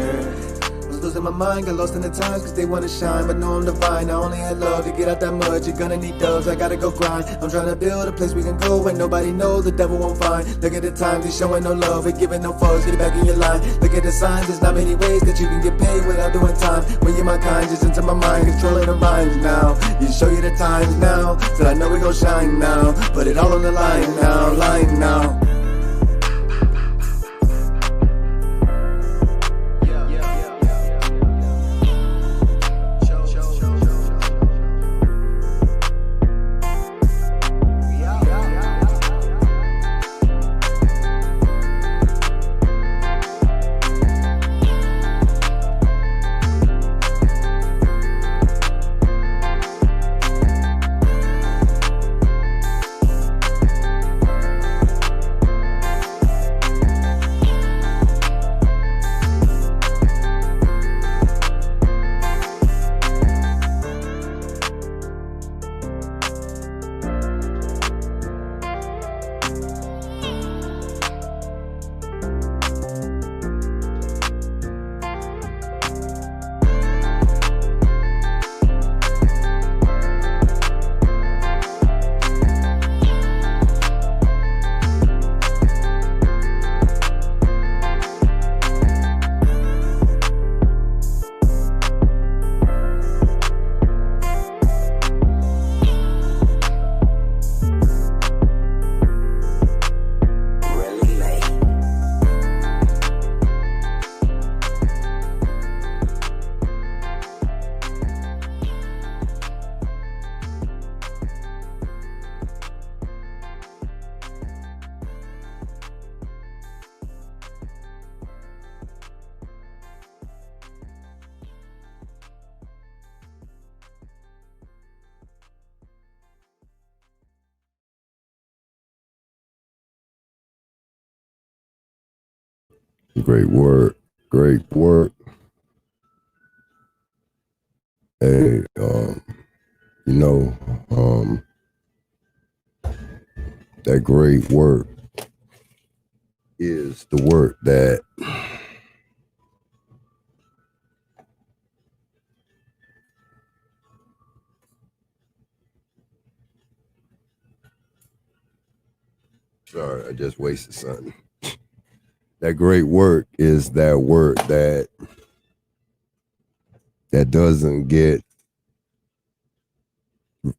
[SPEAKER 5] losing my mind, got lost in the times cause they wanna shine, but no I'm divine. I only had love to get out that mud, you're gonna need doves, I gotta go grind. I'm trying to build a place we can go where nobody knows, the devil won't find. Look at the times, he's showing no love, we're giving no fucks, get back in your line. Look at the signs, there's not many ways that you can get paid without doing time. When you're my kind, just into my mind, controlling the rhymes now. You show you the times now, so I know we gon' shine now. Put it all on the line now, line now.
[SPEAKER 1] Great work. Great work. Hey, that great work is the work that sorry, I just wasted something. That great work is that work that doesn't get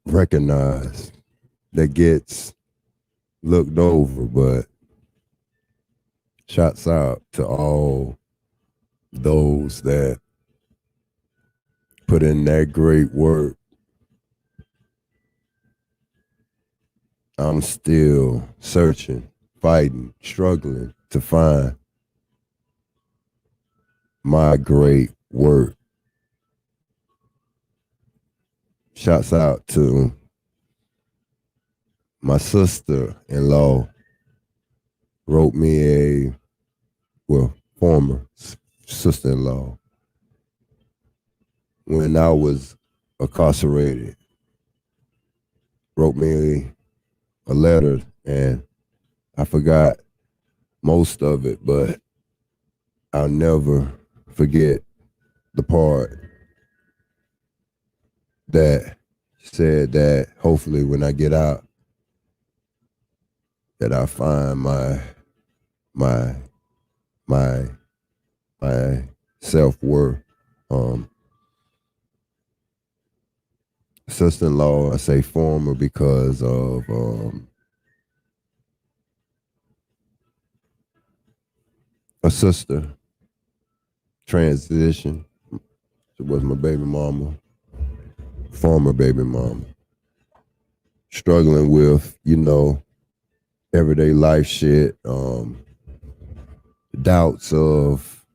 [SPEAKER 1] recognized, that gets looked over, but shouts out to all those that put in that great work. I'm still searching, fighting, struggling to find my great work. Shouts out to my sister-in-law, wrote me former sister-in-law, when I was incarcerated, wrote me a letter, and I forgot most of it, but I'll never forget the part that said that hopefully when I get out, that I find my self-worth. Sister-in-law, I say former because of a sister transition. She was my baby mama, former baby mama, struggling with, everyday life shit, doubts of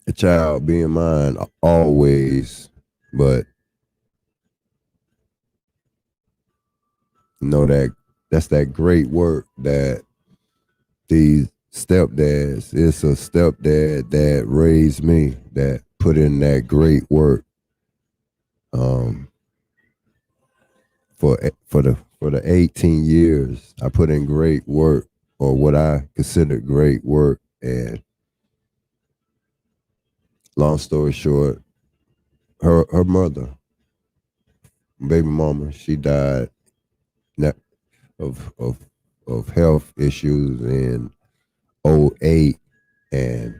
[SPEAKER 1] a child being mine always, but that's that great work that these stepdads, it's a stepdad that raised me, that put in that great work for the 18 years. I put in great work, or what I consider great work, and Long story short, her mother, baby mama, she died of of of health issues in '08, and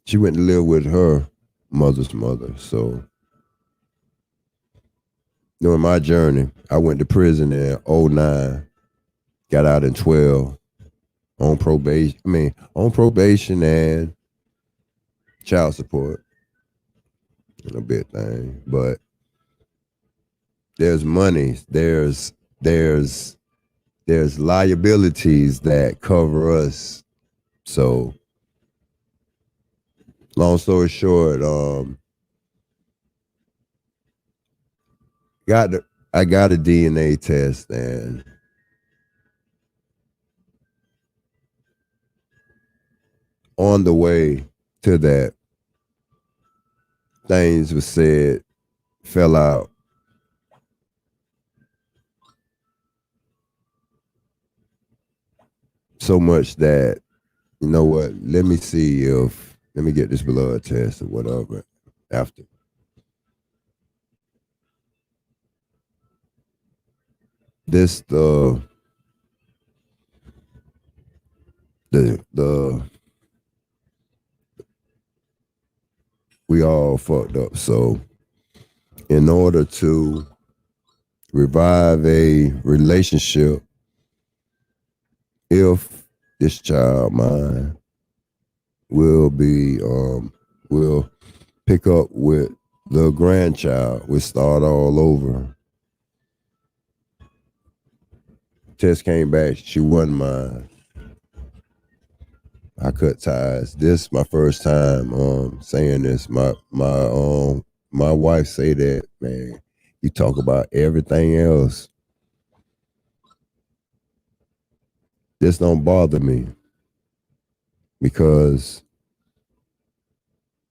[SPEAKER 1] she went to live with her mother's mother. So during my journey, I went to prison in '09, got out in 12 on probation. On probation and child support and a bit thing. But there's money, there's liabilities that cover us. So long story short, I got a DNA test, and on the way to that, things were said, fell out. So much that, you know what, let me get this blood test or whatever after. This the we all fucked up. So in order to revive a relationship, if this child mine will pick up with the grandchild, we start all over. Test came back, she wasn't mine. I cut ties. This my first time saying this. My wife say that, man, you talk about everything else. This don't bother me, because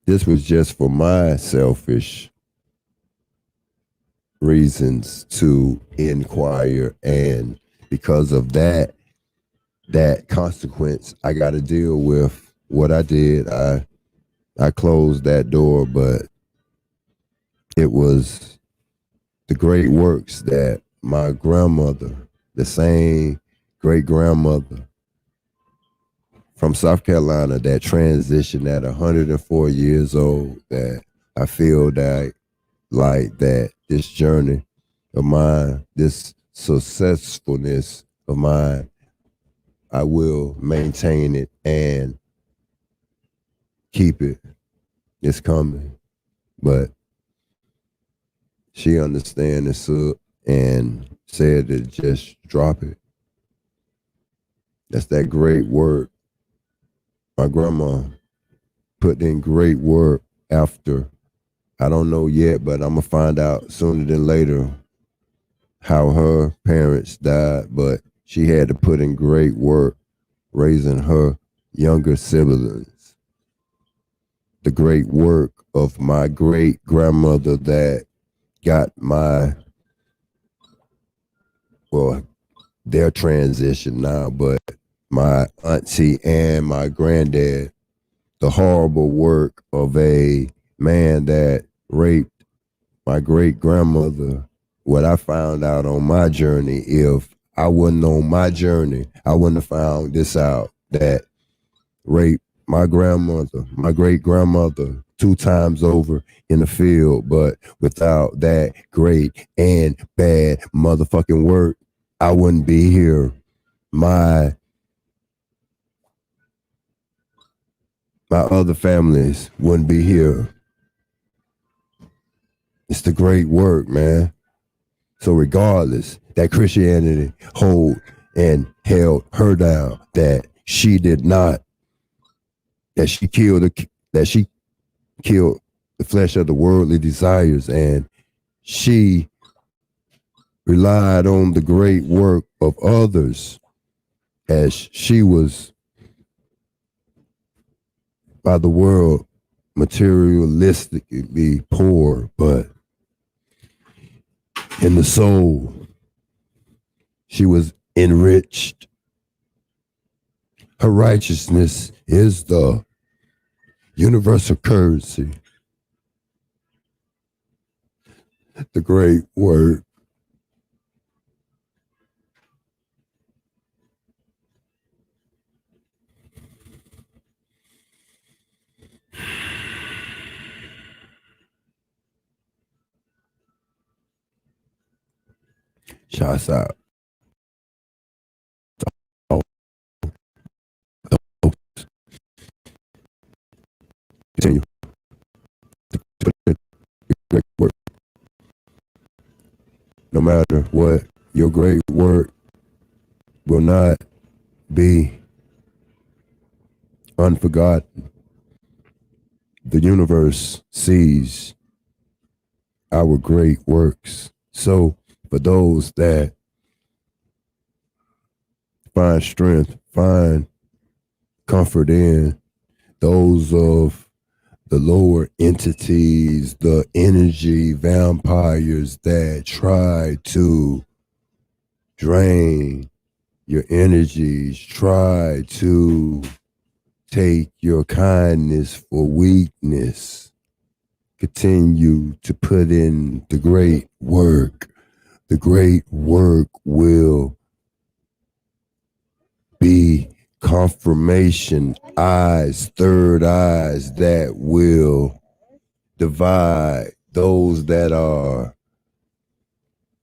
[SPEAKER 1] this was just for my selfish reasons to inquire, and because of that consequence, I got to deal with what I did. I closed that door, but it was the great works that my grandmother, the same great grandmother from South Carolina that transitioned at 104 years old, that I feel that like that this journey of mine, this successfulness of mine, I will maintain it and keep it. It's coming. But she understand this and said to just drop it. That's that great work. My grandma put in great work after. I don't know yet, but I'm going to find out sooner than later how her parents died, but she had to put in great work raising her younger siblings. The great work of my great grandmother that got their transition now, but my auntie and my granddad, the horrible work of a man that raped my great grandmother. What I found out on my journey, if I wasn't on my journey, I wouldn't have found this out, that raped my grandmother, my great grandmother, 2 times over in the field. But without that great and bad motherfucking work, I wouldn't be here. My other families wouldn't be here. It's the great work, man. So regardless, that Christianity held her down, that she did not, that she killed the flesh of the worldly desires, and she relied on the great work of others, as she was by the world materialistically poor, but in the soul, she was enriched. Her righteousness is the universal currency. The great word. Shouts out. Continue. Great work. No matter what, your great work will not be unforgotten. The universe sees our great works. So for those that find strength, find comfort in those of the lower entities, the energy vampires that try to drain your energies, try to take your kindness for weakness. Continue to put in the great work. The great work will be confirmation eyes, third eyes that will divide those that are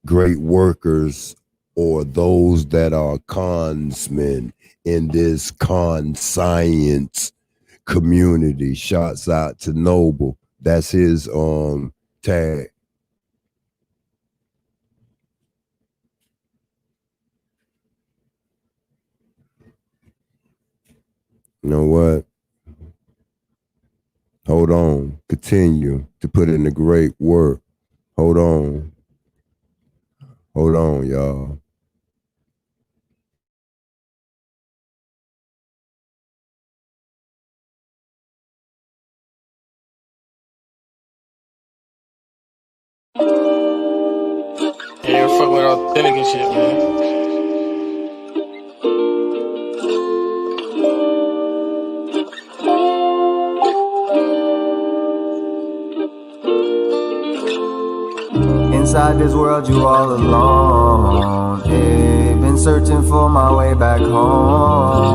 [SPEAKER 1] great workers or those that are consmen in this con science community. Shouts out to Noble. That's his tag. You know what? Hold on. Continue to put in the great work. Hold on. Hold on, y'all.
[SPEAKER 6] Yeah, you're fucking with authentic and shit, man.
[SPEAKER 5] Inside this world, you all alone. Yeah, been searching for my way back home.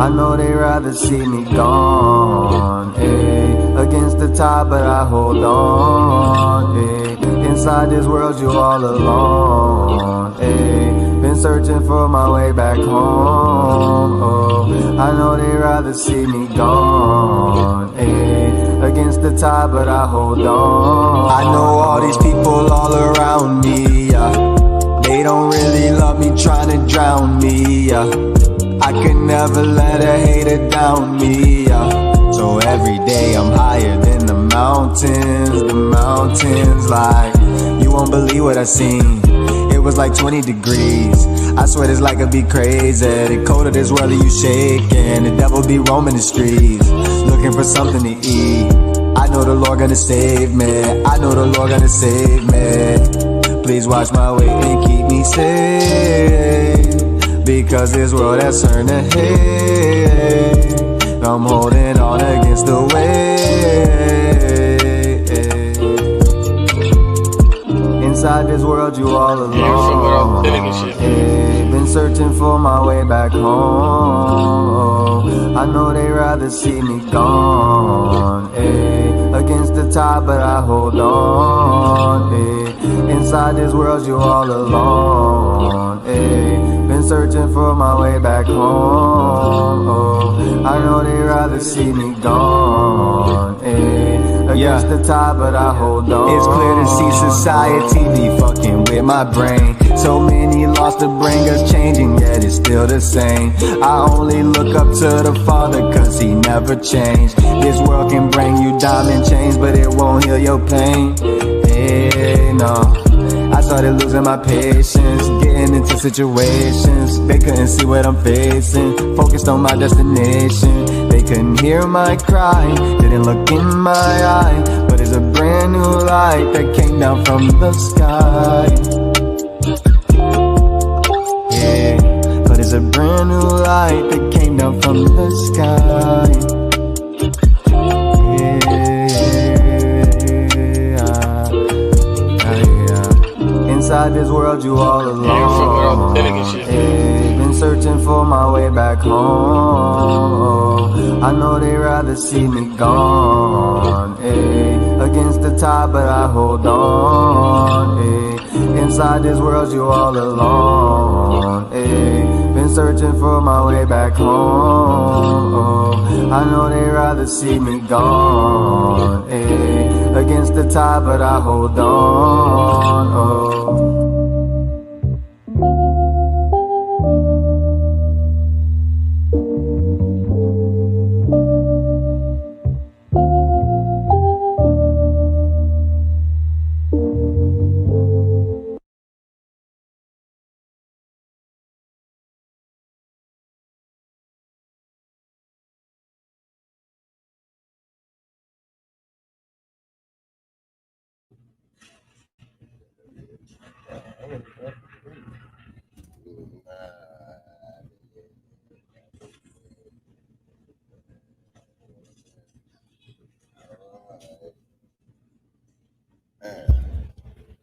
[SPEAKER 5] I know they rather see me gone. Yeah, against the tide, but I hold on. Yeah, inside this world, you all alone. Yeah, been searching for my way back home. Oh, I know they rather see me gone. Yeah, against the tide, but I hold on. I know all these people all around me, they don't really love me, trying to drown me, I could never let a hater down me, so every day I'm higher than the mountains, like, you won't believe what I seen. It was like 20 degrees. I swear this life could be crazy. The cold of this world that you shaking. The devil be roaming the streets, looking for something to eat. I know the Lord gonna save me. I know the Lord gonna save me. Please watch my way and keep me safe, because this world has turned to hate. I'm holding on against the wave. Inside this world, you all alone. Yeah, been searching for my way back home. I know they rather see me gone. Yeah, against the tide, but I hold on. Yeah, inside this world, you all alone. Yeah, been searching for my way back home. I know they rather see me gone. Against the tide, but I hold on. It's clear to see society be fucking with my brain. So many laws to bring us changing, yet it's still the same. I only look up to the Father, cause he never changed. This world can bring you diamond chains, but it won't heal your pain. Hey, no. I started losing my patience, getting into situations they couldn't see what I'm facing. Focused on my destination, they couldn't hear my cry, didn't look in my eye. But it's a brand new light that came down from the sky. Yeah, but it's a brand new light that came down from the sky. Inside this world, you all alone. Been searching for my way back home. I know they rather see me gone. Against the tide, but I hold on. Inside this world, you all alone. Been searching for my way back home. I know they rather see me gone. Against the tide, but I hold on.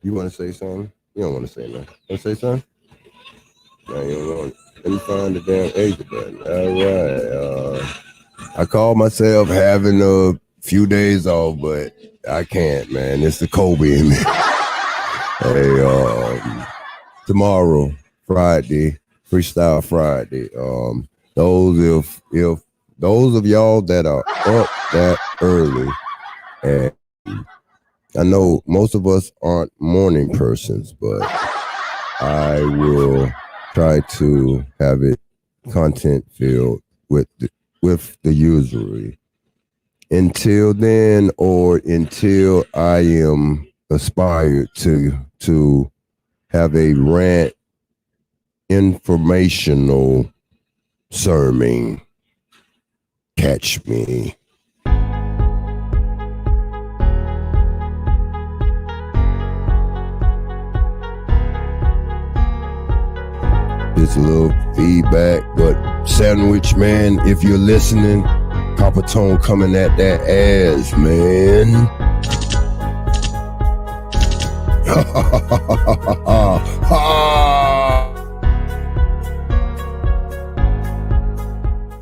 [SPEAKER 1] You want to say something? You don't want to say nothing. Want to say something? No, you don't want. Let me find the damn exit button. All right. I call myself having a few days off, but I can't, man. It's the Kobe in me. Hey, tomorrow, Friday, Freestyle Friday. If those of y'all that are up that early, and I know most of us aren't morning persons, but I will try to have it content filled with the usury. Until then, or until I am aspired to have a rant informational sermon. Catch me. It's a little feedback, but Sandwich Man, if you're listening, Copper Tone coming at that ass, man.